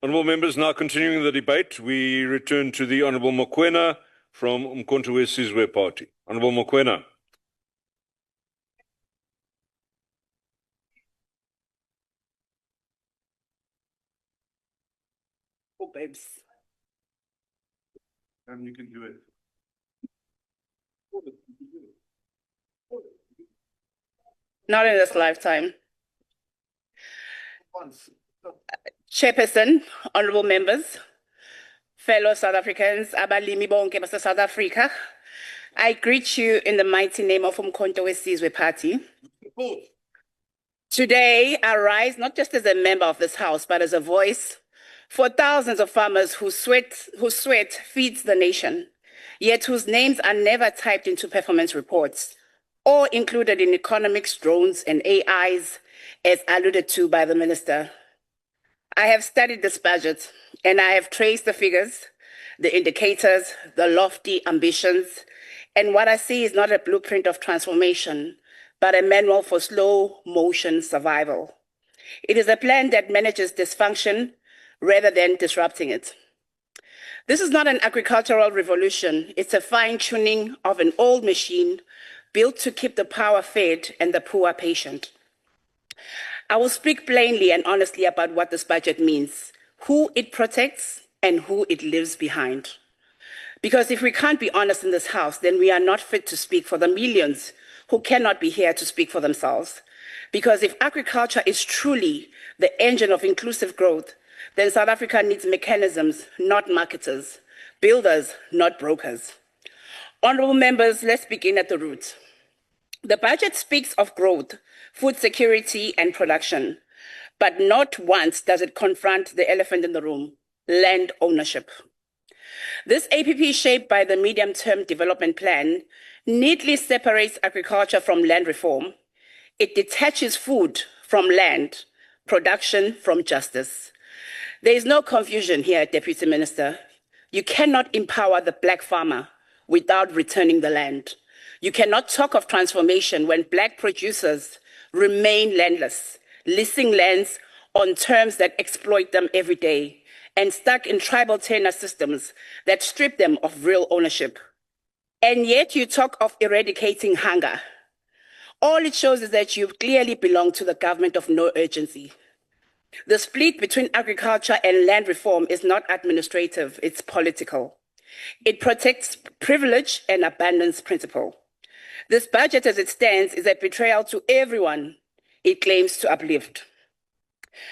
Speaker 15: Honourable members, now continuing the debate, we return to the Honourable Mokoena from Umkhonto weSizwe Party. Honourable Mokoena.
Speaker 19: Oh, babes.
Speaker 15: You can do it.
Speaker 19: Not in this lifetime. Chairperson, honorable members, fellow South Africans, abalimi bonke base South Africa, I greet you in the mighty name of Umkhonto weSizwe Party. Today, I rise not just as a member of this house, but as a voice for thousands of farmers whose sweat feeds the nation, yet whose names are never typed into performance reports or included in economics, drones, and AIs, as alluded to by the minister. I have studied this budget and I have traced the figures, the indicators, the lofty ambitions, and what I see is not a blueprint of transformation, but a manual for slow motion survival. It is a plan that manages dysfunction rather than disrupting it. This is not an agricultural revolution. It's a fine-tuning of an old machine built to keep the power fed and the poor patient. I will speak plainly and honestly about what this budget means, who it protects, and who it leaves behind. Because if we can't be honest in this house, then we are not fit to speak for the millions who cannot be here to speak for themselves. Because if agriculture is truly the engine of inclusive growth, then South Africa needs mechanisms, not marketers, builders, not brokers. Honorable members, let's begin at the root. The budget speaks of growth, food security, and production, but not once does it confront the elephant in the room, land ownership. This APP, shaped by the medium-term development plan, neatly separates agriculture from land reform. It detaches food from land, production from justice. There is no confusion here, Deputy Minister. You cannot empower the black farmer without returning the land. You cannot talk of transformation when black producers remain landless, leasing lands on terms that exploit them every day, and stuck in tribal tenure systems that strip them of real ownership. And yet you talk of eradicating hunger. All it shows is that you clearly belong to the government of no urgency. The split between agriculture and land reform is not administrative, it's political. It protects privilege and abundance principle. This budget as it stands is a betrayal to everyone it claims to uplift.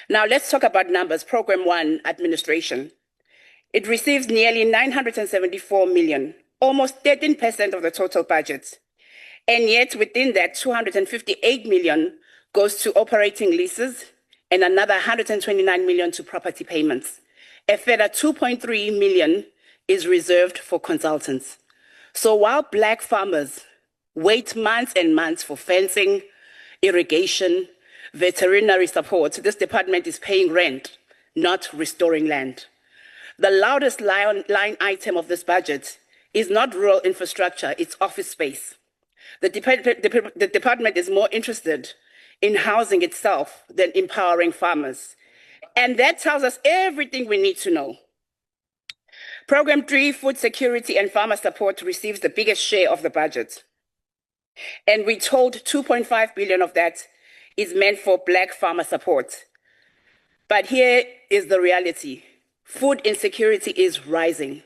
Speaker 19: Now let's talk about numbers. Program 1, administration. It receives nearly 974 million, almost 13% of the total budget. And yet within that, 258 million goes to operating leases and another 129 million to property payments. A further 2.3 million is reserved for consultants. So while Black farmers wait months and months for fencing, irrigation, veterinary support, this department is paying rent, not restoring land. The loudest line item of this budget is not rural infrastructure, it's office space. The department is more interested in housing itself than empowering farmers. And that tells us everything we need to know. Program 3, food security and farmer support, receives the biggest share of the budget. And we're told 2.5 billion of that is meant for Black farmer support. But here is the reality. Food insecurity is rising.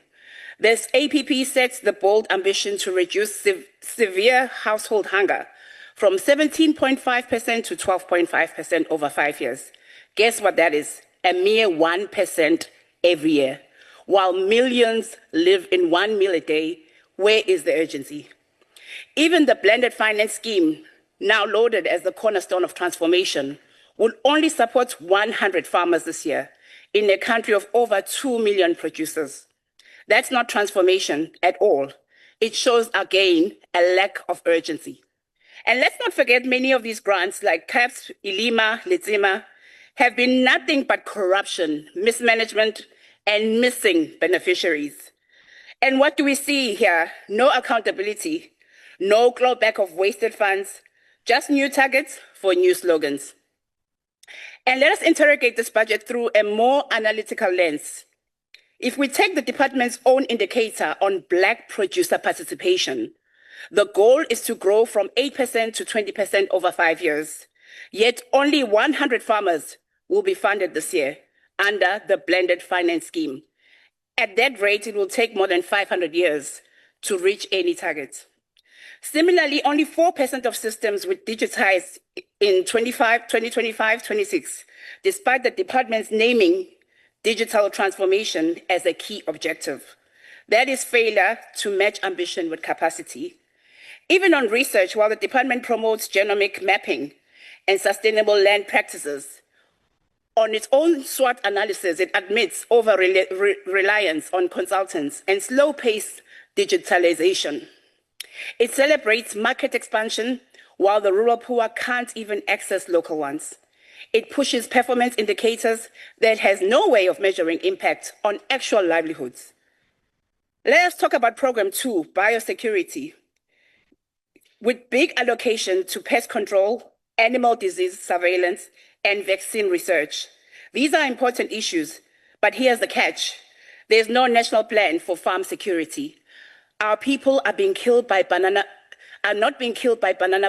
Speaker 19: This APP sets the bold ambition to reduce severe household hunger from 17.5% to 12.5% over 5 years. Guess what that is? A mere 1% every year. While millions live in 1 meal a day, where is the urgency? Even the blended finance scheme, now loaded as the cornerstone of transformation, will only support 100 farmers this year in a country of over 2 million producers. That's not transformation at all. It shows, again, a lack of urgency. And let's not forget many of these grants, like CAPS, Ilima, Letsima, have been nothing but corruption, mismanagement, and missing beneficiaries. And what do we see here? No accountability, no clawback of wasted funds, just new targets for new slogans. And let us interrogate this budget through a more analytical lens. If we take the department's own indicator on Black producer participation, the goal is to grow from 8% to 20% over 5 years. Yet only 100 farmers will be funded this year under the blended finance scheme. At that rate, it will take more than 500 years to reach any target. Similarly, only 4% of systems will digitize in 2025-26, despite the department's naming digital transformation as a key objective. That is failure to match ambition with capacity. Even on research, while the department promotes genomic mapping and sustainable land practices, on its own SWOT analysis, it admits over-reliance on consultants and slow-paced digitalization. It celebrates market expansion while the rural poor can't even access local ones. It pushes performance indicators that has no way of measuring impact on actual livelihoods. Let us talk about Program 2, biosecurity, with big allocation to pest control, animal disease surveillance, and vaccine research. These are important issues, but here's the catch. There's no national plan for farm security. Our people are not being killed by banana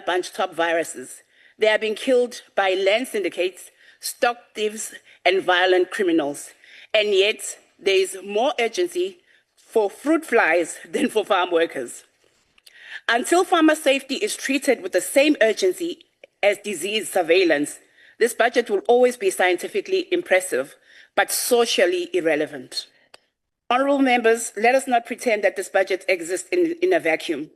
Speaker 19: bunch top viruses. They are being killed by land syndicates, stock thieves, and violent criminals. And yet, there is more urgency for fruit flies than for farm workers. Until farmer safety is treated with the same urgency as disease surveillance, this budget will always be scientifically impressive, but socially irrelevant. Honorable members, let us not pretend that this budget exists in a vacuum.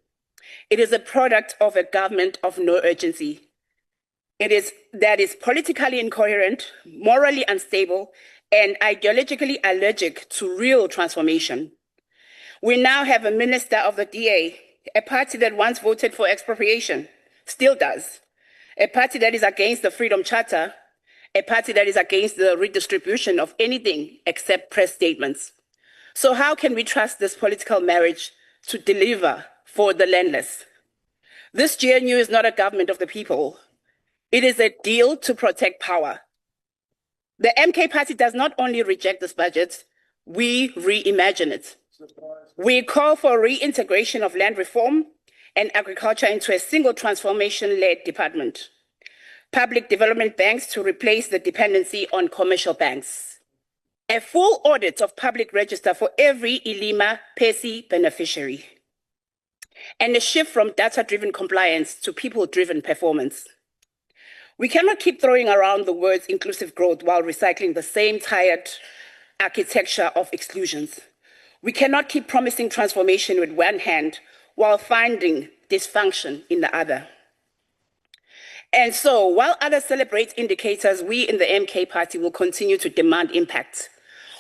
Speaker 19: It is a product of a government of no urgency. That is politically incoherent, morally unstable, and ideologically allergic to real transformation. We now have a minister of the DA, a party that once voted for expropriation, still does, a party that is against the Freedom Charter, a party that is against the redistribution of anything except press statements. So how can we trust this political marriage to deliver for the landless? This GNU is not a government of the people. It is a deal to protect power. The MK party does not only reject this budget, we reimagine it. We call for reintegration of land reform and agriculture into a single transformation-led department. public development banks to replace the dependency on commercial banks, a full audit of public register for every ILIMA PESI beneficiary, and a shift from data-driven compliance to people-driven performance. We cannot keep throwing around the words inclusive growth while recycling the same tired architecture of exclusions. We cannot keep promising transformation with one hand while finding dysfunction in the other. And so, while others celebrate indicators, we in the MK party will continue to demand impact,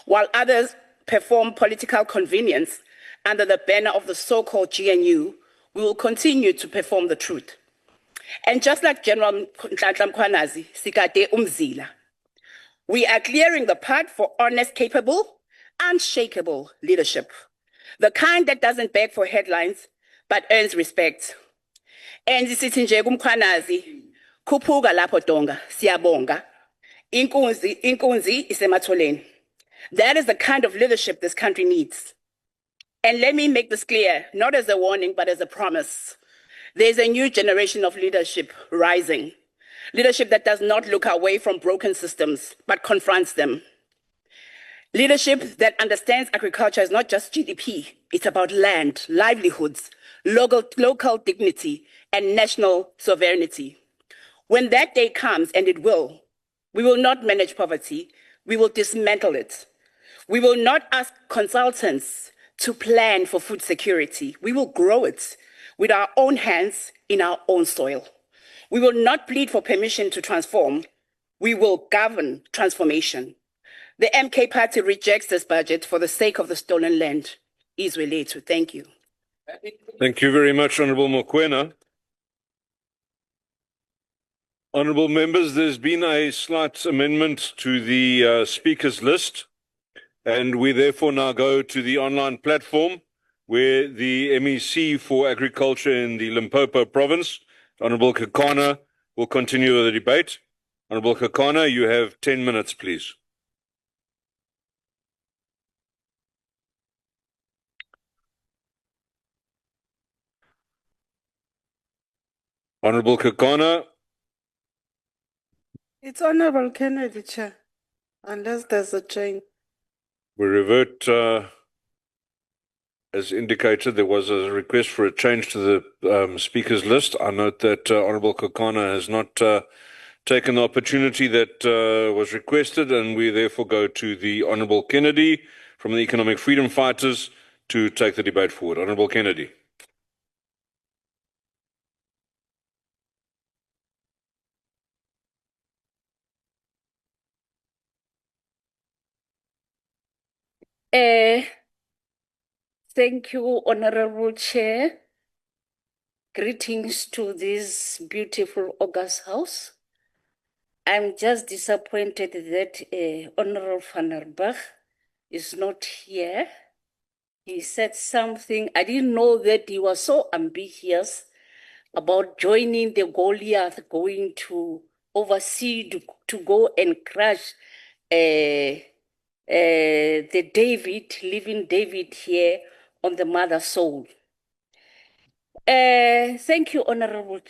Speaker 19: while others perform political convenience under the banner of the so-called GNU, we will continue to perform the truth. And just like General Mkhwanazi, Sikade Umzila, we are clearing the path for honest, capable, unshakable leadership, the kind that doesn't beg for headlines, but earns respect. And sithi nje kuMkhwanazi, khuphuka lapho Donga, siyabonga. Inkunzi isematholeni. That is the kind of leadership this country needs. And let me make this clear, not as a warning, but as a promise. There's a new generation of leadership rising. Leadership that does not look away from broken systems, but confronts them. Leadership that understands agriculture is not just GDP. It's about land, livelihoods, local dignity, and national sovereignty. When that day comes, and it will, we will not manage poverty. We will dismantle it. We will not ask consultants to plan for food security. We will grow it with our own hands in our own soil. We will not plead for permission to transform. We will govern transformation. The MK party rejects this budget for the sake of the stolen land. Izweletu. Thank you.
Speaker 15: Thank you very much, Honourable Mokoena. Honourable members, there's been a slight amendment to the speakers list, and we therefore now go to the online platform where the MEC for Agriculture in the Limpopo province, Honourable Kakana, will continue the debate. Honourable Kakana, you have 10 minutes, please. Honourable Kakana.
Speaker 12: It's Honorable Kennedy, Chair, unless there's a change.
Speaker 15: We revert, as indicated, there was a request for a change to the speakers list. I note that Honourable Kakana has not taken the opportunity that was requested, and we therefore go to the Honourable Kennedy from the Economic Freedom Fighters to take the debate forward. Honourable Kennedy.
Speaker 20: Thank you, Honorable Chair. Greetings to this beautiful August House. I'm just disappointed that Honorable van der Berg is not here. He said something. I didn't know that he was so ambitious about joining the Goliath, going to overseas to go and crush the David, living David here on the mother soul. Thank you, Honorable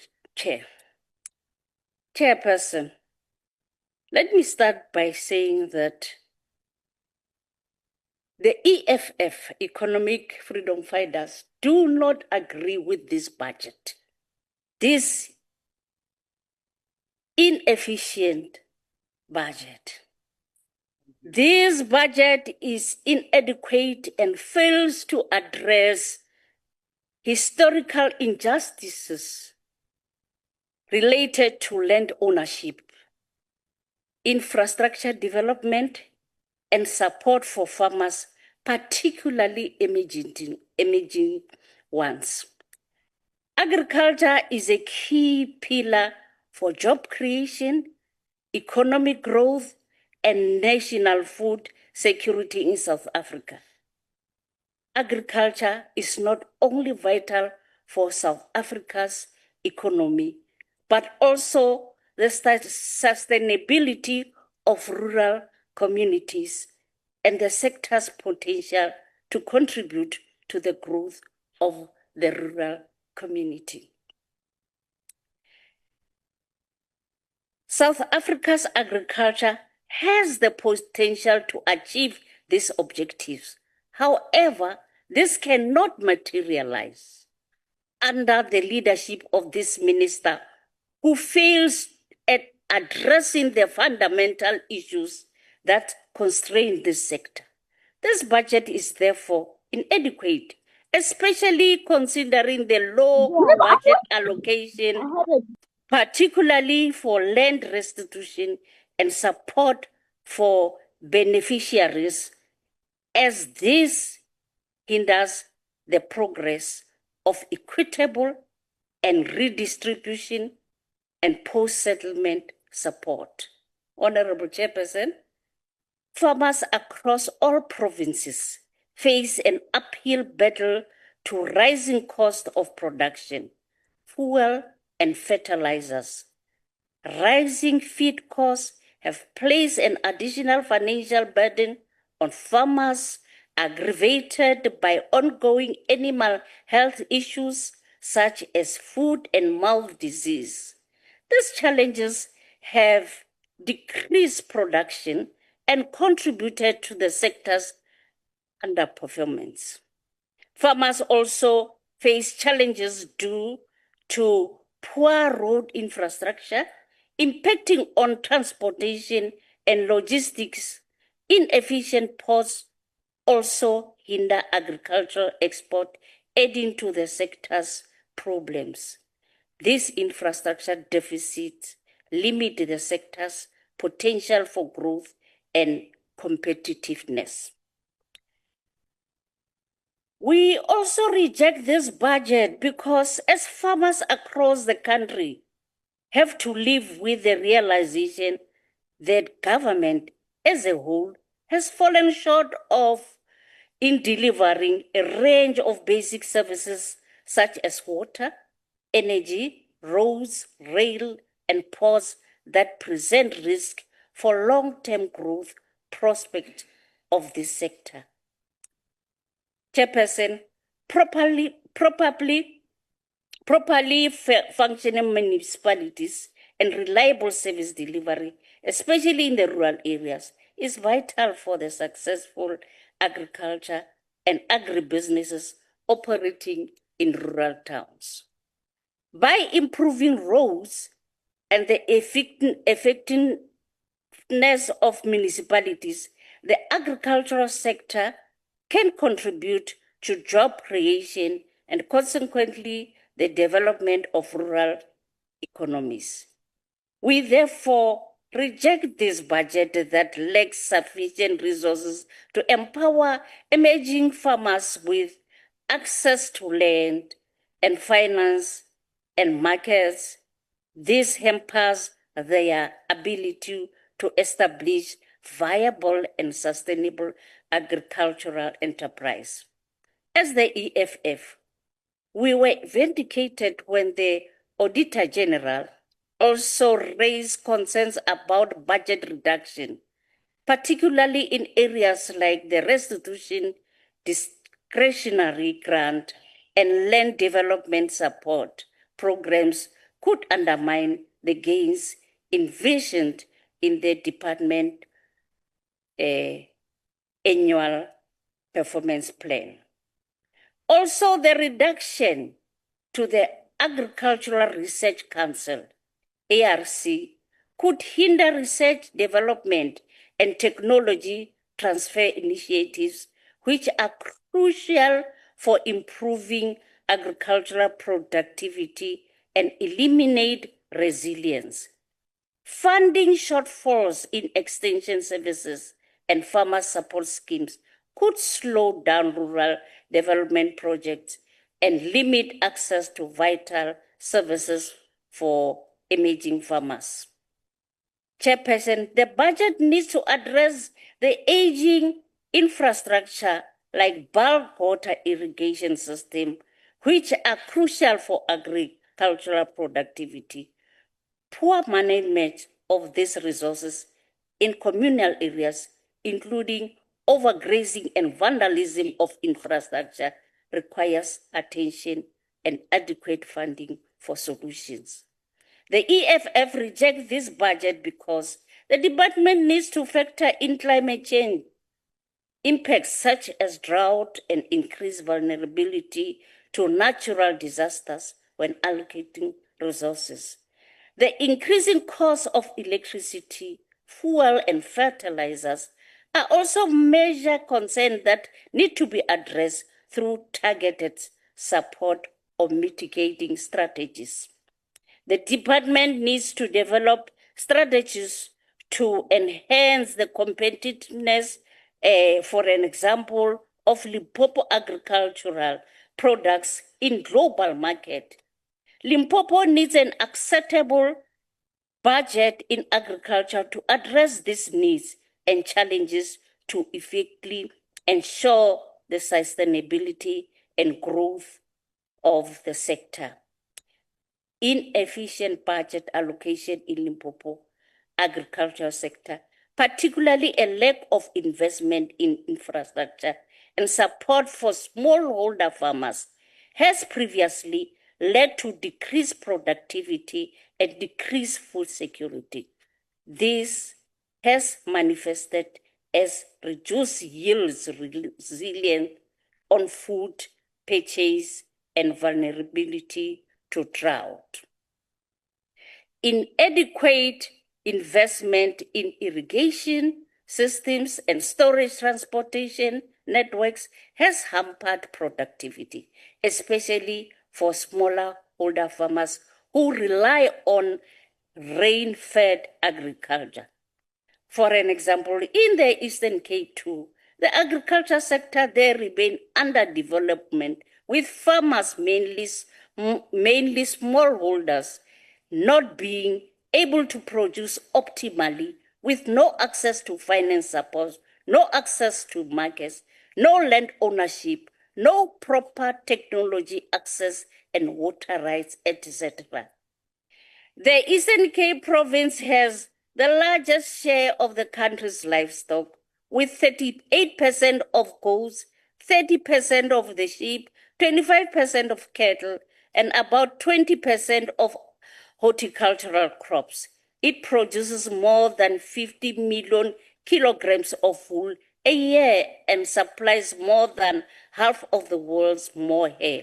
Speaker 20: Chairperson. Let me start by saying that the EFF, Economic Freedom Fighters, do not agree with this budget. This inefficient budget. This budget is inadequate and fails to address historical injustices related to land ownership, infrastructure development, and support for farmers, particularly emerging ones. Agriculture is a key pillar for job creation, economic growth, and national food security in South Africa. Agriculture is not only vital for South Africa's economy, but also the sustainability of rural communities and the sector's potential to contribute to the growth of the rural community. South Africa's agriculture has the potential to achieve these objectives. However, this cannot materialize under the leadership of this minister who fails at addressing the fundamental issues that constrain this sector. This budget is therefore inadequate, especially considering the low budget allocation, particularly for land restitution and support for beneficiaries, as this hinders the progress of equitable and redistribution and post-settlement support. Honorable Chairperson, farmers across all provinces face an uphill battle to rising cost of production, fuel and fertilizers. Rising feed costs have placed an additional financial burden on farmers, aggravated by ongoing animal health issues such as foot and mouth disease. These challenges have decreased production and contributed to the sector's underperformance. Farmers also face challenges due to poor road infrastructure, impacting on transportation and logistics. Inefficient ports also hinder agricultural export, adding to the sector's problems. These infrastructure deficits limit the sector's potential for growth and competitiveness. We also reject this budget because as farmers across the country have to live with the realization that government as a whole has fallen short in delivering a range of basic services such as water, energy, roads, rail, and ports that present risk for long-term growth prospect of this sector. Chairperson, properly functioning municipalities and reliable service delivery, especially in the rural areas, is vital for the successful agriculture and agribusinesses operating in rural towns. By improving roads and the effectiveness of municipalities, the agricultural sector can contribute to job creation and consequently the development of rural economies. We therefore reject this budget that lacks sufficient resources to empower emerging farmers with access to land and finance and markets. This hampers their ability to establish viable and sustainable agricultural enterprise. As the EFF, we were vindicated when the Auditor General also raised concerns about budget reduction, particularly in areas like the restitution, discretionary grant, and land development support programs could undermine the gains envisioned in the department annual performance plan. Also, the reduction to the Agricultural Research Council, ARC, could hinder research development and technology transfer initiatives, which are crucial for improving agricultural productivity and eliminate resilience. Funding shortfalls in extension services and farmer support schemes could slow down rural development projects and limit access to vital services for emerging farmers. Chairperson, the budget needs to address the aging infrastructure like bulk water irrigation system, which are crucial for agricultural productivity. Poor management of these resources in communal areas, including overgrazing and vandalism of infrastructure, requires attention and adequate funding for solutions. The EFF rejects this budget because the department needs to factor in climate change impacts such as drought and increased vulnerability to natural disasters when allocating resources. The increasing cost of electricity, fuel, and fertilizers are also major concerns that need to be addressed through targeted support or mitigating strategies. The department needs to develop strategies to enhance the competitiveness, for an example, of Limpopo agricultural products in global market. Limpopo needs an acceptable budget in agriculture to address these needs and challenges to effectively ensure the sustainability and growth of the sector. Inefficient budget allocation in Limpopo agricultural sector, particularly a lack of investment in infrastructure and support for smallholder farmers, has previously led to decreased productivity and decreased food security. This has manifested as reduced yields, resilience on food purchase, and vulnerability to drought. Inadequate investment in irrigation systems and storage transportation networks has hampered productivity, especially for smaller holder farmers who rely on rain-fed agriculture. For an example, in the Eastern Cape too, the agriculture sector there remains under development, with farmers, mainly smallholders, not being able to produce optimally, with no access to finance support, no access to markets, no land ownership, no proper technology access and water rights, etc. The Eastern Cape province has the largest share of the country's livestock, with 38% of goats, 30% of the sheep, 25% of cattle, and about 20% of horticultural crops. It produces more than 50 million kilograms of wool a year and supplies more than half of the world's mohair.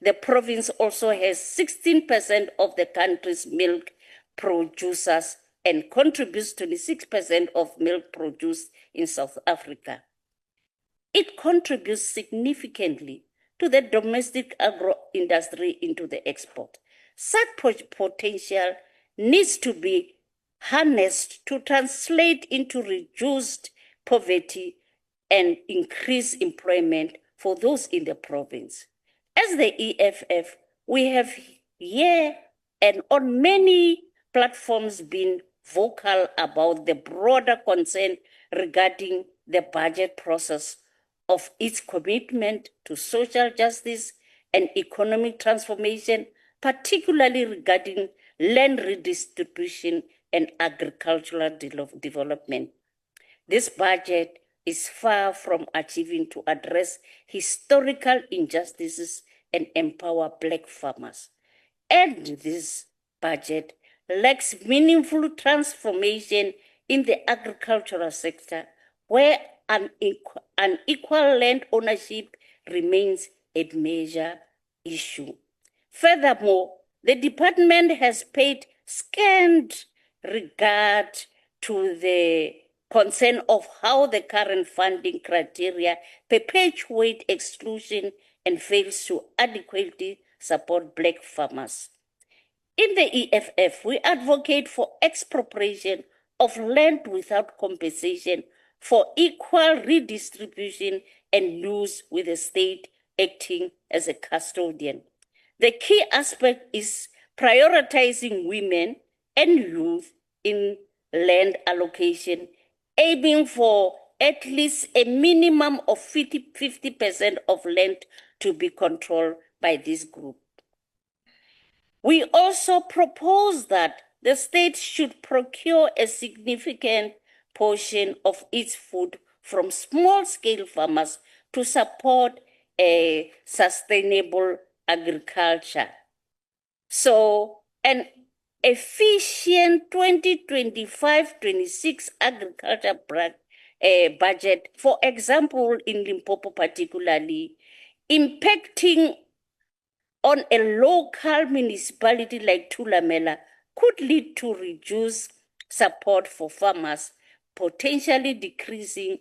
Speaker 20: The province also has 16% of the country's milk producers and contributes 26% of milk produced in South Africa. It contributes significantly to the domestic agro-industry into the export. Such potential needs to be harnessed to translate into reduced poverty and increased employment for those in the province. As the EFF, we have here and on many platforms been vocal about the broader concern regarding the budget process of its commitment to social justice and economic transformation, particularly regarding land redistribution and agricultural development. This budget is far from achieving to address historical injustices and empower Black farmers. And this budget lacks meaningful transformation in the agricultural sector, where unequal land ownership remains a major issue. Furthermore, the department has paid scant regard to the concern of how the current funding criteria perpetuate exclusion and fails to adequately support Black farmers. In the EFF, we advocate for expropriation of land without compensation, for equal redistribution and use, with the state acting as a custodian. The key aspect is prioritizing women and youth in land allocation, aiming for at least a minimum of 50% of land to be controlled by this group. We also propose that the state should procure a significant portion of its food from small-scale farmers to support a sustainable agriculture. So, and efficient 2025-26 agriculture budget, for example, in Limpopo particularly, impacting on a local municipality like Thulamela could lead to reduced support for farmers, potentially decreasing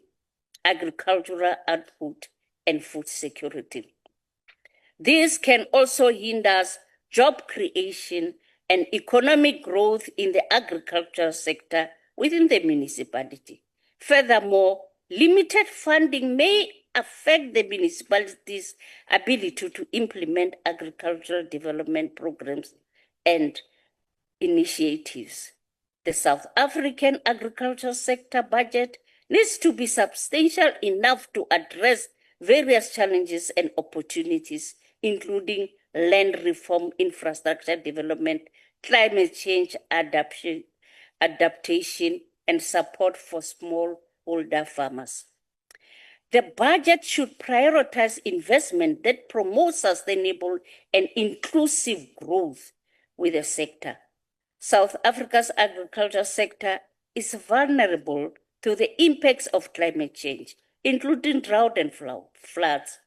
Speaker 20: agricultural output and food security. This can also hinder job creation and economic growth in the agricultural sector within the municipality. Furthermore, limited funding may affect the municipality's ability to implement agricultural development programs and initiatives. The South African agricultural sector budget needs to be substantial enough to address various challenges and opportunities, including land reform, infrastructure development, climate change adaptation, and support for smallholder farmers. The budget should prioritize investment that promotes sustainable and inclusive growth with the sector. South Africa's agriculture sector is vulnerable to the impacts of climate change, including drought and floods.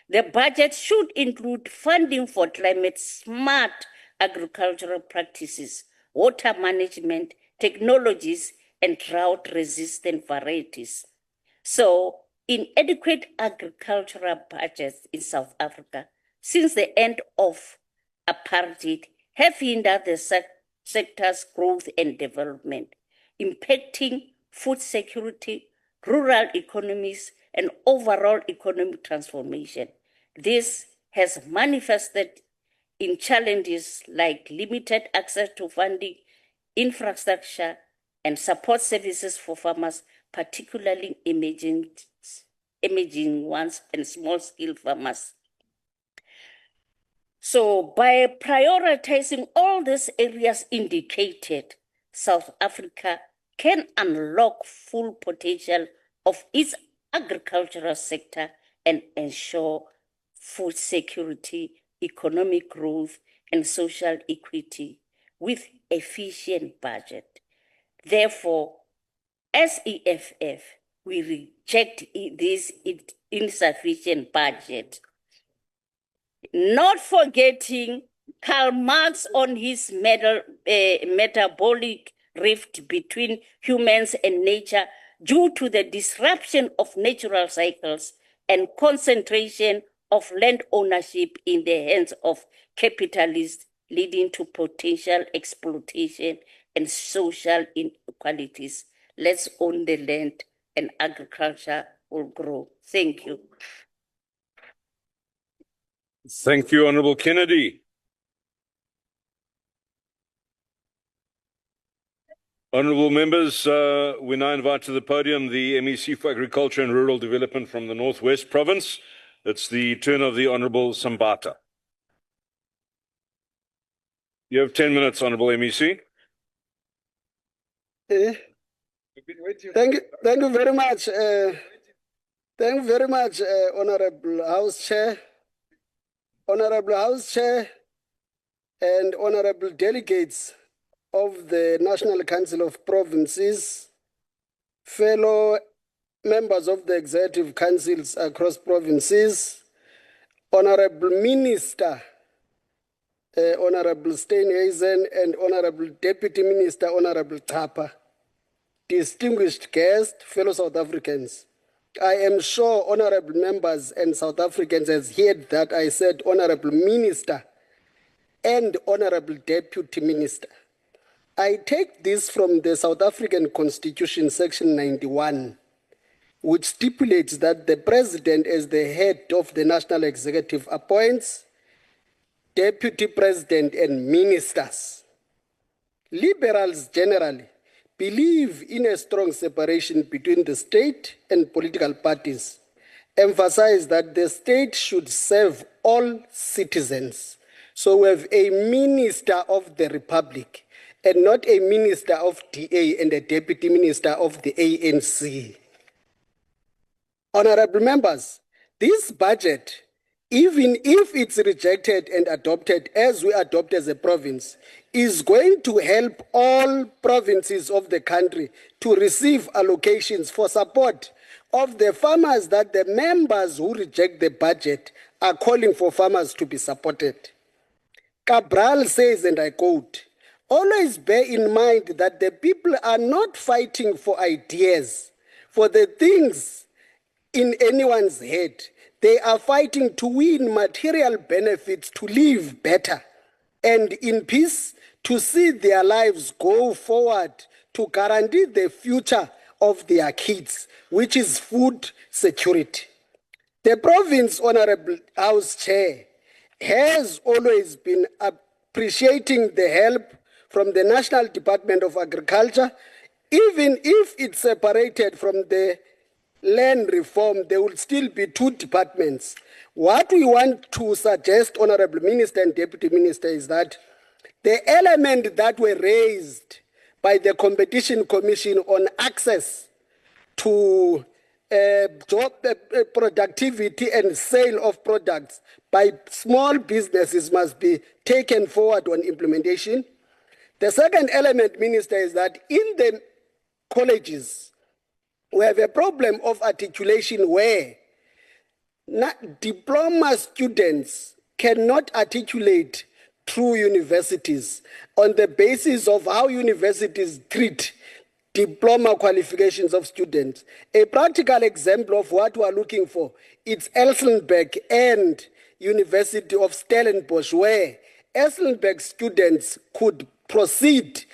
Speaker 20: The budget should include funding for climate-smart agricultural practices, water management, technologies, and drought-resistant varieties. So, inadequate agricultural budgets in South Africa since the end of apartheid have hindered the sector's growth and development, impacting food security, rural economies, and overall economic transformation. This has manifested in challenges like limited access to funding, infrastructure, and support services for farmers, particularly emerging ones and small-scale farmers. So by prioritizing all these areas indicated, South Africa can unlock full potential of its agricultural sector and ensure food security, economic growth, and social equity with efficient budget. Therefore, as EFF, we reject this insufficient budget. Not forgetting Karl Marx on his metabolic rift between humans and nature due to the disruption of natural cycles and concentration of land ownership in the hands of capitalists, leading to potential exploitation and social inequalities. Let's own the land and agriculture will grow. Thank you.
Speaker 15: Thank you, Honourable Kennedy. Honourable members, we now invite to the podium the MEC for Agriculture and Rural Development from the Northwest Province. It's the turn of the Honourable Sambata. You have 10 minutes, Honourable MEC.
Speaker 21: Thank you very much. Thank you very much, Honourable House Chair. Honourable House Chair and Honourable Delegates of the National Council of Provinces, fellow members of the Executive Councils across provinces, Honourable Minister, Honourable Syeenhuisen, and Honourable Deputy Minister, Honourable Capa, distinguished guests, fellow South Africans. I am sure honourable members and South Africans has heard that I said Honourable Minister and Honourable Deputy Minister. I take this from the South African Constitution, Section 91, which stipulates that the President, as the head of the National Executive, appoints Deputy President and ministers. Liberals generally believe in a strong separation between the state and political parties, emphasize that the state should serve all citizens. So we have a Minister of the Republic and not a Minister of DA and a Deputy Minister of the ANC. Honourable members, this budget even if it's rejected and adopted as we adopt as a province, is going to help all provinces of the country to receive allocations for support of the farmers that the members who reject the budget are calling for farmers to be supported. Cabral says, and I quote, "Always bear in mind that the people are not fighting for ideas, for the things in anyone's head. They are fighting to win material benefits to live better and in peace, to see their lives go forward, to guarantee the future of their kids, which is food security." The province, Honorable House Chair, has always been appreciating the help from the National Department of Agriculture. Even if it's separated from the land reform, there will still be two departments. What we want to suggest, Honorable Minister and Deputy Minister, is that the element that were raised by the Competition Commission on access to job productivity and sale of products by small businesses must be taken forward on implementation. The second element, Minister, is that in the colleges, we have a problem of articulation where diploma students cannot articulate through universities on the basis of how universities treat diploma qualifications of students. A practical example of what we are looking for, it's Elsenburg and University of Stellenbosch, where Elsenburg students could proceed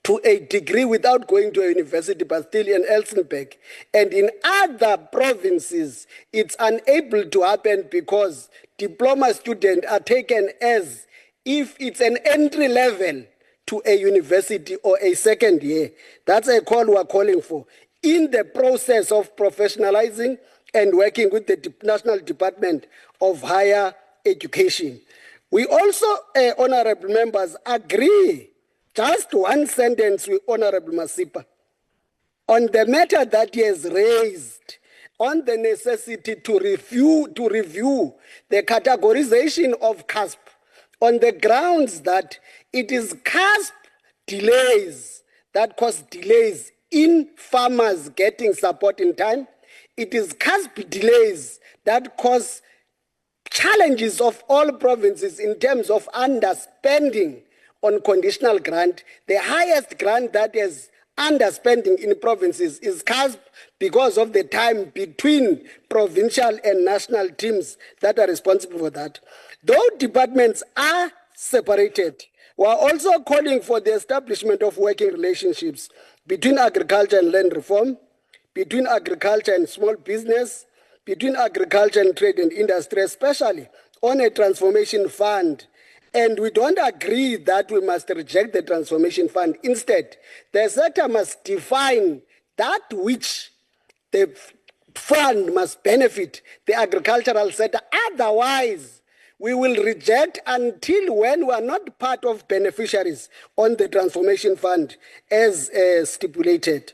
Speaker 21: to a degree without going to a university, but still in Elsenburg. And in other provinces, it's unable to happen because diploma students are taken as if it's an entry level to a university or a second year. That's a call we're calling for. In the process of professionalizing and working with the National Department of Higher Education. We also, honorable members, agree, just one sentence with Honorable Masipa, on the matter that he has raised on the necessity to review the categorization of CASP on the grounds that it is CASP delays that cause delays in farmers getting support in time. It is CASP delays that cause challenges of all provinces in terms of underspending on conditional grant. The highest grant that is underspending in provinces is CASP because of the time between provincial and national teams that are responsible for that. Though departments are separated, we are also calling for the establishment of working relationships between agriculture and land reform, between agriculture and small business, between agriculture and trade and industry, especially on a transformation fund. And we don't agree that we must reject the transformation fund. Instead, the sector must define that which the fund must benefit the agricultural sector. Otherwise, we will reject until when we are not part of beneficiaries on the transformation fund as stipulated.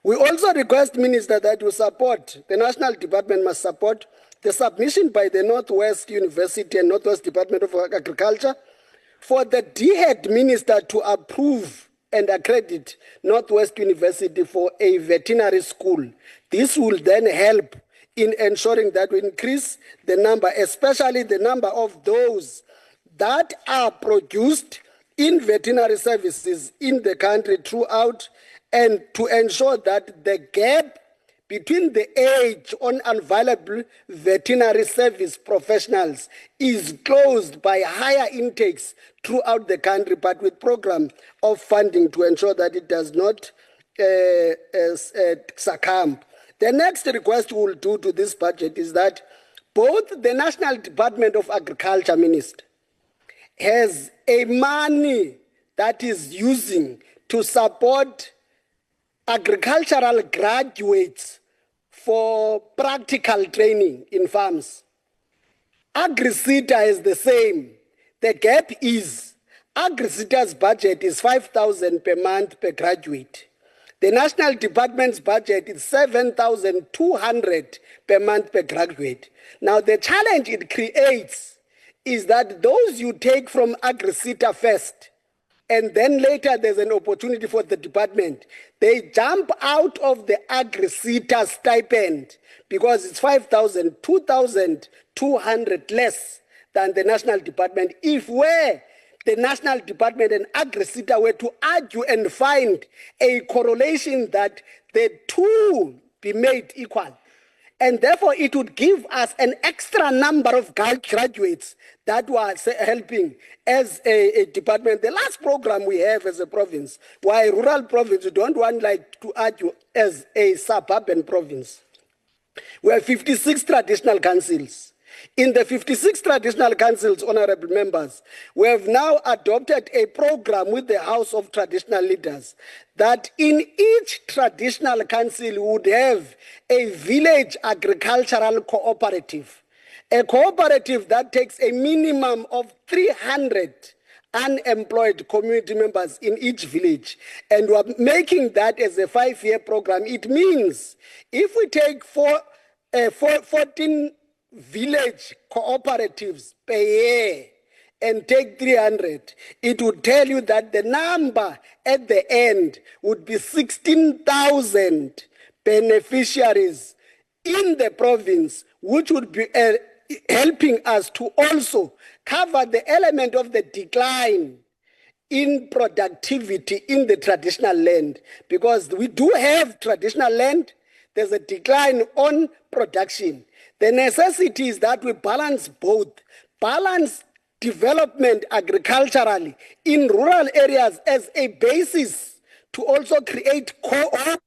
Speaker 21: We also request, Minister, that you support, the National Department must support the submission by the Northwest University and Northwest Department of Agriculture for the DHED Minister to approve and accredit Northwest University for a veterinary school. This will then help in ensuring that we increase the number, especially the number of those that are produced in veterinary services in the country throughout, and to ensure that the gap between the age on available veterinary service professionals is closed by higher intakes throughout the country, but with program of funding to ensure that it does not succumb. The next request we will do to this budget is that both the National Department of Agriculture, Minister, has a money that is using to support agricultural graduates for practical training in farms. AgriSeta is the same. The gap is AgriSeta's budget is 5,000 per month per graduate. The national department's budget is 7,200 per month per graduate. Now, the challenge it creates is that those you take from AgriSeta first, and then later there's an opportunity for the department, they jump out of the AgriSeta stipend because it's 5,000, 2,200 less than the national department. If the national department and AgriSeta were to argue and find a correlation that the two be made equal, and therefore it would give us an extra number of graduates that was helping as a department. The last program we have as a province, why rural province, you don't want to argue as a suburban province. We have 56 traditional councils. In the 56 traditional councils, honorable members, we have now adopted a program with the House of Traditional Leaders that in each traditional council would have a village agricultural cooperative. A cooperative that takes a minimum of 300 unemployed community members in each village. And we're making that as a 5-year program. It means if we take 14 village cooperatives per year and take 300, it would tell you that the number at the end would be 16,000 beneficiaries in the province, which would be helping us to also cover the element of the decline in productivity in the traditional land, because we do have traditional land, there's a decline on production. The necessity is that we balance both, balance development agriculturally in rural areas as a basis to also create co-op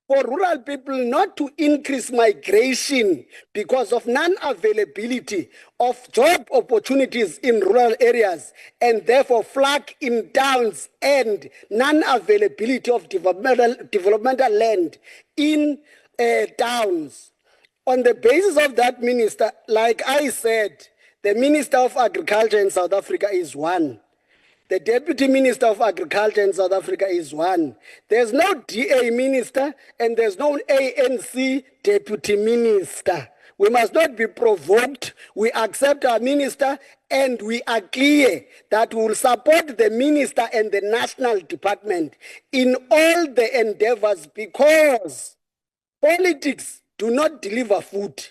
Speaker 21: for rural people, not to increase migration because of non-availability of job opportunities in rural areas, and therefore flock in towns, and non-availability of developmental land in towns. On the basis of that, Minister, like I said, the Minister of Agriculture in South Africa is one. The Deputy Minister of Agriculture in South Africa is one. There's no DA Minister and there's no ANC Deputy Minister. We must not be provoked. We accept our minister and we are clear that we will support the minister and the national department in all the endeavors, because politics do not deliver food.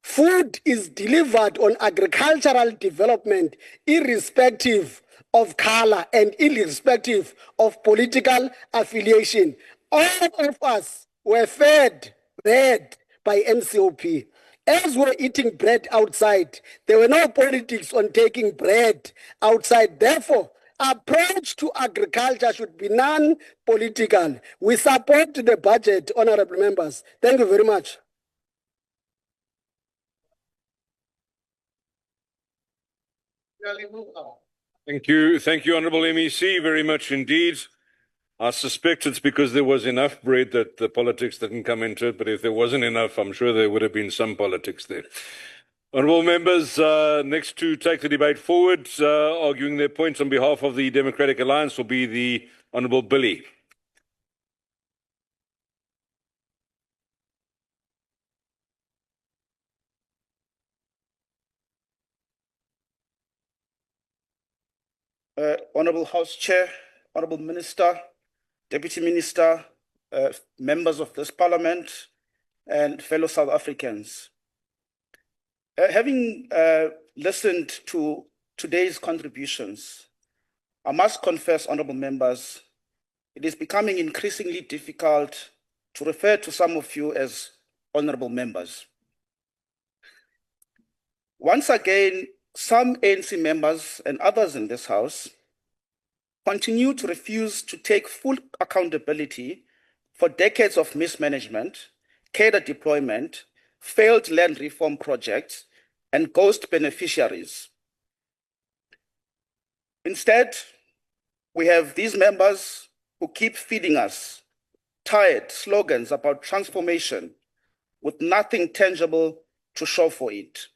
Speaker 21: Food is delivered on agricultural development, irrespective of color and irrespective of political affiliation. All of us were fed bread by Ncop. As we're eating bread outside, there were no politics on taking bread outside. Therefore, approach to agriculture should be non-political. We support the budget, honorable members. Thank you very much.
Speaker 15: Thank you, Honourable MEC, very much indeed. I suspect it's because there was enough bread that the politics didn't come into it, but if there wasn't enough, I'm sure there would have been some politics there. Honourable members, next to take the debate forward, arguing their points on behalf of the Democratic Alliance will be the Honourable Billy.
Speaker 2: Honourable House Chair, Honourable Minister, Deputy Minister, members of this Parliament, and fellow South Africans. Having listened to today's contributions, I must confess, honourable members, it is becoming increasingly difficult to refer to some of you as honourable members. Once again, some ANC members and others in this House continue to refuse to take full accountability for decades of mismanagement, cadre deployment, failed land reform projects, and ghost beneficiaries. Instead, we have these members who keep feeding us tired slogans about transformation with nothing tangible to show for it.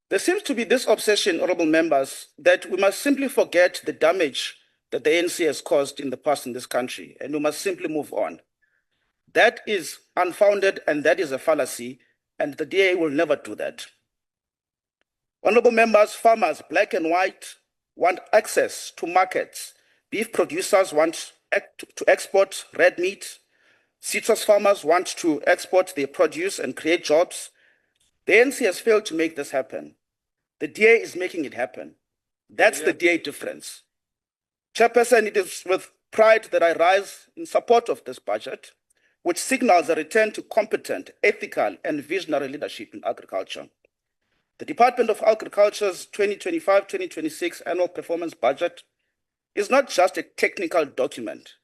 Speaker 2: There seems to be this obsession, honourable members, that we must simply forget the damage that the ANC has caused in the past in this country, and we must simply move on. That is unfounded and that is a fallacy, and the DA will never do that. Honorable members, farmers, black and white, want access to markets. Beef producers want to export red meat. Citrus farmers want to export their produce and create jobs. The ANC has failed to make this happen. The DA is making it happen. That's the DA difference. Chairperson, it is with pride that I rise in support of this budget, which signals a return to competent, ethical, and visionary leadership in agriculture. The Department of Agriculture's 2025-2026 annual performance budget is not just a technical document.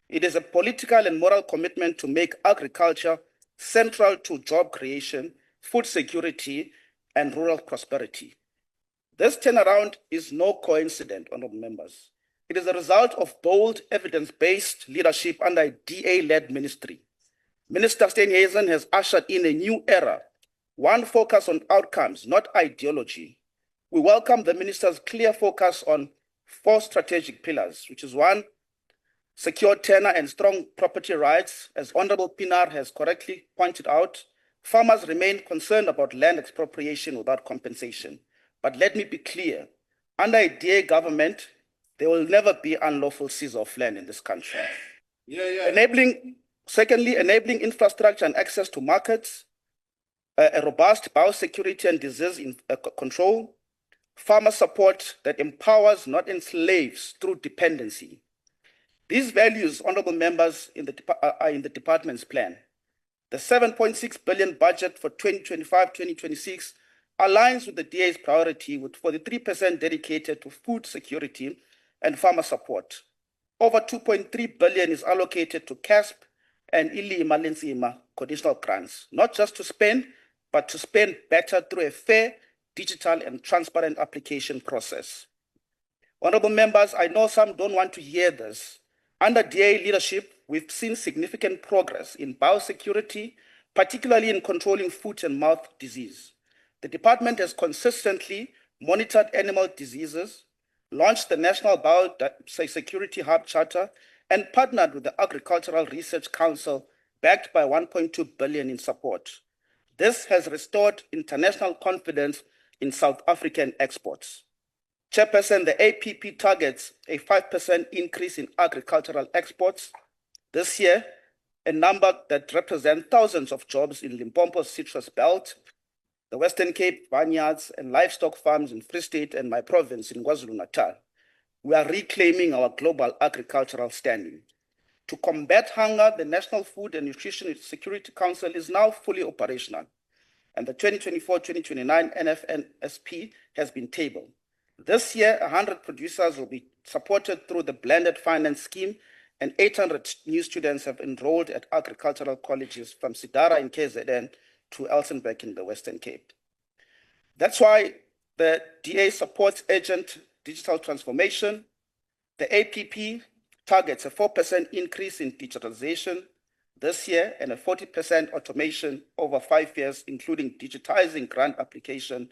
Speaker 2: It is a political and moral commitment to make agriculture central to job creation, food security, and rural prosperity. This turnaround is no coincidence, honorable members. It is a result of bold, evidence-based leadership under a DA-led ministry. Minister Syeenhuisen has ushered in a new era, one focus on outcomes, not ideology. We welcome the minister's clear focus on 4 strategic pillars, which is 1, secure tenure and strong property rights. As Honorable Pinar has correctly pointed out, farmers remain concerned about land expropriation without compensation. But let me be clear, under a DA government, there will never be unlawful seizure of land in this country. Secondly, enabling infrastructure and access to markets, a robust biosecurity and disease control, farmer support that empowers, not enslaves, through dependency. These values, honorable members, are in the department's plan. The 7.6 billion budget for 2025-2026 aligns with the DA's priority, with 43% dedicated to food security and farmer support. Over 2.3 billion is allocated to CASP and Ilima Lensima conditional grants, not just to spend, but to spend better through a fair, digital, and transparent application process. Honorable members, I know some don't want to hear this. Under DA leadership, we've seen significant progress in biosecurity, particularly in controlling foot and mouth disease. The department has consistently monitored animal diseases, launched the National Biosecurity Hub Charter, and partnered with the Agricultural Research Council, backed by 1.2 billion in support. This has restored international confidence in South African exports. Chairperson, the APP targets a 5% increase in agricultural exports this year, a number that represents thousands of jobs in Limpopo's citrus belt, the Western Cape vineyards and livestock farms in Free State and my province in KwaZulu-Natal. We are reclaiming our global agricultural standing. To combat hunger, the National Food and Nutrition Security Council is now fully operational, and the 2024-2029 NFNSP has been tabled. This year, 100 producers will be supported through the blended finance scheme, and 800 new students have enrolled at agricultural colleges from Sidara in KZN to Elsenburg in the Western Cape. That's why the DA supports urgent digital transformation. The APP targets a 4% increase in digitalization this year and a 40% automation over 5 years, including digitizing grant application,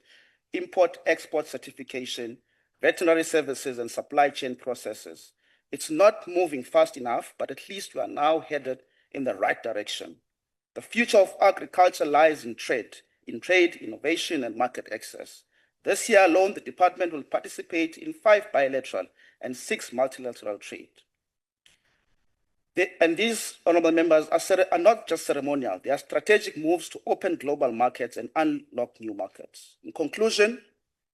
Speaker 2: import-export certification, veterinary services, and supply chain processes. It's not moving fast enough, but at least we are now headed in the right direction. The future of agriculture lies in trade, innovation, and market access. This year alone, the department will participate in 5 bilateral and 6 multilateral trade. And these, honorable members, are not just ceremonial. They are strategic moves to open global markets and unlock new markets. In conclusion,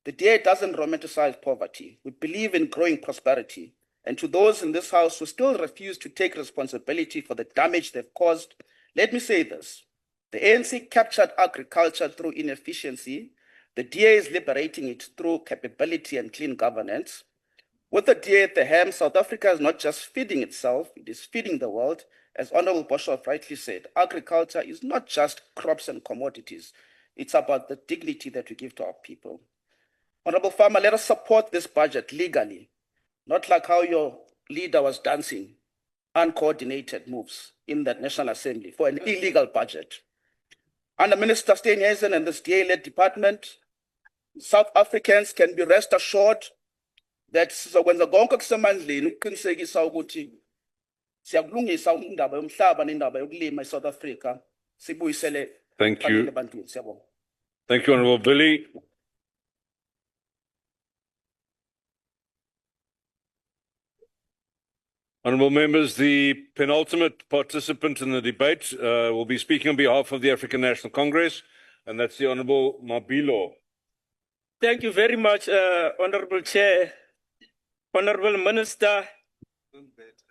Speaker 2: the DA doesn't romanticize poverty. We believe in growing prosperity. And to those in this House who still refuse to take responsibility for the damage they've caused, let me say this. The ANC captured agriculture through inefficiency. The DA is liberating it through capability and clean governance. With the DA at the helm, South Africa is not just feeding itself, it is feeding the world. As Honorable Boshoff rightly said, agriculture is not just crops and commodities. It's about the dignity that we give to our people. Honorable Farmer, let us support this budget legally, not like how your leader was dancing, uncoordinated moves in the National Assembly for an illegal budget. Under Minister Syeenhuisen and this DA-led department, South Africans can be rest assured that sizokwenza konke okusemandleni ukuqinisekisa ukuthi siyakulungisa indaba yomhlaba nendaba yokulima eSouth Africa sibuyisele
Speaker 15: Thank you.
Speaker 2: fanele ebantwini. Siyabonga.
Speaker 15: Thank you, Honourable Billy. Honourable members, the penultimate participant in the debate will be speaking on behalf of the African National Congress, and that's the Honourable Mabilo.
Speaker 1: Thank you very much, Honourable Chair, Honourable Minister,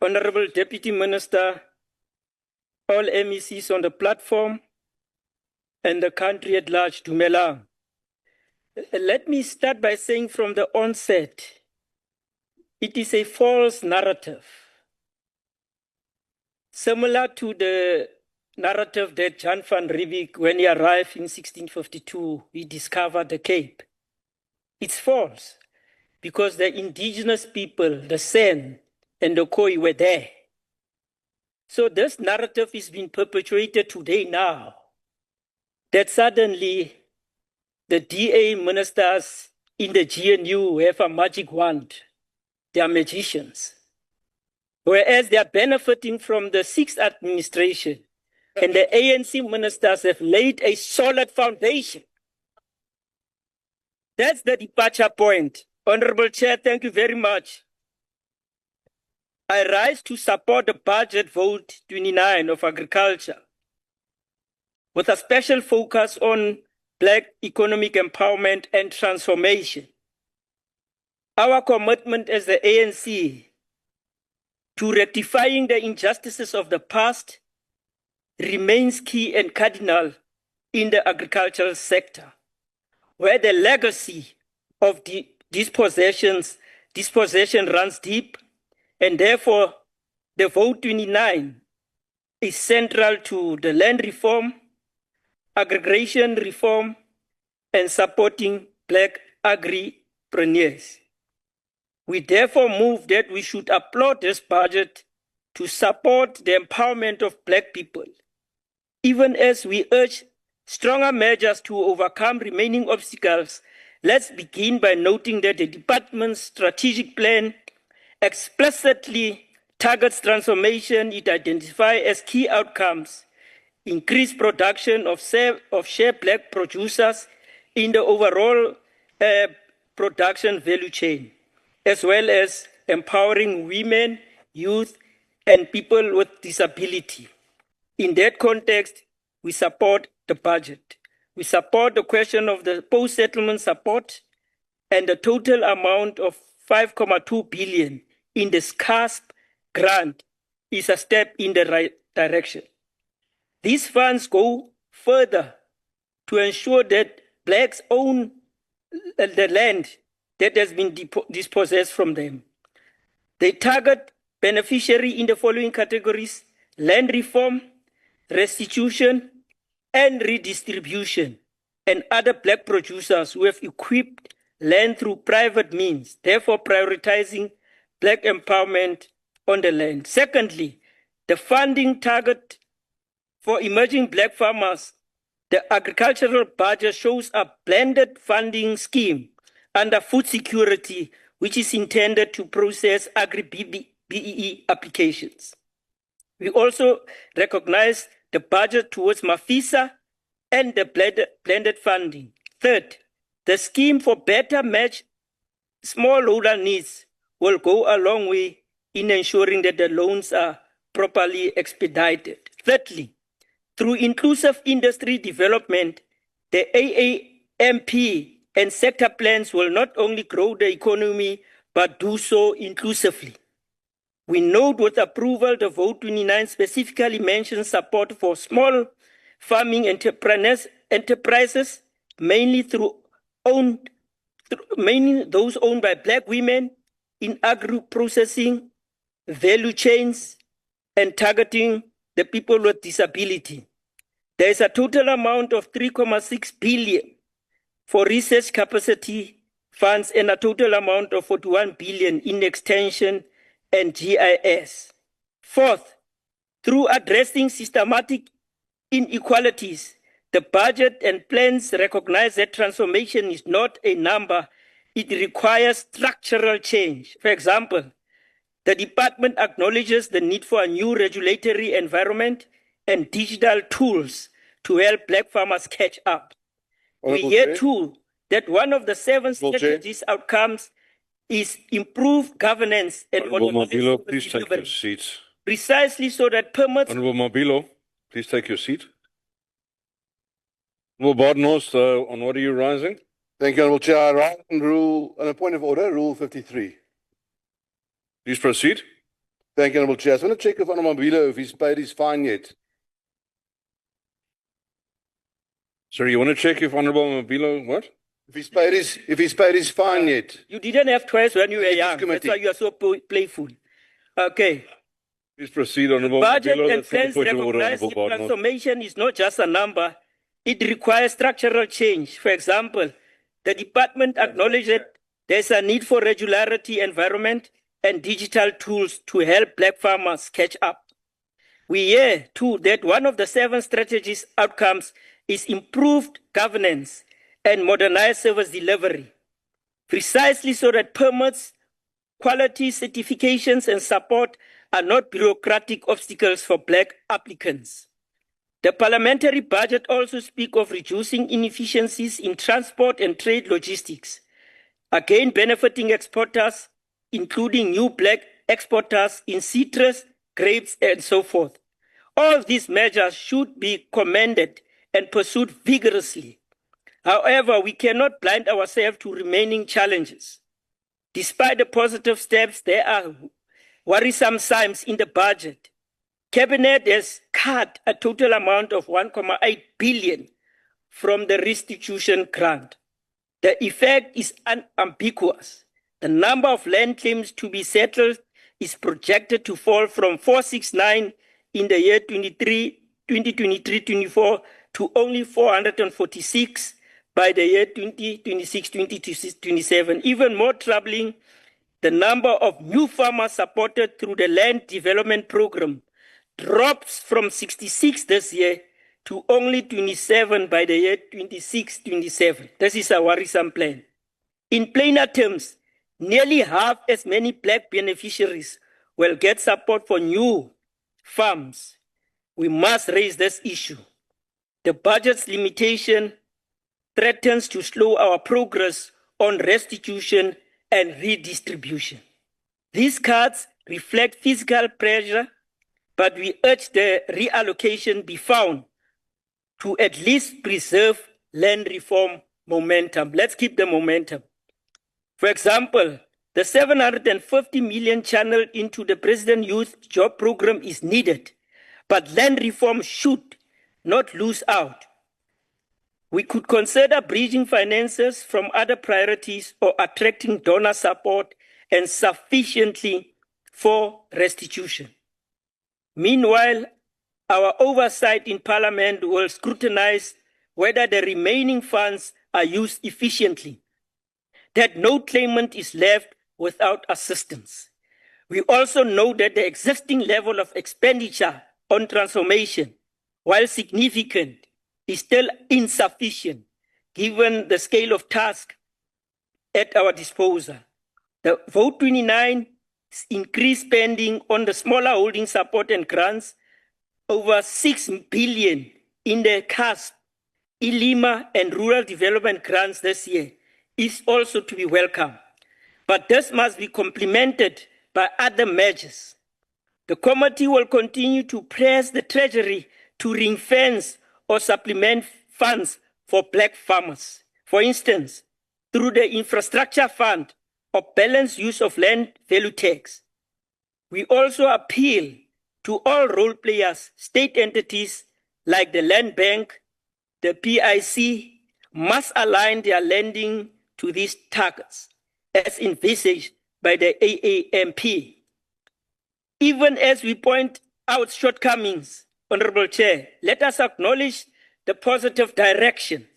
Speaker 1: Honourable Deputy Minister, all MECs on the platform, and the country at large, Dumelang. Let me start by saying from the onset, it is a false narrative, similar to the narrative that Jan van Riebeeck, when he arrived in 1652, he discovered the Cape. It's false, because the indigenous people, the San and the Khoi, were there. So this narrative is being perpetuated today now, that suddenly the DA ministers in the GNU have a magic wand. They are magicians. Whereas they are benefiting from the 6th administration, and the ANC ministers have laid a solid foundation. That's the departure point. Honorable Chair, thank you very much. I rise to support the budget vote 29 of agriculture, with a special focus on Black economic empowerment and transformation. Our commitment as the ANC to rectifying the injustices of the past remains key and cardinal in the agricultural sector, where the legacy of dispossession runs deep, and therefore the vote 29 is central to the land reform, aggregation reform, and supporting Black agripreneurs. We therefore move that we should applaud this budget to support the empowerment of Black people, even as we urge stronger measures to overcome remaining obstacles. Let's begin by noting that the department's strategic plan explicitly targets transformation it identifies as key outcomes: increased production of share Black producers in the overall production value chain, as well as empowering women, youth, and people with disability. In that context, we support the budget. We support the question of the post-settlement support, and the total amount of 5.2 billion in the SCASP grant is a step in the right direction. These funds go further to ensure that Blacks own the land that has been dispossessed from them. They target beneficiaries in the following categories: land reform, restitution, and redistribution, and other Black producers who have equipped land through private means, therefore prioritizing Black empowerment on the land. Secondly, the funding target for emerging Black farmers. The agricultural budget shows a blended funding scheme under food security, which is intended to process agri-BEE applications. We also recognize the budget towards Mafisa and the blended funding. Third, the scheme for better match smallholder needs will go a long way in ensuring that the loans are properly expedited. Thirdly, through inclusive industry development, the AAMP and sector plans will not only grow the economy, but do so inclusively. We note with approval the vote 29 specifically mentions support for small farming enterprises, mainly those owned by Black women in agro-processing, value chains, and targeting the people with disability. There is a total amount of 3.6 billion for research capacity funds and a total amount of 41 billion in extension and GIS. Fourth, through addressing systematic inequalities, the budget and plans recognize that transformation is not a number, it requires structural change. For example, the department acknowledges the need for a new regulatory environment and digital tools to help black farmers catch up.
Speaker 15: Honourable
Speaker 1: We hear
Speaker 15: Chair.
Speaker 1: too that one of the 7 strategies outcomes is improved governance and
Speaker 15: Honourable
Speaker 1: modernization
Speaker 15: Mabilo,
Speaker 1: of
Speaker 15: please take
Speaker 1: delivery,
Speaker 15: your seat.
Speaker 1: precisely so that permits.
Speaker 15: Honourable Mabilo, please take your seat. Honourable Badenhorst, on what are you rising?
Speaker 3: Thank you, Honourable Chair. I rise on a point of order, Rule 53.
Speaker 15: Please proceed.
Speaker 3: Thank you, Honourable Chair. I just want to check with Honourable Mabilo if he's paid his fine yet.
Speaker 15: Sorry, you want to check if Honourable Mabilo, what?
Speaker 3: If he's paid his fine yet.
Speaker 1: You didn't have twice when you were young. That's
Speaker 3: committee.
Speaker 1: why you are so playful. Okay.
Speaker 15: Please proceed, Honourable
Speaker 1: Budget
Speaker 15: Mabilo.
Speaker 1: and
Speaker 15: That's not the
Speaker 1: plans
Speaker 15: point of order,
Speaker 1: recognize
Speaker 15: Honourable
Speaker 1: that
Speaker 15: Badenhorst.
Speaker 1: transformation is not just a number. It requires structural change. For example, the department acknowledged that there's a need for regularity environment and digital tools to help black farmers catch up. We hear too that one of the 7 strategies outcomes is improved governance and modernized service delivery, precisely so that permits, quality certifications and support are not bureaucratic obstacles for black applicants. The parliamentary budget also speaks of reducing inefficiencies in transport and trade logistics, again benefiting exporters, including new black exporters in citrus, grapes, and so forth. All of these measures should be commended and pursued vigorously. However, we cannot blind ourselves to remaining challenges. Despite the positive steps, there are worrisome signs in the budget. Cabinet has cut a total amount of 1.8 billion from the restitution grant. The effect is unambiguous. The number of land claims to be settled is projected to fall from 469 in the year 2023-24 to only 446 by the year 2026-2027. Even more troubling, the number of new farmers supported through the Land Development Program drops from 66 this year to only 27 by the year 26-27. This is a worrisome plan. In plainer terms, nearly half as many black beneficiaries will get support for new farms. We must raise this issue. The budget's limitation threatens to slow our progress on restitution and redistribution. These cuts reflect fiscal pressure, but we urge the reallocation be found to at least preserve land reform momentum. Let's keep the momentum. For example, the 750 million channeled into the President Youth Job Program is needed, but land reform should not lose out. We could consider bridging finances from other priorities or attracting donor support and sufficiently for restitution. Meanwhile, our oversight in Parliament will scrutinize whether the remaining funds are used efficiently, that no claimant is left without assistance. We also know that the existing level of expenditure on transformation, while significant, is still insufficient given the scale of task at our disposal. The Vote 29 increased spending on the smaller holding support and grants over 6 billion in the CASP, ILIMA and rural development grants this year is also to be welcome. But this must be complemented by other measures. The committee will continue to press the Treasury to ring-fence or supplement funds for black farmers. For instance, through the Infrastructure Fund or balanced use of land value tax. We also appeal to all role players, state entities like the Land Bank, the PIC, must align their lending to these targets as envisaged by the AAMP. Even as we point out shortcomings, Honorable Chair, let us acknowledge the positive direction.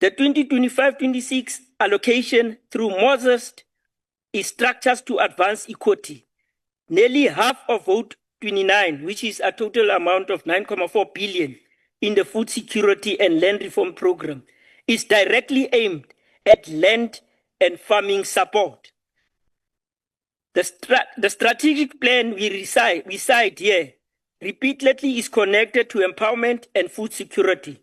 Speaker 1: The 2025-26 allocation through Moses is structured to advance equity. Nearly half of Vote 29, which is a total amount of 9.4 billion in the Food Security and Land Reform Program, is directly aimed at land and farming support. The strategic plan we cite here repeatedly is connected to empowerment and food security.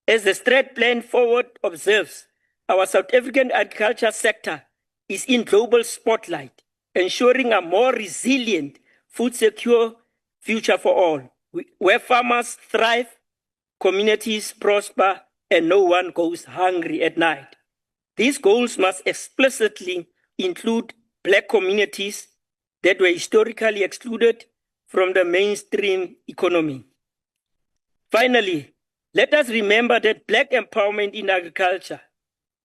Speaker 1: As the Strat Plan Forward observes, our South African agriculture sector is in global spotlight, ensuring a more resilient, food secure future for all, where farmers thrive, communities prosper, and no one goes hungry at night. These goals must explicitly include Black communities that were historically excluded from the mainstream economy. Finally, let us remember that Black empowerment in agriculture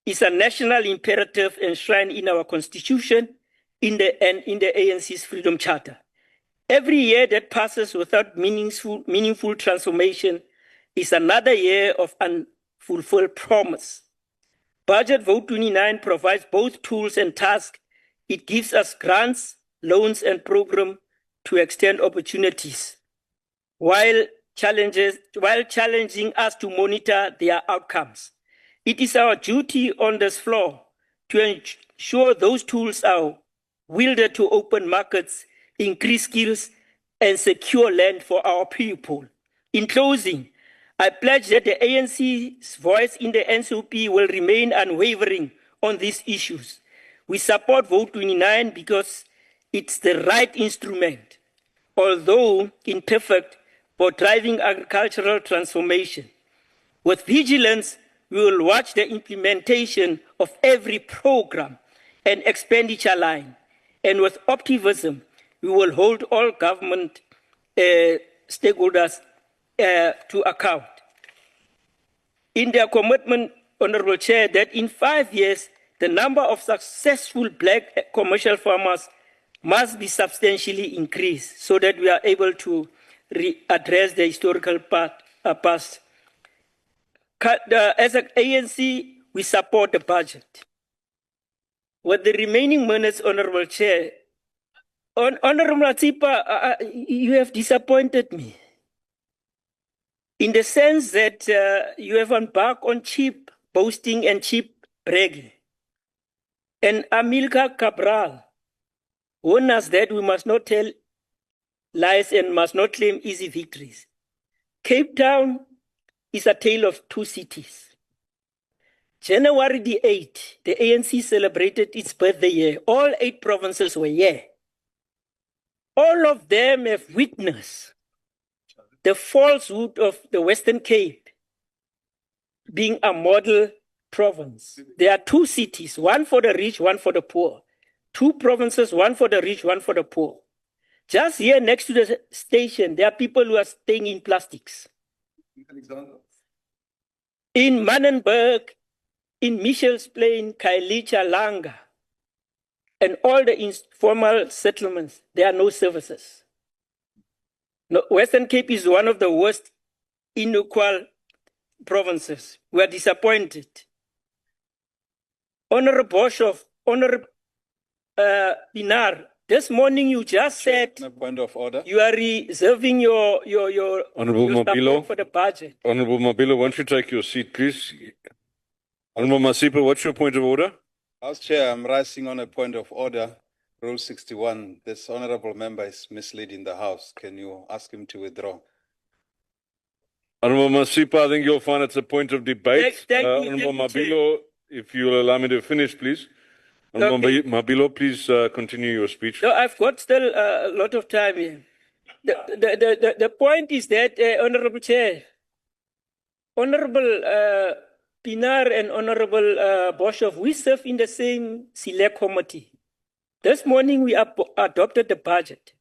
Speaker 1: is a national imperative enshrined in our Constitution and in the ANC's Freedom Charter. Every year that passes without meaningful transformation is another year of unfulfilled promise. Budget Vote 29 provides both tools and tasks. It gives us grants, loans, and programs to extend opportunities, while challenging us to monitor their outcomes. It is our duty on this floor to ensure those tools are wielded to open markets, increase skills, and secure land for our people. In closing, I pledge that the ANC's voice in the NCOP will remain unwavering on these issues. We support Vote 29 because it's the right instrument, although imperfect, for driving agricultural transformation. With vigilance, we will watch the implementation of every program and expenditure line. And with optimism, we will hold all government stakeholders to account. In their commitment, Honorable Chair, that in 5 years, the number of successful Black commercial farmers must be substantially increased so that we are able to address the historical past. As an ANC, we support the budget. With the remaining minutes, Honorable Chair, Honorable Capa, you have disappointed me in the sense that you have embarked on cheap boasting and cheap bragging. And Amilcar Cabral warned us that we must not tell lies and must not claim easy victories. Cape Town is a tale of two cities. January the 8th, the ANC celebrated its birthday year. All 8 provinces were here. All of them have witnessed the falsehood of the Western Cape being a model province. There are 2 cities, one for the rich, one for the poor. 2 provinces, one for the rich, one for the poor. Just here next to the station, there are people who are staying in plastics. In Manenberg, in Michel's Plain, Kailicha, Langa, and all the informal settlements, there are no services. No, Western Cape is one of the worst unequal provinces. We are disappointed. Honorable Boshoff, Honorable Pinar, this morning you just said
Speaker 9: point of order.
Speaker 1: You are reserving your
Speaker 15: Honorable
Speaker 1: your
Speaker 15: Mabilo,
Speaker 1: support for the budget.
Speaker 15: Honorable Mabilo, won't you take your seat, please? Honorable Masipa, what's your point of order?
Speaker 9: House Chair, I'm rising on a point of order. Rule 61. This honorable member is misleading the House. Can you ask him to withdraw?
Speaker 15: Honorable Masipa, I think you'll find it's a point of debate.
Speaker 1: Thank you,
Speaker 15: Honorable
Speaker 1: Chair.
Speaker 15: Mabilo, if you'll allow me to finish, please. Honorable Mabilo, please continue your speech.
Speaker 1: No, I've got still a lot of time here. The point is that, Honorable Chair, Honorable Pinar and Honorable Boshoff, we serve in the same select committee. This morning we adopted the budget.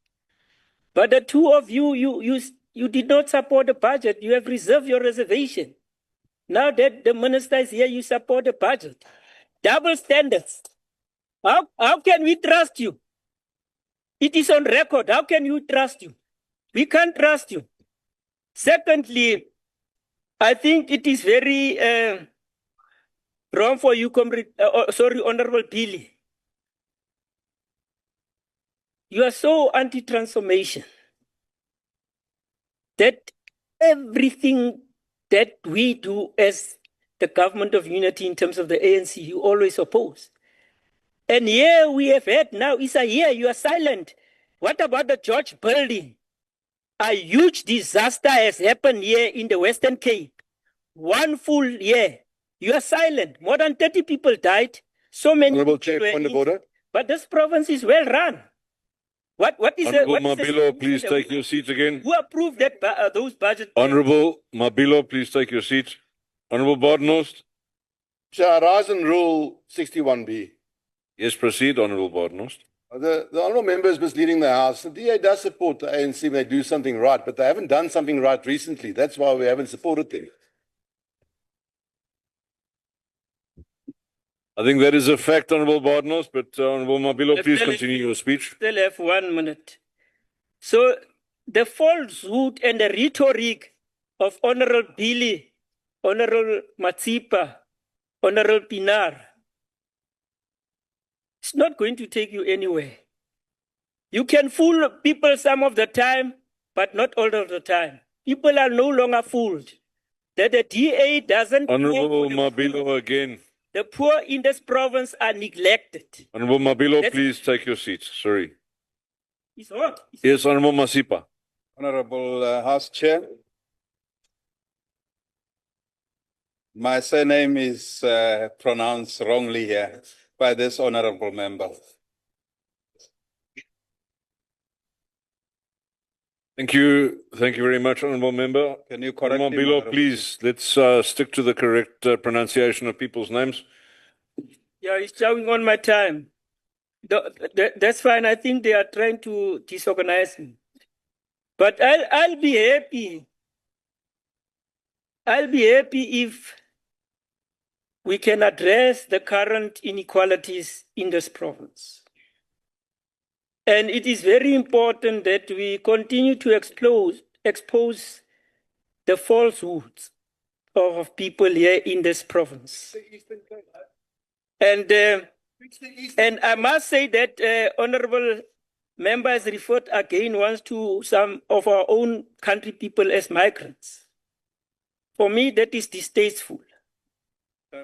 Speaker 1: But the 2 of you did not support the budget. You have reserved your reservation. Now that the minister is here, you support the budget. Double standards. How can we trust you? It is on record. How can you trust you? We can't trust you. Secondly, I think it is very wrong for you, Honorable Billy. You are so anti-transformation that everything that we do as the government of unity in terms of the ANC, you always oppose. And here we have had now, Issa, here you are silent. What about the George building? A huge disaster has happened here in the Western Cape. One full year. You are silent. More than 30 people died. So many.
Speaker 15: Honorable Chair, point of order.
Speaker 1: But this province is well run. What is
Speaker 15: Honorable
Speaker 1: what is
Speaker 15: Mabilo, please take your seat again.
Speaker 1: Who approved that those budget?
Speaker 15: Honorable Mabilo, please take your seat. Honorable Badenhorst.
Speaker 3: Chair, I rise on Rule 61B.
Speaker 15: Yes, proceed, Honorable Badenhorst.
Speaker 3: The honourable member is misleading the House. The DA does support the ANC when they do something right, but they haven't done something right recently. That's why we haven't supported them.
Speaker 15: I think that is a fact, Honorable Badenhorst, but Honorable Mabilo, please continue your speech.
Speaker 1: Still have 1 minute. So the falsehood and the rhetoric of Honorable Billy, Honorable Matsipa, Honorable Pinar, it's not going to take you anywhere. You can fool people some of the time, but not all of the time. People are no longer fooled that the DA doesn't.
Speaker 15: Honorable Mabilo again.
Speaker 1: The poor in this province are neglected.
Speaker 15: Honorable Mabilo, please take your seat. Sorry.
Speaker 1: It's what?
Speaker 15: Yes, Honorable Masipa.
Speaker 9: Honorable House Chair. My surname is pronounced wrongly here by this honorable member.
Speaker 15: Thank you. Thank you very much, Honorable Member.
Speaker 9: Can you correct me?
Speaker 15: Mabilo, please, let's stick to the correct pronunciation of people's names.
Speaker 1: Yeah, it's showing on my time. That's fine. I think they are trying to disorganize me. But I'll be happy. I'll be happy if we can address the current inequalities in this province. And it is very important that we continue to expose the falsehoods of people here in this province. And I must say that honorable members referred again once to some of our own country people as migrants. For me, that is distasteful.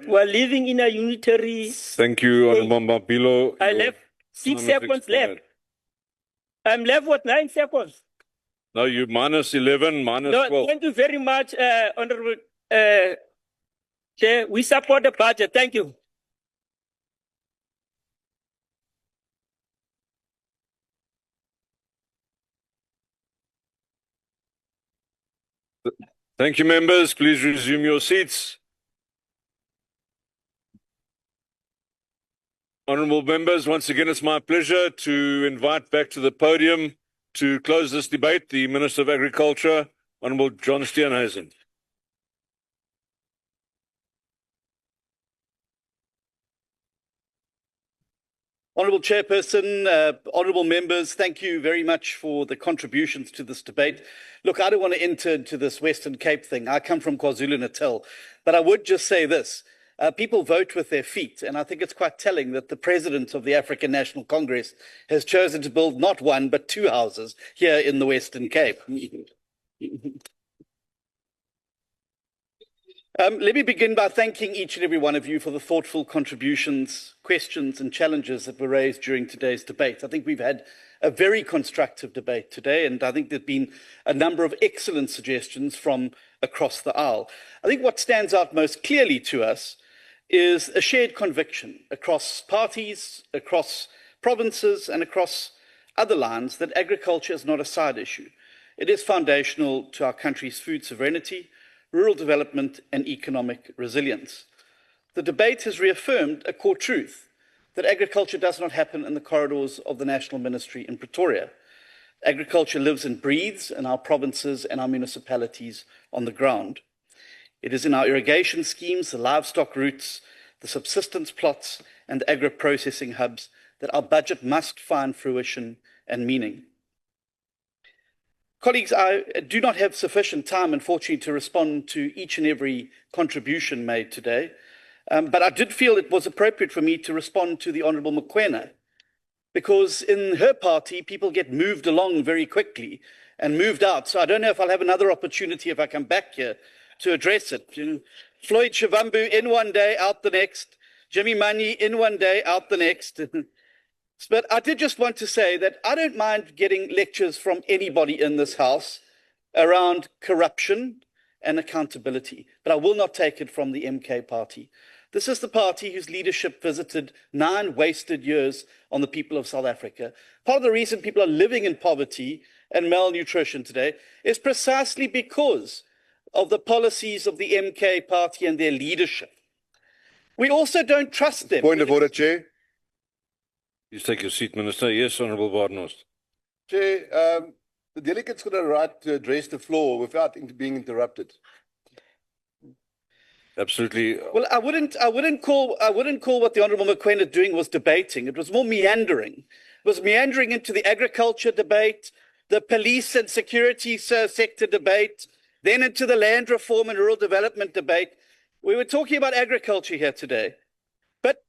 Speaker 1: We are living in a unitary.
Speaker 15: Thank you, Honorable Mabilo.
Speaker 1: I left 6 seconds left. I'm left with 9 seconds.
Speaker 15: No, you minus 11, minus 12.
Speaker 1: Thank you very much, Honorable Chair. We support the budget. Thank you.
Speaker 15: Thank you, members. Please resume your seats. Honourable members, once again, it's my pleasure to invite back to the podium to close this debate the Minister of Agriculture, Honourable John Syeenhuisen.
Speaker 5: Honourable Chairperson, honourable members, thank you very much for the contributions to this debate. Look, I don't want to enter into this Western Cape thing. I come from KwaZulu-Natal, but I would just say this. People vote with their feet, and I think it's quite telling that the president of the African National Congress has chosen to build not one, but 2 houses here in the Western Cape. Let me begin by thanking each and every one of you for the thoughtful contributions, questions, and challenges that were raised during today's debate. I think we've had a very constructive debate today, and I think there have been a number of excellent suggestions from across the aisle. I think what stands out most clearly to us is a shared conviction across parties, across provinces, and across other lines that agriculture is not a side issue. It is foundational to our country's food sovereignty, rural development, and economic resilience. The debate has reaffirmed a core truth, that agriculture does not happen in the corridors of the National Ministry in Pretoria. Agriculture lives and breathes in our provinces and our municipalities on the ground. It is in our irrigation schemes, the livestock routes, the subsistence plots, and the agro-processing hubs that our budget must find fruition and meaning. Colleagues, I do not have sufficient time, unfortunately, to respond to each and every contribution made today, but I did feel it was appropriate for me to respond to the Honourable Mokoena, because in her party, people get moved along very quickly and moved out. So I don't know if I'll have another opportunity if I come back here to address it. Floyd Shivambu in one day, out the next. Jimmy Manyi in one day, out the next. But I did just want to say that I don't mind getting lectures from anybody in this house around corruption and accountability, but I will not take it from the MK party. This is the party whose leadership visited 9 wasted years on the people of South Africa. Part of the reason people are living in poverty and malnutrition today is precisely because of the policies of the MK party and their leadership. We also don't trust them.
Speaker 3: Point of order, Chair.
Speaker 15: Please take your seat, Minister. Yes, Honourable Badenhorst.
Speaker 3: Chair, the delegate's got a right to address the floor without being interrupted.
Speaker 15: Absolutely.
Speaker 5: Well, I wouldn't call what the Honourable McQueen doing was debating. It was more meandering. It was meandering into the agriculture debate, the police and security sector debate, then into the land reform and rural development debate. We were talking about agriculture here today. But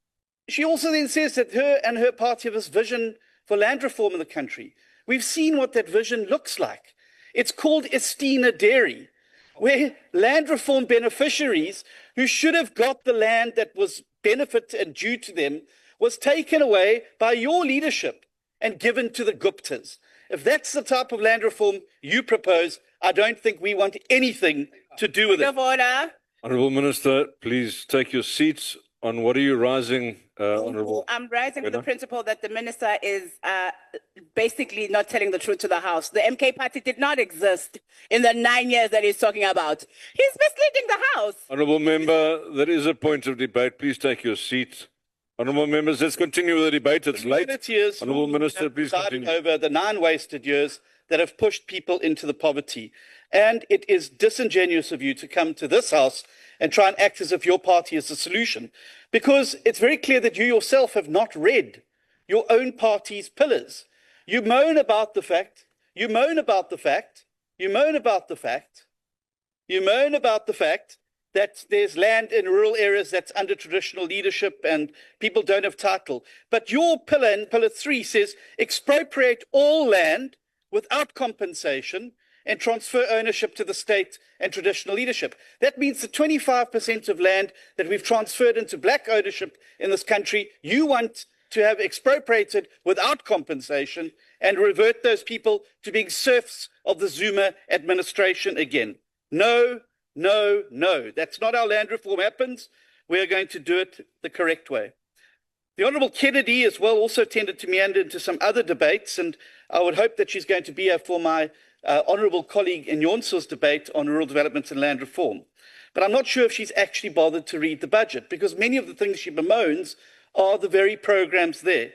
Speaker 5: she also then says that her and her party have this vision for land reform in the country. We've seen what that vision looks like. It's called Estina Dairy, where land reform beneficiaries who should have got the land that was benefit and due to them was taken away by your leadership and given to the Guptas. If that's the type of land reform you propose, I don't think we want anything to do with it.
Speaker 19: Point of order.
Speaker 15: Honourable Minister, please take your seats. On what are you rising, Honourable?
Speaker 19: I'm rising with the principle that the minister is basically not telling the truth to the House. The MK party did not exist in the 9 years that he's talking about. He's misleading the House.
Speaker 15: Honourable Member, there is a point of debate. Please take your seat. Honourable members, let's continue with the debate. It's late. Honourable Minister, please continue.
Speaker 5: Over the 9 wasted years that have pushed people into the poverty. And it is disingenuous of you to come to this House and try and act as if your party is the solution, because it's very clear that you yourself have not read your own party's pillars. You moan about the fact that there's land in rural areas that's under traditional leadership and people don't have title. But your pillar in pillar 3 says expropriate all land without compensation and transfer ownership to the state and traditional leadership. That means the 25% of land that we've transferred into black ownership in this country, you want to have expropriated without compensation and revert those people to being serfs of the Zuma administration again. No, no, no. That's not how land reform happens. We are going to do it the correct way. The Honourable Kennedy as well also tended to meander into some other debates, and I would hope that she's going to be here for my honourable colleague Inyonso's debate on rural development and land reform. But I'm not sure if she's actually bothered to read the budget, because many of the things she bemoans are the very programs there.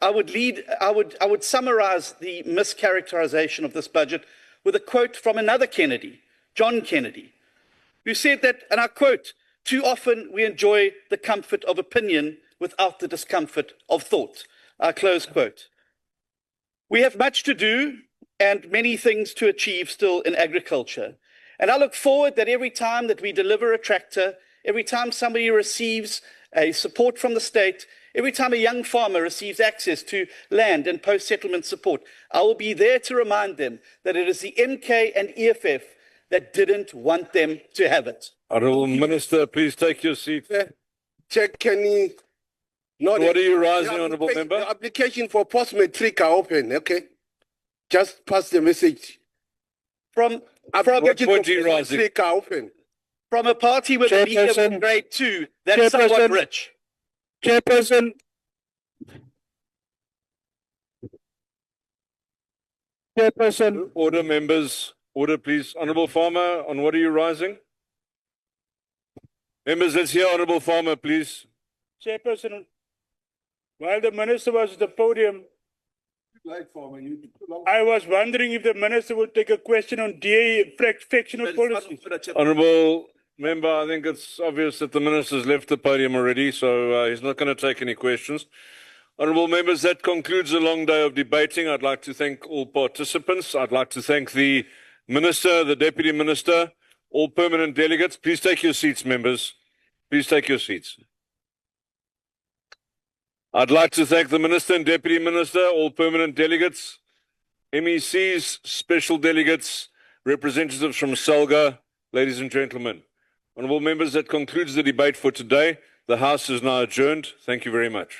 Speaker 5: I would summarize the mischaracterization of this budget with a quote from another Kennedy, John Kennedy, who said that, and I quote, "Too often we enjoy the comfort of opinion without the discomfort of thought." Close quote. We have much to do and many things to achieve still in agriculture. And I look forward that every time that we deliver a tractor, every time somebody receives a support from the state, every time a young farmer receives access to land and post-settlement support, I will be there to remind them that it is the MK and EFF that didn't want them to have it.
Speaker 15: Honourable Minister, please take your seat.
Speaker 21: Check, Kenny.
Speaker 15: What are you rising, Honourable Member?
Speaker 21: The application for post-matric are open, okay? Just pass the message.
Speaker 5: From
Speaker 15: what point are you rising?
Speaker 21: Are open.
Speaker 5: From a party with a leader in grade 2, that's somewhat rich.
Speaker 10: Chairperson. Chairperson.
Speaker 15: Order, members. Order, please. Honourable Farmer, on what are you rising? Members, let's hear Honourable Farmer, please.
Speaker 10: Chairperson, while the minister was at the podium, I was wondering if the minister would take a question on DA fractional policy.
Speaker 15: Honourable Member, I think it's obvious that the minister's left the podium already, so he's not going to take any questions. Honourable members, that concludes a long day of debating. I'd like to thank all participants. I'd like to thank the Minister, the Deputy Minister, all permanent delegates. Please take your seats, members. Please take your seats. I'd like to thank the Minister and Deputy Minister, all permanent delegates, MECs, special delegates, representatives from SALGA, ladies and gentlemen. Honourable members, that concludes the debate for today. The House is now adjourned. Thank you very much.